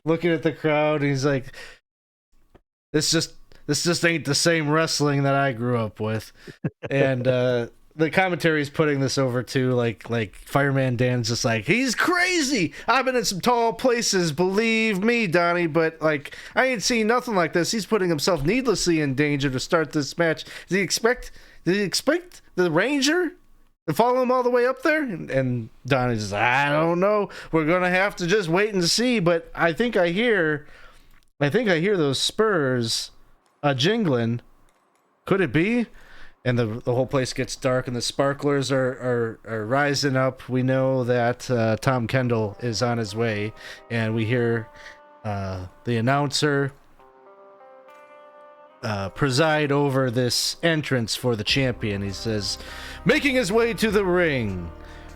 looking at the crowd. And he's like, this just ain't the same wrestling that I grew up with, and the commentary is putting this over too, like Fireman Dan's just like, he's crazy. I've been in some tall places, believe me, Donnie, but like I ain't seen nothing like this. He's putting himself needlessly in danger to start this match. Did he expect the Ranger to follow him all the way up there? And Donnie's just, I don't know. We're gonna have to just wait and see. But I think I hear those spurs jingling. Could it be? And the whole place gets dark, and the sparklers are rising up. We know that Tom Kendall is on his way, and we hear the announcer preside over this entrance for the champion. He says, making his way to the ring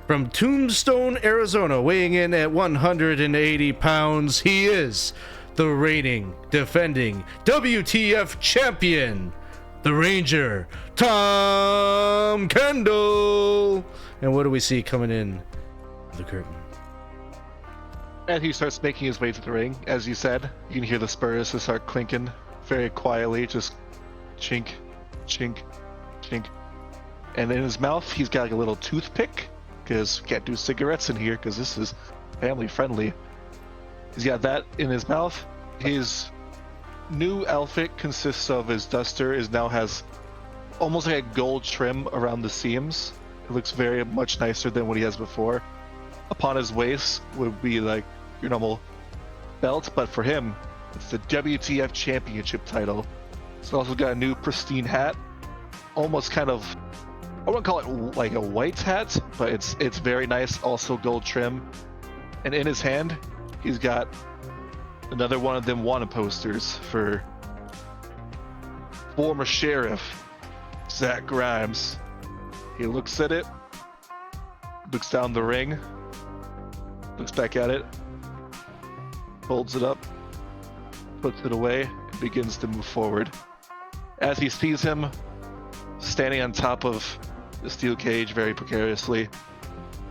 from Tombstone, Arizona, weighing in at 180 pounds, he is the reigning, defending WTF champion, the Ranger, Tom Kendall. And what do we see coming in the curtain? And he starts making his way to the ring. As you said, you can hear the spurs start clinking very quietly, just chink, chink, chink. And in his mouth, he's got like a little toothpick, because we can't do cigarettes in here, because this is family friendly. He's got that in his mouth. His new outfit consists of his duster now has almost like a gold trim around the seams. It looks very much nicer than what he has before. Upon his waist would be like your normal belt, but for him, it's the WTF Championship title. He's also got a new pristine hat, almost kind of, I wouldn't call it like a white hat, but it's very nice, also gold trim. And in his hand, he's got another one of them wanted posters for former sheriff Zach Grimes. He looks at it, looks down the ring, looks back at it, folds it up, puts it away, and begins to move forward. As he sees him standing on top of the steel cage very precariously,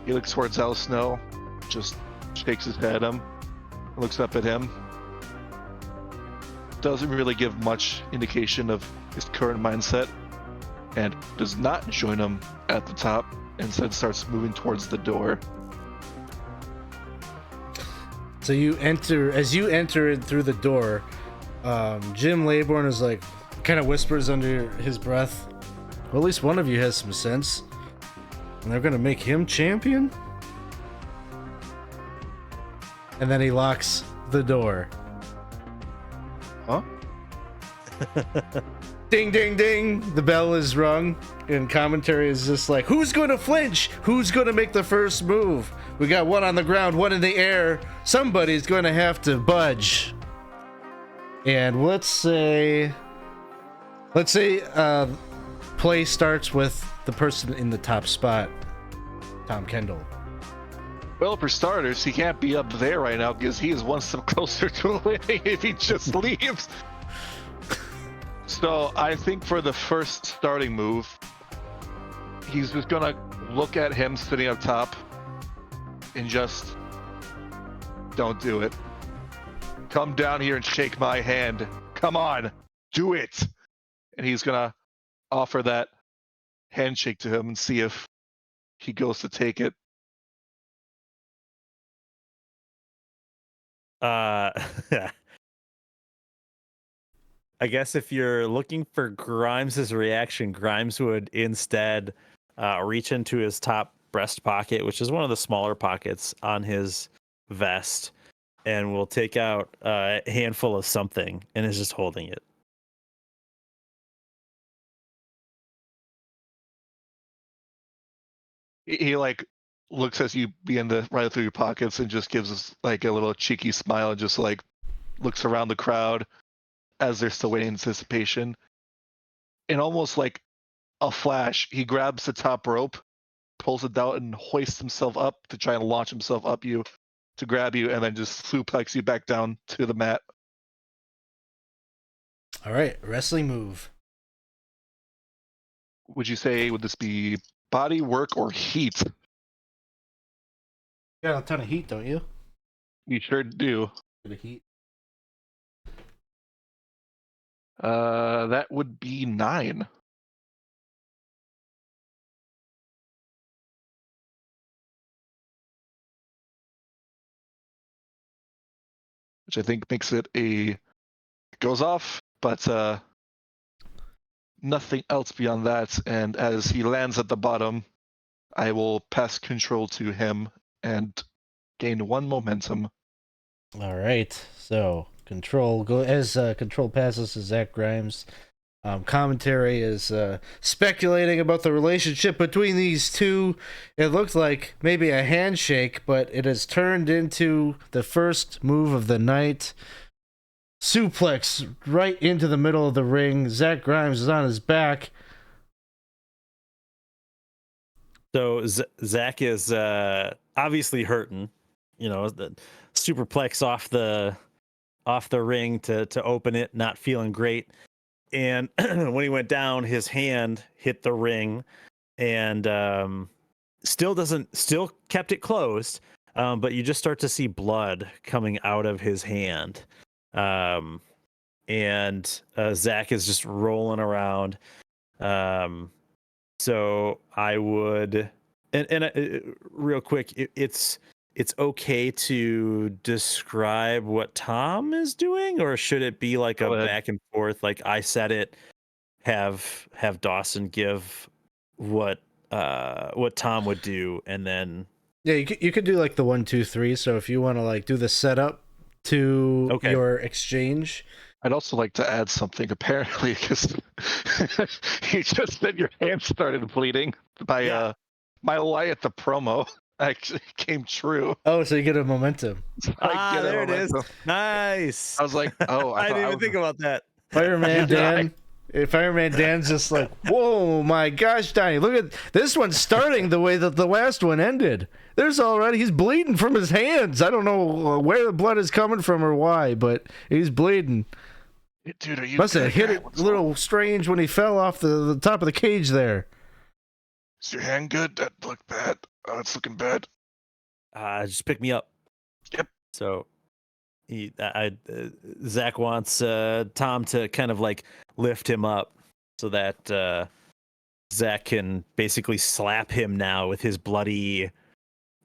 he looks towards Al Snow, just shakes his head at him, looks up at him, doesn't really give much indication of his current mindset, and does not join him at the top, instead starts moving towards the door. So as you enter through the door, Jim Laybourne is like, kind of whispers under his breath, well, at least one of you has some sense. And they're gonna make him champion? And then he locks the door. Huh? Ding, ding, ding! The bell is rung, and commentary is just like, who's gonna flinch? Who's gonna make the first move? We got one on the ground, one in the air. Somebody's gonna have to budge. And let's say play starts with the person in the top spot, Tom Kendall. Well, for starters, he can't be up there right now because he is one step closer to winning if he just leaves. So I think for the first starting move, he's just gonna look at him sitting up top and just don't do it. Come down here and shake my hand. Come on, do it. And he's gonna offer that handshake to him and see if he goes to take it. I guess if you're looking for Grimes' reaction, Grimes would instead reach into his top breast pocket, which is one of the smaller pockets on his vest, and will take out a handful of something and is just holding it. He like looks as you begin to run through your pockets and just gives us like a little cheeky smile and just like looks around the crowd as they're still waiting in anticipation. And almost like a flash, he grabs the top rope, pulls it out, and hoists himself up to try and launch himself up you to grab you, and then just suplex you back down to the mat. All right, wrestling move. Would you say, would this be body work or heat? You got a ton of heat, don't you? You sure do. The heat. That would be 9. Which I think makes it it goes off, but nothing else beyond that. And as he lands at the bottom, I will pass control to him and gain 1 momentum. All right, so control passes to Zach Grimes. Commentary is speculating about the relationship between these two. It looked like maybe a handshake, but it has turned into the first move of the night. suplex right into the middle of the ring. Zach Grimes is on his back. So Zach is obviously hurting. You know, the superplex off the ring to open it, not feeling great. And when he went down, his hand hit the ring, and still kept it closed. But you just start to see blood coming out of his hand. And Zach is just rolling around. So I would, and real quick, it's okay to describe what Tom is doing, or should it be like Go a ahead. back and forth? Like I said it, have Dawson give what Tom would do, and then Yeah, you could do like the 1, 2, 3. So if you want to like do the setup to Okay. your exchange. I'd also like to add something, apparently, because you just said your hand started bleeding. Yeah. My lie at the promo actually came true. Oh, so you get a momentum. I get there it is. momentum. Nice. I was like, oh, I didn't even think about that. Fireman Did I? Dan. Fireman Dan's just like, whoa, my gosh, Donnie, look at this one starting the way that the last one ended. There's already, he's bleeding from his hands. I don't know where the blood is coming from or why, but he's bleeding. Dude, are you Must have good, hit guy? it What's a little strange when he fell off the top of the cage there. Is your hand good? That looked bad. Oh, it's looking bad. Just pick me up. Yep. So Zach wants Tom to kind of like lift him up so that Zach can basically slap him now with his bloody,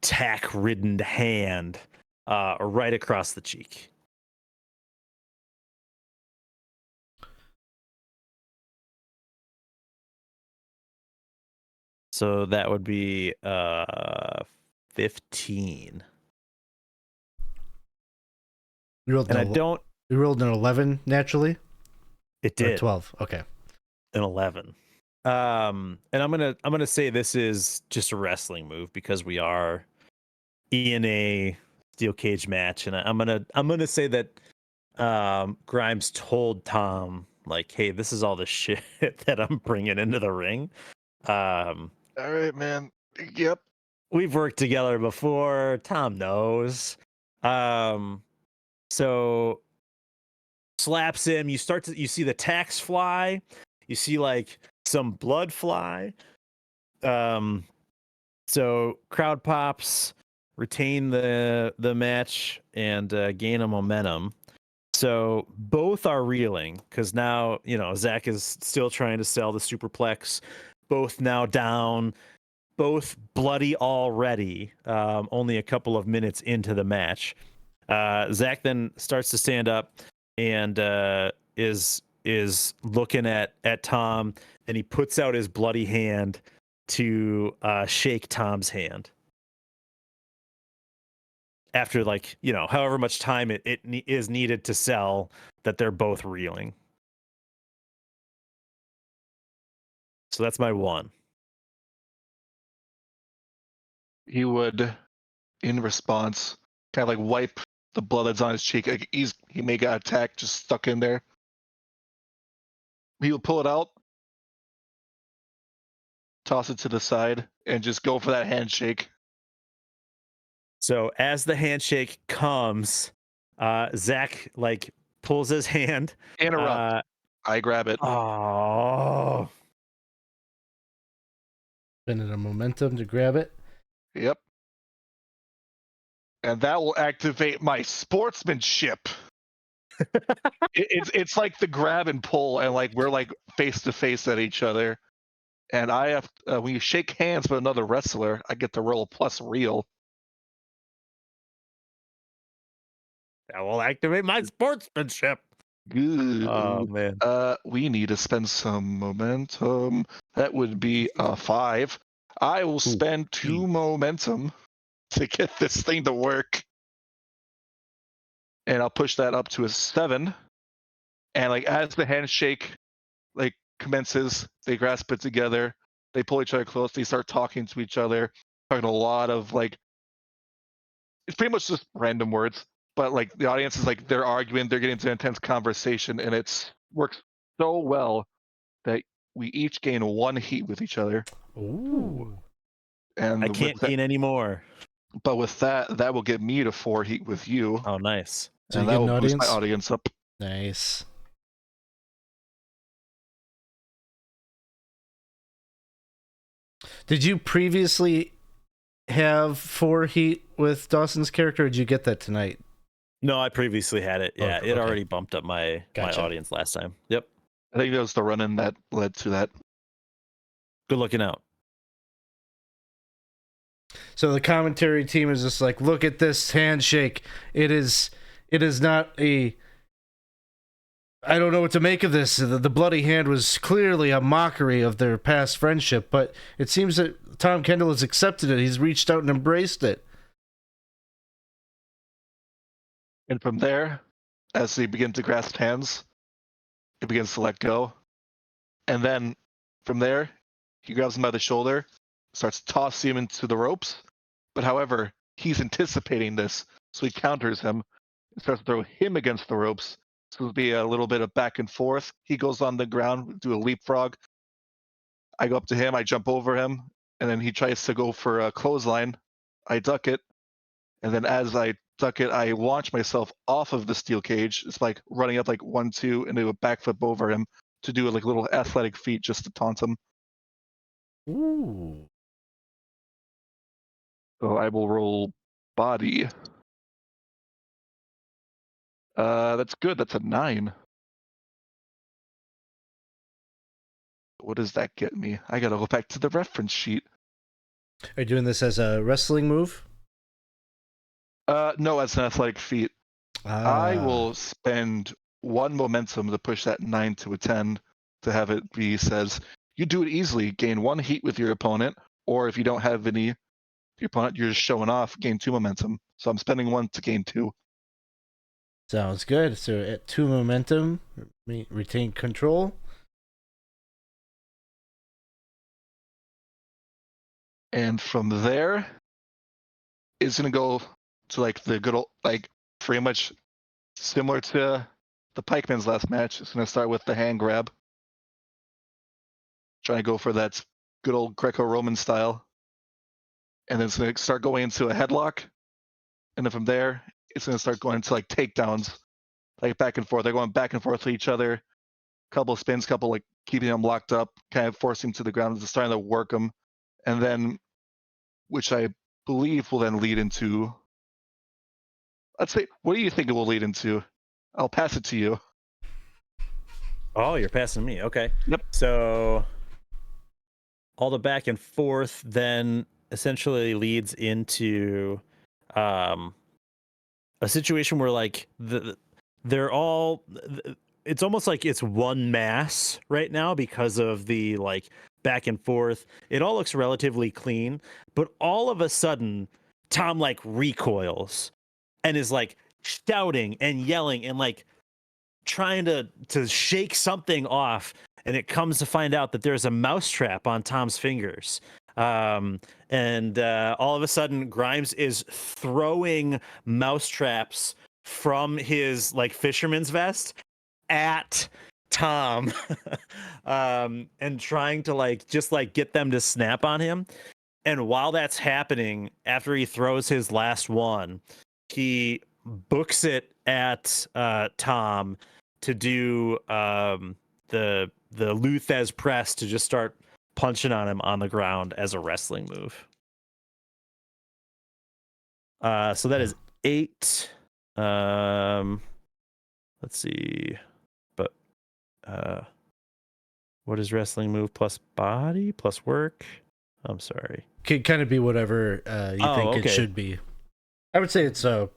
tack-ridden hand right across the cheek. So that would be 15. You rolled, And I don't. you rolled an 11 naturally? It Or did 12. Okay. an 11. And I'm gonna say this is just a wrestling move because we are in a steel cage match, and I'm gonna say that Grimes told Tom like, "Hey, this is all the shit that I'm bringing into the ring." Um, All right, man. Yep. we've worked together before. Tom knows. So slaps him. You see the tacks fly. You see like some blood fly. So crowd pops, retain the match, and gain a momentum. So both are reeling because now Zach is still trying to sell the superplex. Both now down, both bloody already. Only a couple of minutes into the match. Zach then starts to stand up and is looking at Tom, and he puts out his bloody hand to shake Tom's hand. After however much time it is needed to sell that they're both reeling. So that's my 1. He would, in response, kind of like wipe the blood that's on his cheek. Like he may got attacked, just stuck in there. He would pull it out, toss it to the side, and just go for that handshake. So as the handshake comes, Zach pulls his hand. Interrupt. I grab it. Oh. Spending a momentum to grab it. Yep. And that will activate my sportsmanship. It's like the grab and pull, and like we're like face to face at each other. And I have when you shake hands with another wrestler, I get to roll a plus reel. That will activate my sportsmanship. Good. Oh man. We need to spend some momentum. That would be a 5. I will spend 2 momentum to get this thing to work. And I'll push that up to a 7. And like as the handshake like commences, they grasp it together, they pull each other close, they start talking to each other, talking a lot of like it's pretty much just random words, but like the audience is like they're arguing, they're getting into an intense conversation, and it's works so well that we each gain 1 heat with each other. Ooh. And I can't gain any more. But with that will get me to 4 heat with you. Oh, nice. So and you that get will an boost my audience? audience up. Nice. Did you previously have 4 heat with Dawson's character, or did you get that tonight? No, I previously had it. Yeah, Okay. it already bumped up my Gotcha. audience last time. Yep. I think that was the run-in that led to that. Good looking out. So the commentary team is just like, look at this handshake. It is not a... I don't know what to make of this. The bloody hand was clearly a mockery of their past friendship, but it seems that Tom Kendall has accepted it. He's reached out and embraced it. And from there, as they begin to grasp hands, it begins to let go. And then from there, he grabs him by the shoulder, starts tossing him into the ropes. But however, he's anticipating this, so he counters him and starts to throw him against the ropes. So it'll be a little bit of back and forth. He goes on the ground, do a leapfrog. I go up to him, I jump over him, and then he tries to go for a clothesline. I duck it, and then as I duck it, I launch myself off of the steel cage. It's like running up like 1-2 and do a backflip over him to do like a little athletic feat just to taunt him. Ooh. So I will roll body. That's good. That's a 9. What does that get me? I gotta go back to the reference sheet. Are you doing this as a wrestling move? No, as an athletic feat. I will spend 1 momentum to push that 9 to a 10 to have it be says, you do it easily, gain 1 heat with your opponent, or if you don't have any, your opponent, you're just showing off, gain 2 momentum. So I'm spending 1 to gain 2. Sounds good. So at 2 momentum, retain control. And from there, it's gonna go to like the good old, like pretty much similar to the Pikeman's last match. It's gonna start with the hand grab, trying to go for that good old Greco-Roman style, and then it's gonna start going into a headlock, and then from there, it's gonna start going into like takedowns, like back and forth. They're going back and forth to each other, couple spins, couple like keeping them locked up, kind of forcing them to the ground, just starting to work them, and then, which I believe will then lead into. Let's say, what do you think it will lead into? I'll pass it to you. Oh, you're passing me. Okay. Yep. So all the back and forth then essentially leads into a situation where like they're all, it's almost like it's one mass right now because of the like back and forth. It all looks relatively clean, but all of a sudden Tom like recoils and is like shouting and yelling and like trying to shake something off, and it comes to find out that there's a mousetrap on Tom's fingers. And all of a sudden Grimes is throwing mousetraps from his like fisherman's vest at Tom and trying to like just like get them to snap on him. And while that's happening, after he throws his last one, he books it at Tom to do the Luthez press to just start punching on him on the ground as a wrestling move. So that is 8. Let's see, but what is wrestling move plus body plus work? I'm sorry. Could kind of be whatever you think it should be. I would say it's I'd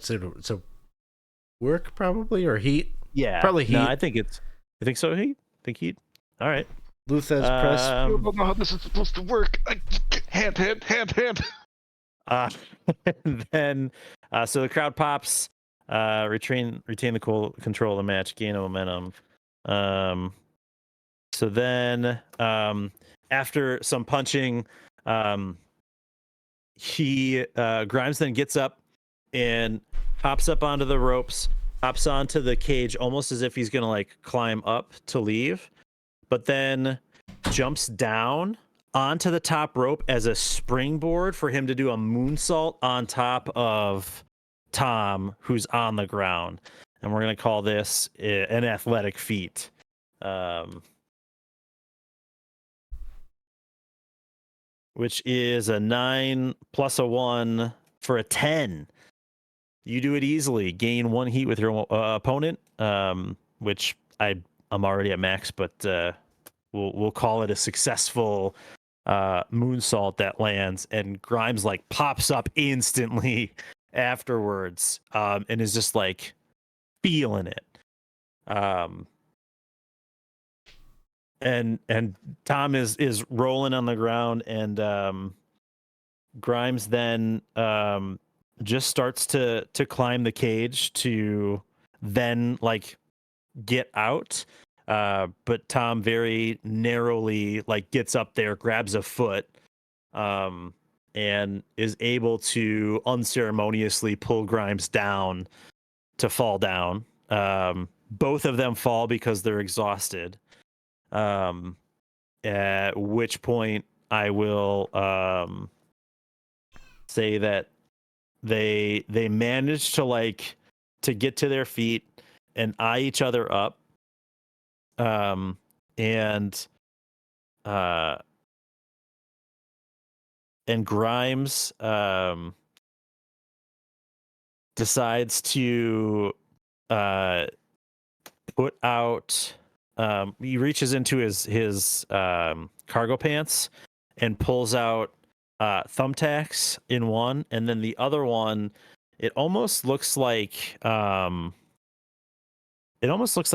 say it's a work probably, or heat. Yeah, probably heat. No, I think so. Heat. Heat. All right. Luthez press. I don't know how this is supposed to work. Hand. Then, so the crowd pops. Retain the control of the match. Gain of momentum. So then, after some punching, he Grimes then gets up and hops up onto the ropes, hops onto the cage almost as if he's gonna like climb up to leave, but then jumps down onto the top rope as a springboard for him to do a moonsault on top of Tom, who's on the ground. And we're gonna call this an athletic feat. Which is a 9 plus a 1 for a 10. You do it easily. Gain 1 heat with your opponent, which I'm already at max, but we'll call it a successful moonsault that lands, and Grimes like pops up instantly afterwards, and is just like feeling it. And Tom is rolling on the ground, and Grimes then just starts to climb the cage to then like get out. But Tom very narrowly like gets up there, grabs a foot, and is able to unceremoniously pull Grimes down to fall down. Both of them fall because they're exhausted. At which point I will say that they manage to like to get to their feet and eye each other up, and Grimes decides to put out, he reaches into his cargo pants and pulls out thumbtacks in one, and then the other one, it almost looks like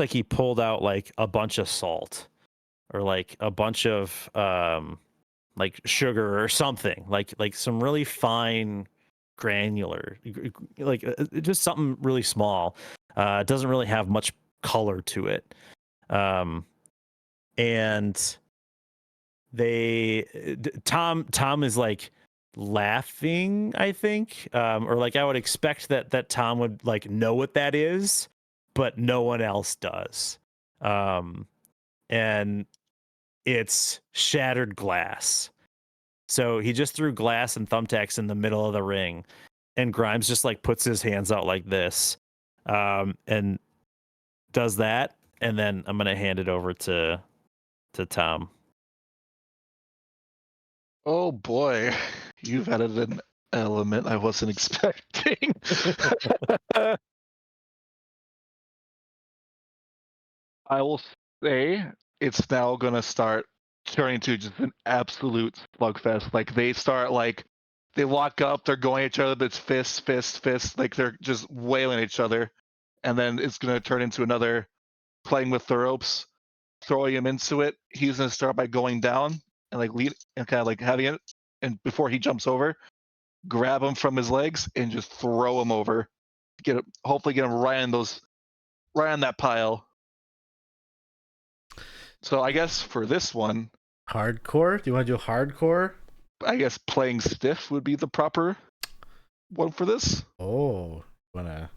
he pulled out like a bunch of salt or like a bunch of like sugar or something, like some really fine granular, like just something really small. It doesn't really have much color to it. And Tom is like laughing, I think, or like I would expect that Tom would like know what that is, but no one else does. And it's shattered glass. So he just threw glass and thumbtacks in the middle of the ring, and Grimes just like puts his hands out like this, and does that, and then I'm gonna hand it over to Tom. Oh boy, you've added an element I wasn't expecting. I will say it's now gonna start turning to just an absolute slugfest. Like they lock up, they're going at each other, but it's fists, like they're just wailing at each other, and then it's gonna turn into another playing with the ropes, throwing him into it. He's gonna start by going down and like lead and kind of like having it, and before he jumps over, grab him from his legs and just throw him over. Hopefully get him right on that pile. So I guess for this one, Hardcore? Do you want to do hardcore? I guess playing stiff would be the proper one for this. Oh, wanna?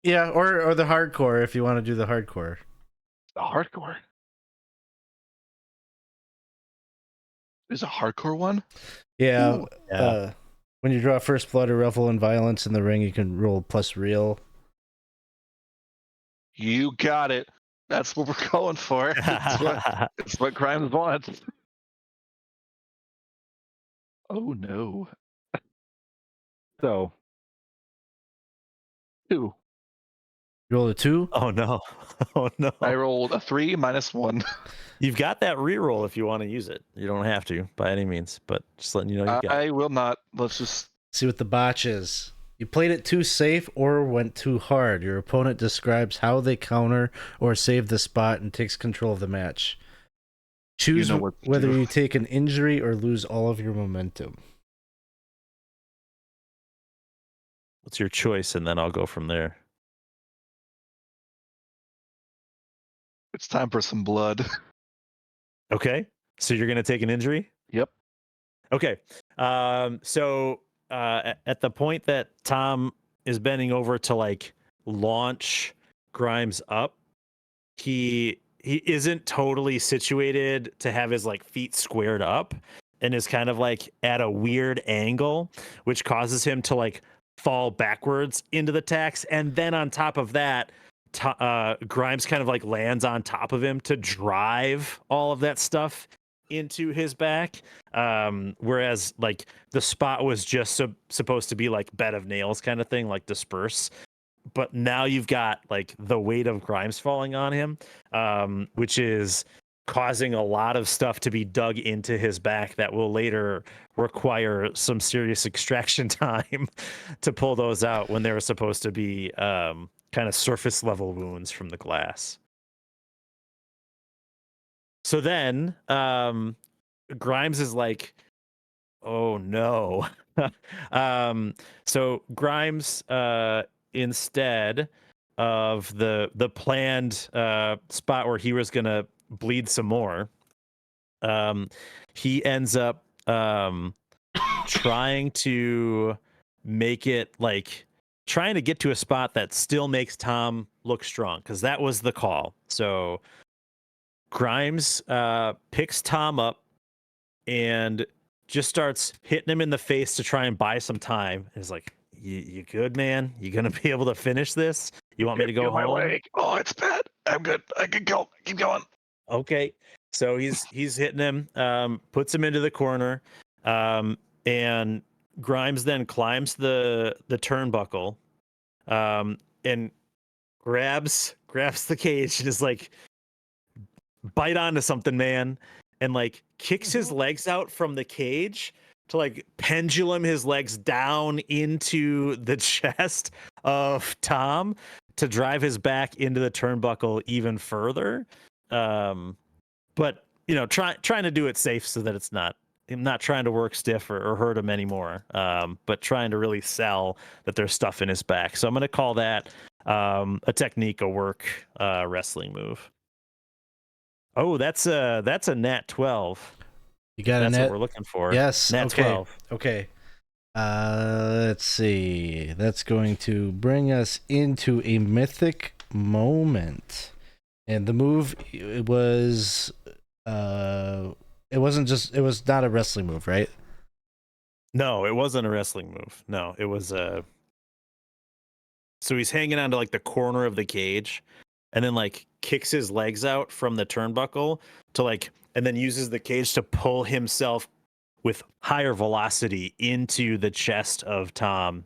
Yeah, or the hardcore if you want to do the hardcore. The hardcore. There's a hardcore one? Yeah. Ooh. Yeah. When you draw first blood or revel in violence in the ring, you can roll plus real. You got it. That's what we're going for. It's what Grimes wants. Oh no. So 2. You roll a 2. Oh no. Oh no. I rolled a 3 minus 1. You've got that reroll if you want to use it. You don't have to by any means, but just letting you know you've got it. I will not. Let's just See what the botch is. You played it too safe or went too hard. Your opponent describes how they counter or save the spot and takes control of the match. Choose whether you take an injury or lose all of your momentum. What's your choice? And then I'll go from there. It's time for some blood. Okay. So you're going to take an injury? Yep. Okay. So at the point that Tom is bending over to like launch Grimes up, he isn't totally situated to have his like feet squared up and is kind of like at a weird angle, which causes him to like fall backwards into the tacks. And then on top of that, Grimes kind of like lands on top of him to drive all of that stuff into his back. Whereas like the spot was just supposed to be like bed of nails kind of thing, like disperse. But now you've got like the weight of Grimes falling on him, which is causing a lot of stuff to be dug into his back that will later require some serious extraction time to pull those out when they were supposed to be kind of surface level wounds from the glass. So then Grimes is like, oh no. So Grimes instead of the planned spot where he was gonna bleed some more, he ends up trying to make it like trying to get to a spot that still makes Tom look strong, because that was the call. So Grimes picks Tom up and just starts hitting him in the face to try and buy some time. He's like, you good, man? You gonna be able to finish this? You want me to go My home? leg. Oh, it's bad. I'm good. I can go. Keep going. Okay. So he's hitting him, puts him into the corner, and Grimes then climbs the turnbuckle, and grabs the cage and is like, bite onto something, man, and like kicks his legs out from the cage to like pendulum his legs down into the chest of Tom to drive his back into the turnbuckle even further. But you know, trying to do it safe so that it's not him not trying to work stiff or hurt him anymore, but trying to really sell that there's stuff in his back. So I'm going to call that a technique, a work wrestling move. Oh, that's a nat 12. You got That's a net? what we're looking for. Yes. Nat Okay. 12. Okay. Let's see. That's going to bring us into a mythic moment. And the move it was it was not a wrestling move, right? No, it wasn't a wrestling move. No, it was a. So he's hanging onto like the corner of the cage, and then like kicks his legs out from the turnbuckle to like, and then uses the cage to pull himself with higher velocity into the chest of Tom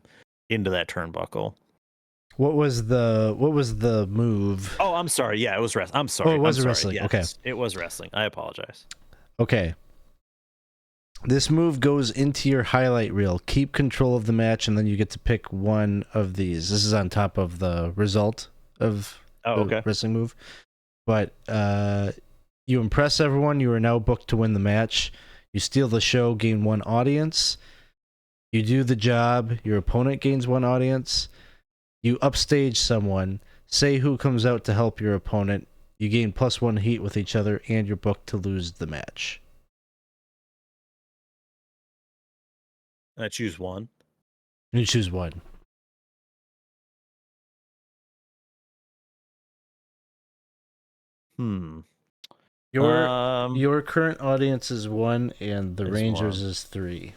into that turnbuckle. What was the move? Oh, I'm sorry. Yeah, it was wrestling. I'm sorry. Oh, it was I'm sorry. wrestling. Yes, Okay. It was wrestling. I apologize. Okay. This move goes into your highlight reel. Keep control of the match, and then you get to pick one of these. This is on top of the result of the wrestling move. But you impress everyone. You are now booked to win the match. You steal the show, gain one audience. You do the job. Your opponent gains one audience. You upstage someone. Say who comes out to help your opponent. You gain +1 heat with each other, and you're booked to lose the match. I choose one. You choose one. Your current audience is 1, and the Rangers is 3.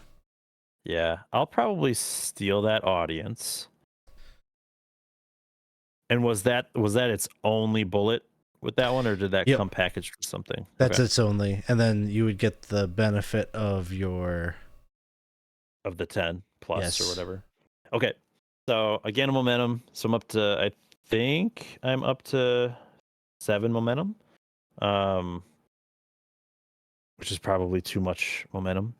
Yeah, I'll probably steal that audience. And was that its only bullet with that one, or did that come packaged with something? That's its only, and then you would get the benefit of your of the 10 plus or whatever. Okay, so again, momentum. So I'm up to, I think I'm up to 7 momentum, which is probably too much momentum.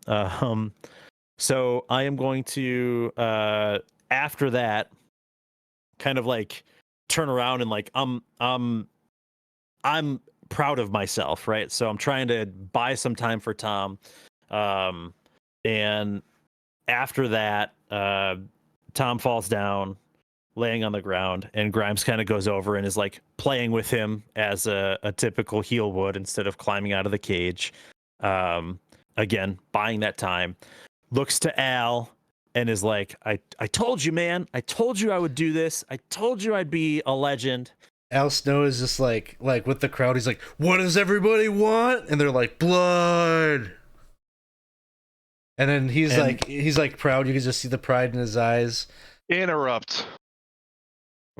So I am going to after that kind of like turn around and like I'm proud of myself, right? So I'm trying to buy some time for Tom, and after that Tom falls down laying on the ground, and Grimes kind of goes over and is like playing with him as a typical heel would instead of climbing out of the cage. again, buying that time, looks to Al and is like, I told you, man. I told you I would do this. I told you I'd be a legend. Al Snow is just like with the crowd. He's like, "What does everybody want?" And they're like, "Blood." And then he's like proud. You can just see the pride in his eyes. Interrupt.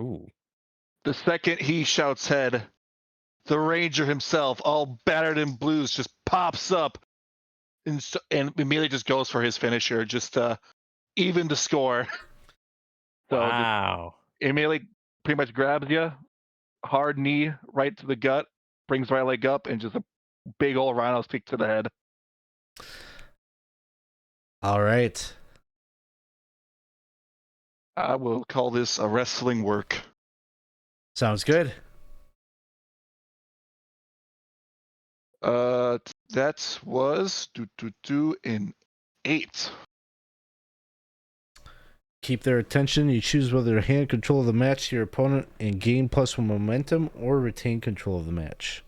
Ooh. The second he shouts head, the Ranger himself, all battered in blues, just pops up and immediately just goes for his finisher, just even the score. So Wow. immediately pretty much grabs you, hard knee right to the gut, brings right leg up, and just a big old rhino kick to the head. All right. I will call this a wrestling work. Sounds good. That was an 8. Keep their attention. You choose whether to hand control of the match to your opponent and gain +1 momentum, or retain control of the match.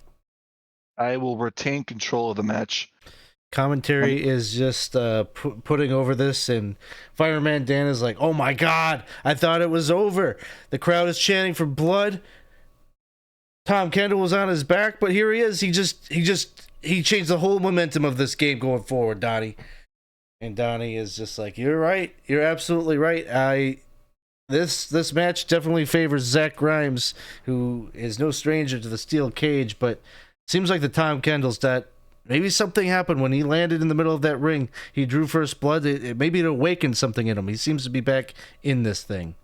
I will retain control of the match. Commentary is just putting over this, and Fireman Dan is like, "Oh my God, I thought it was over." The crowd is chanting for blood. Tom Kendall was on his back, but here he is. He changed the whole momentum of this game going forward, Donnie. And Donnie is just like, "You're right. You're absolutely right. This match definitely favors Zach Grimes, who is no stranger to the steel cage, but seems like the Tom Kendalls that maybe something happened when he landed in the middle of that ring. He drew first blood. Maybe it awakened something in him. He seems to be back in this thing."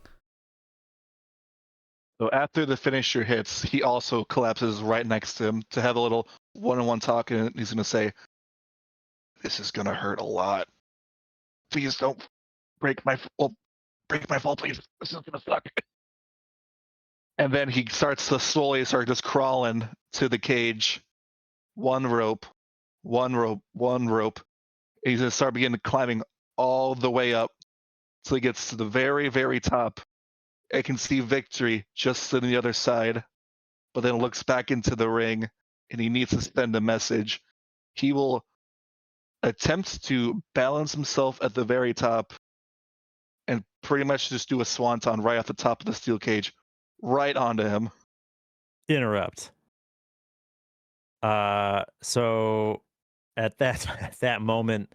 So after the finisher hits, he also collapses right next to him to have a little one-on-one talk, and he's going to say, "This is going to hurt a lot. Please don't break my fall, please. This is going to suck." And then he starts to slowly start just crawling to the cage. One rope. He's going to start beginning climbing all the way up till he gets to the very, very top. I can see Victory just on the other side, but then looks back into the ring, and he needs to send a message. He will attempt to balance himself at the very top and pretty much just do a swanton right off the top of the steel cage, right onto him. Interrupt. So at that moment,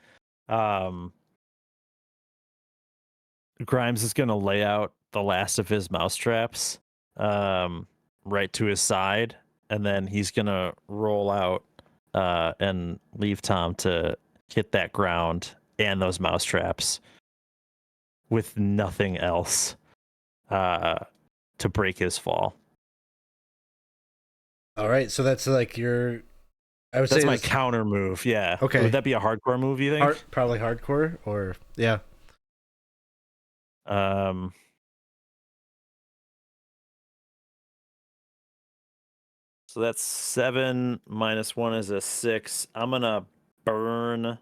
Grimes is gonna lay out the last of his mousetraps, right to his side, and then he's gonna roll out, and leave Tom to hit that ground and those mousetraps with nothing else, to break his fall. All right, so that's like your. I would That's say my this- counter move. Yeah. Okay. Would that be a hardcore move? You think? probably hardcore, or yeah. So that's 7 minus 1 is a 6. I'm gonna burn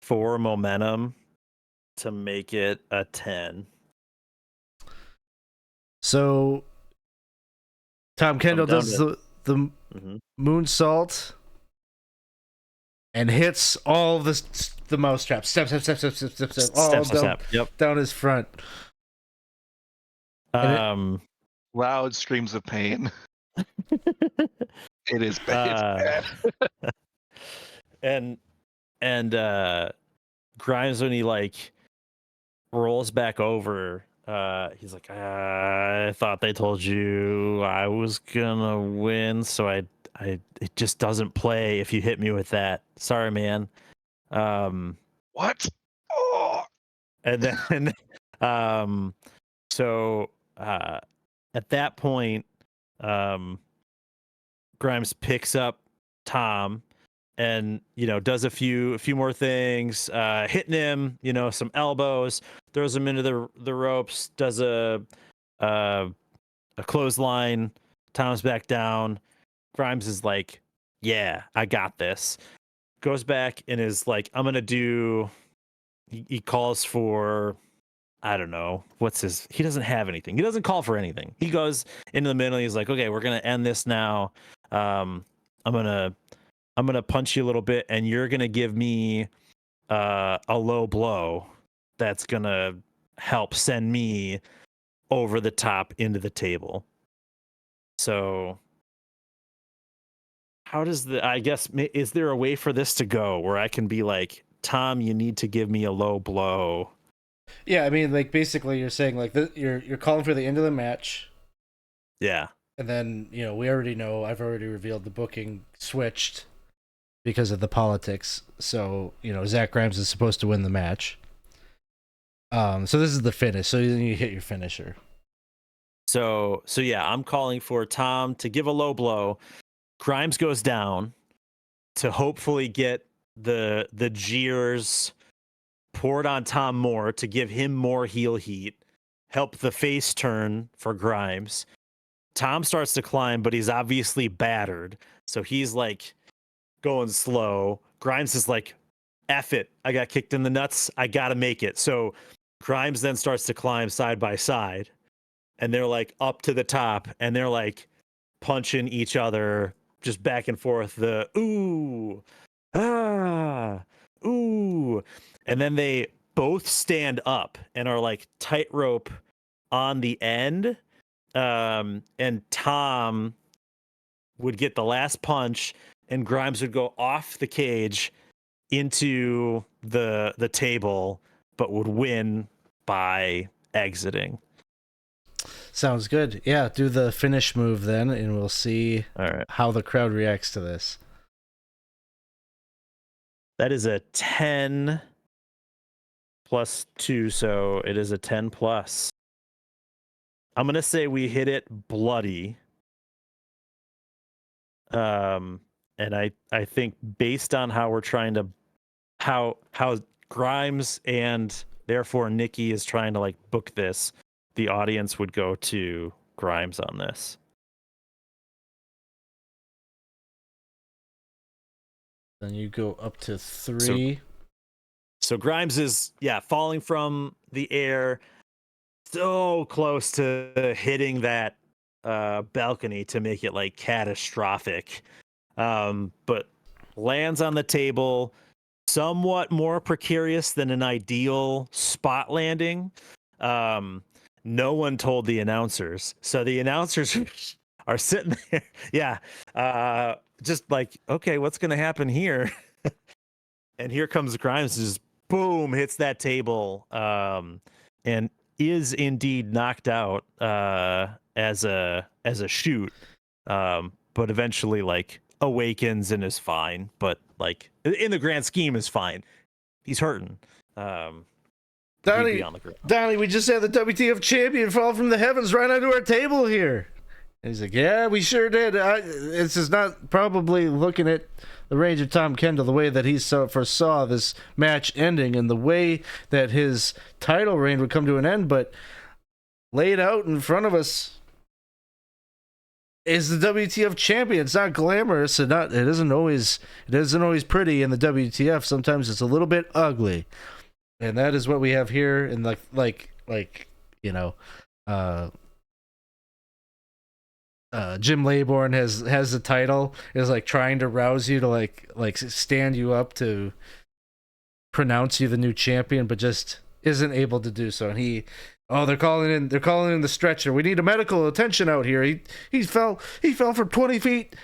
4 momentum to make it a 10. So Tom Kendall down does to- the Mhm. moonsault and hits all the mousetraps. Step, all Step. Yep. down his front. Loud screams of pain. It is bad. It's bad. and Grimes, when he like rolls back over, he's like, I thought they told you I was gonna win, so I it just doesn't play if you hit me with that. Sorry, man. What? Oh. And then so at that point, Grimes picks up Tom and does a few more things, hitting him, some elbows, throws him into the ropes, does a clothesline. Tom's back down. Grimes is like, yeah, I got this. Goes back and is like, I'm gonna do. He calls for, I don't know, he doesn't have anything. He doesn't call for anything. He goes into the middle. He's like, okay, we're gonna end this now. I'm gonna I'm gonna punch you a little bit, and you're gonna give me a low blow that's gonna help send me over the top into the table. So how does I guess, is there a way for this to go where I can be like, Tom, you need to give me a low blow? Yeah, I mean, like basically, you're saying like you're calling for the end of the match, Yeah. and then we already know. I've already revealed the booking switched because of the politics. So Zach Grimes is supposed to win the match. So this is the finish. So then you hit your finisher. So yeah, I'm calling for Tom to give a low blow. Grimes goes down to hopefully get the jeers poured on Tom more to give him more heel heat, help the face turn for Grimes. Tom starts to climb, but he's obviously battered. So he's like going slow. Grimes is like, F it. I got kicked in the nuts. I got to make it. So Grimes then starts to climb side by side. And they're like up to the top. And they're like punching each other just back and forth. The ooh, ah, ooh. And then they both stand up and are like tightrope on the end. And Tom would get the last punch, and Grimes would go off the cage into the table, but would win by exiting. Sounds good. Yeah, do the finish move then, and we'll see All right. how the crowd reacts to this. That is a 10 plus 2, so it is a 10 plus. I'm going to say we hit it bloody. And I think based on how we're trying to how Grimes and therefore Nikki is trying to like book this, the audience would go to Grimes on this. Then you go up to 3. So Grimes is falling from the air, so close to hitting that balcony to make it like catastrophic, but lands on the table, somewhat more precarious than an ideal spot landing. No one told the announcers, so the announcers are sitting there, just like, okay, what's gonna happen here? And here comes Grimes, just boom, hits that table, and is indeed knocked out as a shoot, but eventually like awakens and is fine. But like in the grand scheme is fine. He's hurting. Donnie, we just had the WTF champion fall from the heavens right onto our table here. And he's like, yeah, we sure did. This is not probably looking at the Ranger Tom Kendall the way that he foresaw this match ending and the way that his title reign would come to an end, but laid out in front of us is the WTF champion. It's not glamorous, and it isn't always pretty in the WTF. Sometimes it's a little bit ugly. And that is what we have here, and Jim Laybourne has the title, is like trying to rouse you to like stand you up to pronounce you the new champion, but just isn't able to do so. And they're calling in the stretcher. We need a medical attention out here. He fell from 20 feet,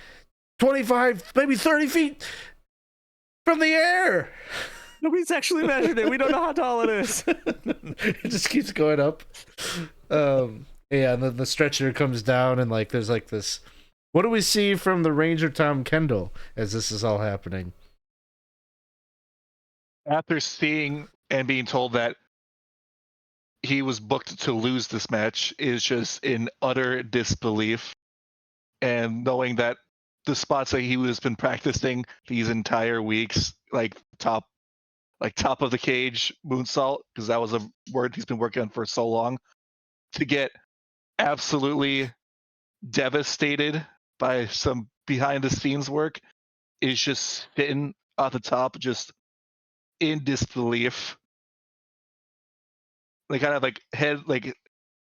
25, maybe 30 feet from the air. Nobody's actually measured it. We don't know how tall it is. It just keeps going up. And then the stretcher comes down, and like there's like this. What do we see from the Ranger Tom Kendall as this is all happening? After seeing and being told that he was booked to lose this match, is just in utter disbelief, and knowing that the spots that he has been practicing these entire weeks, like top of the cage moonsault, because that was a word he's been working on for so long, to get absolutely devastated by some behind the scenes work, is just sitting at the top, just in disbelief. Like kind of like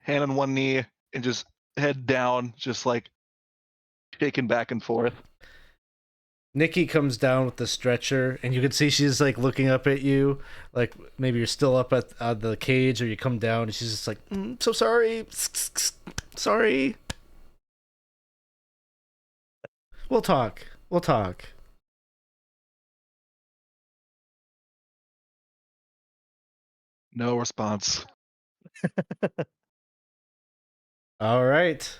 hand on one knee and just head down, just like shaking back and forth. Nikki comes down with the stretcher, and you can see she's like looking up at you, like maybe you're still up at the cage, or you come down, and she's just like, "So sorry, sorry. We'll talk. We'll talk." No response. All right.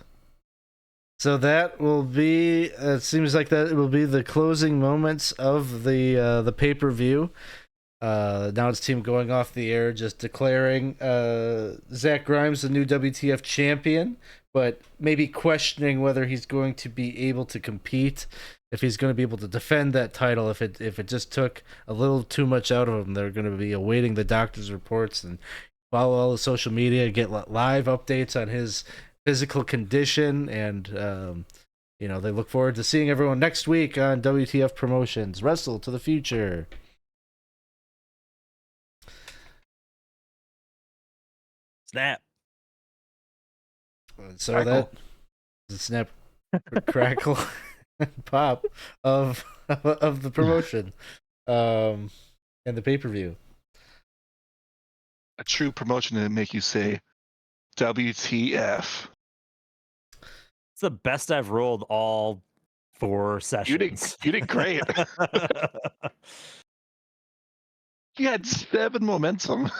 So that will be. It seems like that will be the closing moments of the pay per view. Now it's team going off the air, just declaring Zach Grimes the new WTF champion, but maybe questioning whether he's going to be able to compete, if he's going to be able to defend that title. If it just took a little too much out of him, they're going to be awaiting the doctor's reports and follow all the social media, get live updates on his physical condition, and they look forward to seeing everyone next week on WTF Promotions Wrestle to the Future. Snap. So Crackle. that the snap, crackle, and pop of the promotion, and the pay-per-view. A true promotion to make you say, WTF. It's the best I've rolled all 4 You sessions. did great. You had 7 momentum.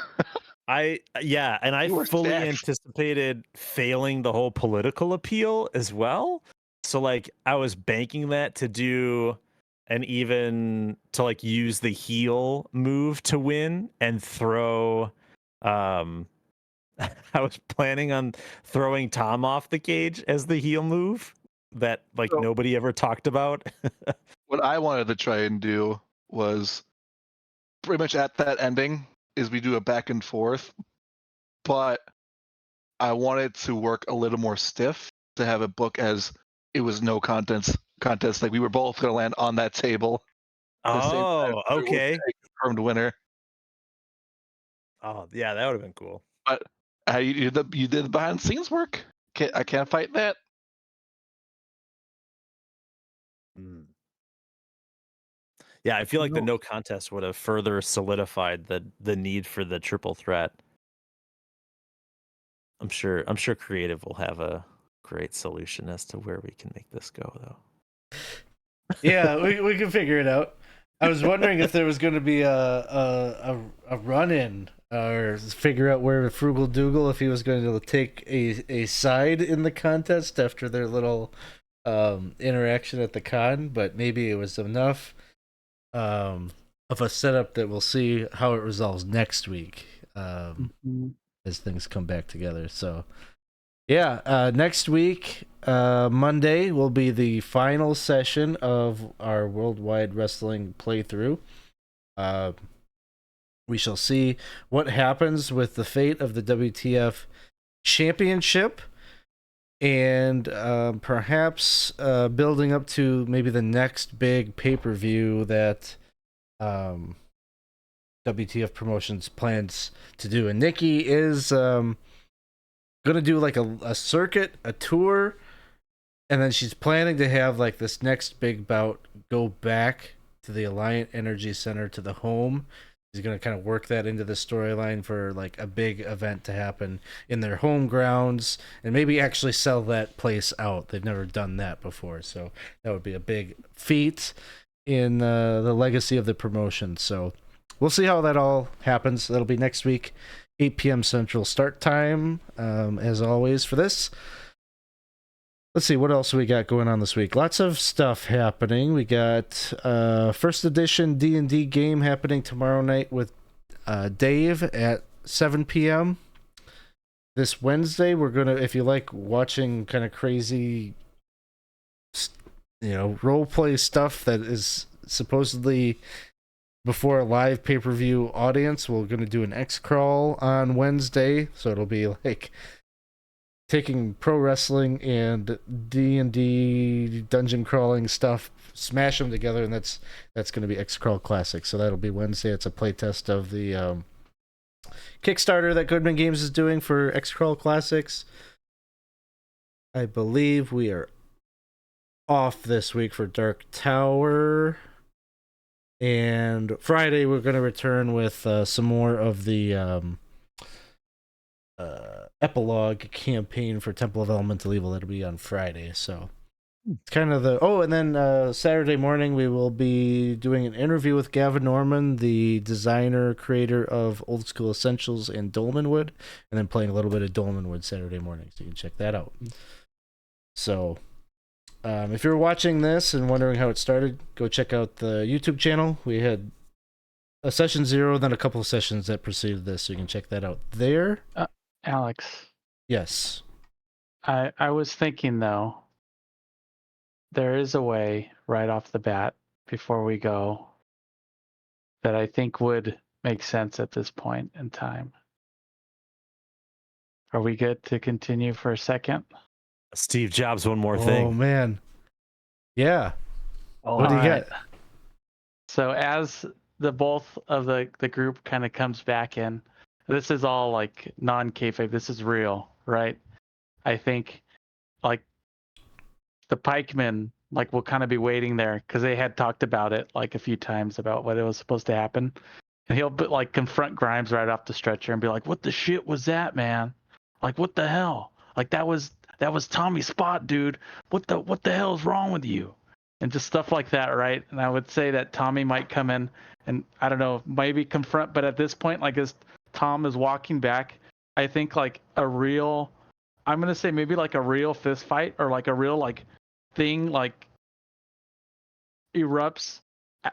And I You were fully stacked. anticipated failing the whole political appeal as well. So like I was banking that to do to use the heel move to win and throw I was planning on throwing Tom off the cage as the heel move that So- nobody ever talked about. What I wanted to try and do was pretty much at that ending is we do a back and forth, but I wanted to work a little more stiff to have a book as it was no contest. Like we were both going to land on that table. At the same time, Oh, there was okay. a confirmed winner. Oh, yeah, that would have been cool. But you did the behind the scenes work. I can't fight that. Yeah, I feel like the No. no contest would have further solidified the need for the triple threat. I'm sure creative will have a great solution as to where we can make this go though. Yeah, we can figure it out. I was wondering if there was going to be a run in, or figure out where Frugal Dougal, if he was going to take a side in the contest after their little interaction at the con, but maybe it was enough of a setup that we'll see how it resolves next week as things come back together. So yeah, next week, Monday, will be the final session of our Worldwide Wrestling playthrough. We shall see what happens with the fate of the WTF Championship, and perhaps building up to maybe the next big pay-per-view that WTF Promotions plans to do. And Nikki is gonna do like a circuit, a tour, and then she's planning to have like this next big bout go back to the Alliant Energy Center, to the home. She's gonna kind of work that into the storyline for like a big event to happen in their home grounds, and maybe actually sell that place out. They've never done that before, so that would be a big feat in the legacy of the promotion. So we'll see how that all happens. That'll be next week, 8 p.m. Central start time, as always, for this. Let's see, what else we got going on this week? Lots of stuff happening. We got first edition D&D game happening tomorrow night with Dave at 7 p.m. This Wednesday, we're going to, if you like watching kind of crazy, role play stuff that is supposedly before a live pay-per-view audience, we're going to do an X-Crawl on Wednesday. So it'll be like taking pro wrestling and D&D dungeon crawling stuff, smash them together, and that's going to be X-Crawl Classic. So that'll be Wednesday. It's a playtest of the Kickstarter that Goodman Games is doing for X-Crawl Classics. I believe we are off this week for Dark Tower. And Friday, we're going to return with some more of the epilogue campaign for Temple of Elemental Evil. That'll be on Friday. So it's kind of the... Oh, and then Saturday morning, we will be doing an interview with Gavin Norman, the designer, creator of Old School Essentials and Dolmenwood, and then playing a little bit of Dolmenwood Saturday morning. So you can check that out. So... if you're watching this and wondering how it started, go check out the YouTube channel. We had a session 0, then a couple of sessions that preceded this, so you can check that out there. Alex. Yes. I was thinking, though, there is a way right off the bat before we go that I think would make sense at this point in time. Are we good to continue for a second? Steve Jobs, one more Oh, thing. man. Yeah. What do you Alright. got? So as the both of the group kind of comes back in, this is all like non-kayfabe. This is real, right? I think like the pikemen like will kind of be waiting there because they had talked about it like a few times about what it was supposed to happen, and he'll like confront Grimes right off the stretcher and be like, "What the shit was that, man? Like what the hell? Like that was Tommy's spot, dude. What the hell is wrong with you?" And just stuff like that, right? And I would say that Tommy might come in and I don't know, maybe confront, but at this point, like as Tom is walking back, I think like I'm gonna say maybe like a real fist fight or like a real like thing like erupts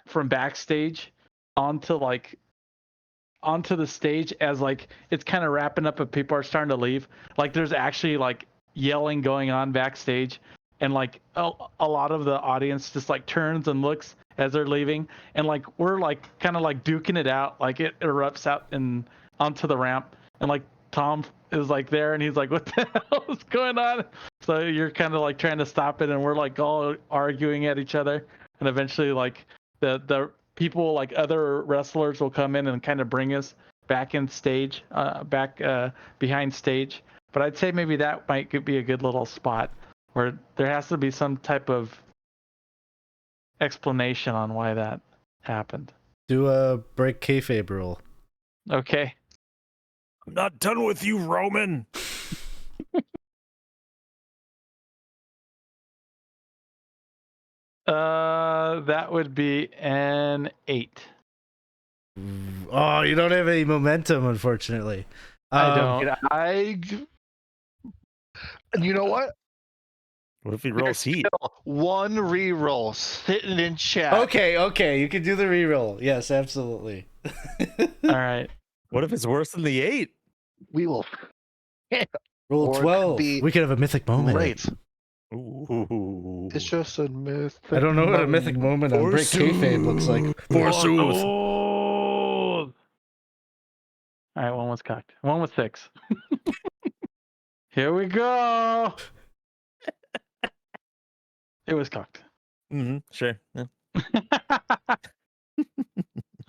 from backstage onto the stage as like it's kind of wrapping up and people are starting to leave. Like there's actually like yelling going on backstage, and like a lot of the audience just like turns and looks as they're leaving, and like we're like kind of like duking it out, like it erupts out and onto the ramp, and like Tom is like there and he's like, "What the hell is going on?" So you're kind of like trying to stop it, and we're like all arguing at each other, and eventually like the people like other wrestlers will come in and kind of bring us back in stage, back behind stage. But I'd say maybe that might be a good little spot where there has to be some type of explanation on why that happened. Do a break kayfabe rule. Okay. I'm not done with you, Roman. That would be an 8. Oh, you don't have any momentum, unfortunately. I don't. You know what? What if he rolls heat? One reroll sitting in chat. Okay, you can do the reroll. Yes, absolutely. All right. What if it's worse than the 8? We will. Roll Or it could 12. be We could have a mythic moment. Great. Ooh. It's just a myth. I don't know what a mythic moment on break kayfabe looks like. Forsooth. All right, one was cocked. One was 6. Here we go. It was cocked. Mm-hmm. Sure.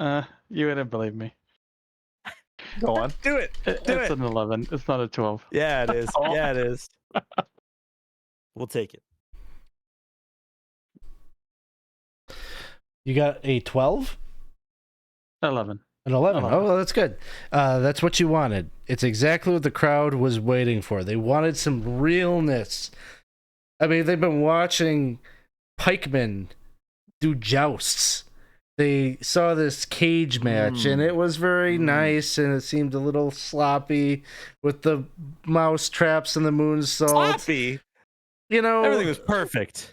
Yeah. You wouldn't believe me. Go on. Do it. It's it. an 11. It's not a 12. Yeah, it is. Yeah, it is. We'll take it. You got a 12? 11. An 11. 11. Oh, well, that's good. That's what you wanted. It's exactly what the crowd was waiting for. They wanted some realness. I mean, they've been watching pikemen do jousts. They saw this cage match, and it was very nice, and it seemed a little sloppy with the mouse traps and the moonsault. Sloppy. You know, Everything was perfect.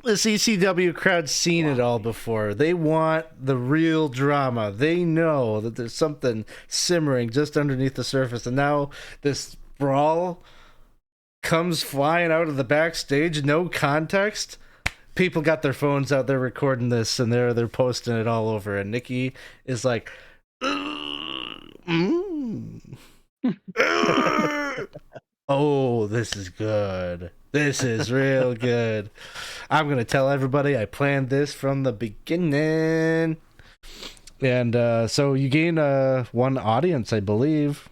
the CCW crowd's seen it all before. They want the real drama. They know that there's something simmering just underneath the surface, and now this brawl comes flying out of the backstage, no context. People got their phones out, they're recording this, and they're posting it all over. And Nikki is like, oh, this is good. This is real good. I'm gonna tell everybody I planned this from the beginning. And so you gain one audience, I believe.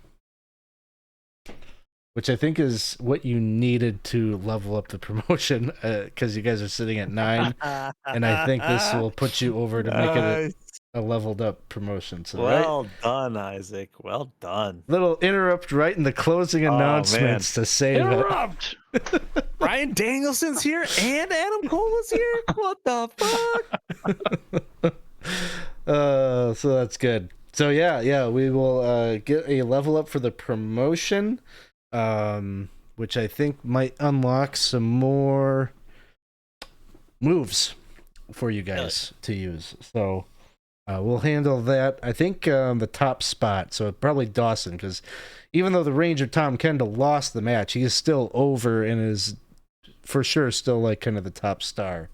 which I think is what you needed to level up the promotion, because you guys are sitting at 9, and I think this will put you over to make it a leveled up promotion. So, Well done, Isaac. Well done. little interrupt right in the closing announcements to say Interrupt! Ryan Danielson's here and Adam Cole is here? What the fuck? So that's good. So yeah, we will get a level up for the promotion, which I think might unlock some more moves for you guys to use. So we'll handle that. I think the top spot, so probably Dawson, because even though the Ranger Tom Kendall lost the match, he is still over and is for sure still like kind of the top star.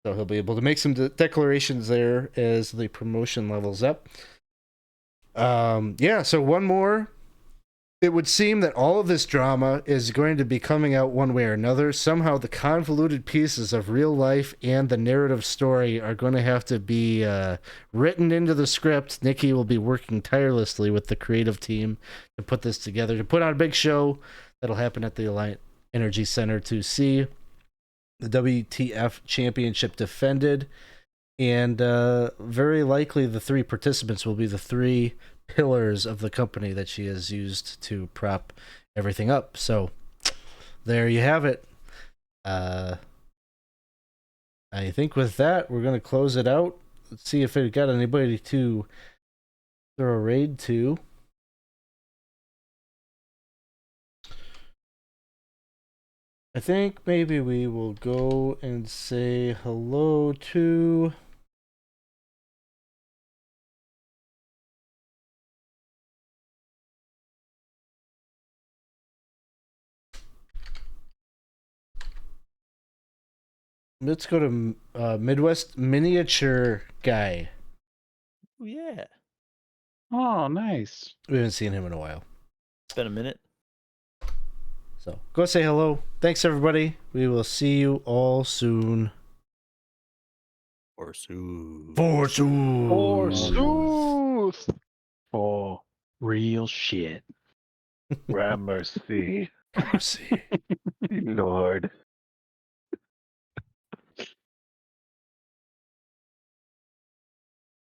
So he'll be able to make some declarations there as the promotion levels up. So one more. It would seem that all of this drama is going to be coming out one way or another. Somehow the convoluted pieces of real life and the narrative story are going to have to be written into the script. Nikki will be working tirelessly with the creative team to put this together, to put on a big show that'll happen at the Alliant Energy Center to see the WTF Championship defended. And very likely the 3 participants will be the 3 pillars of the company that she has used to prop everything up. So there you have it. I think with that, we're going to close it out. Let's see if it got anybody to throw a raid to. I think maybe we will go and say hello to... Let's go to Midwest Miniature Guy. Oh, yeah. Oh, nice. We haven't seen him in a while. It's been a minute. So go say hello. Thanks, everybody. We will see you all soon. Forsooth. Forsooth. For real shit. Gramercy, Mercy. Lord.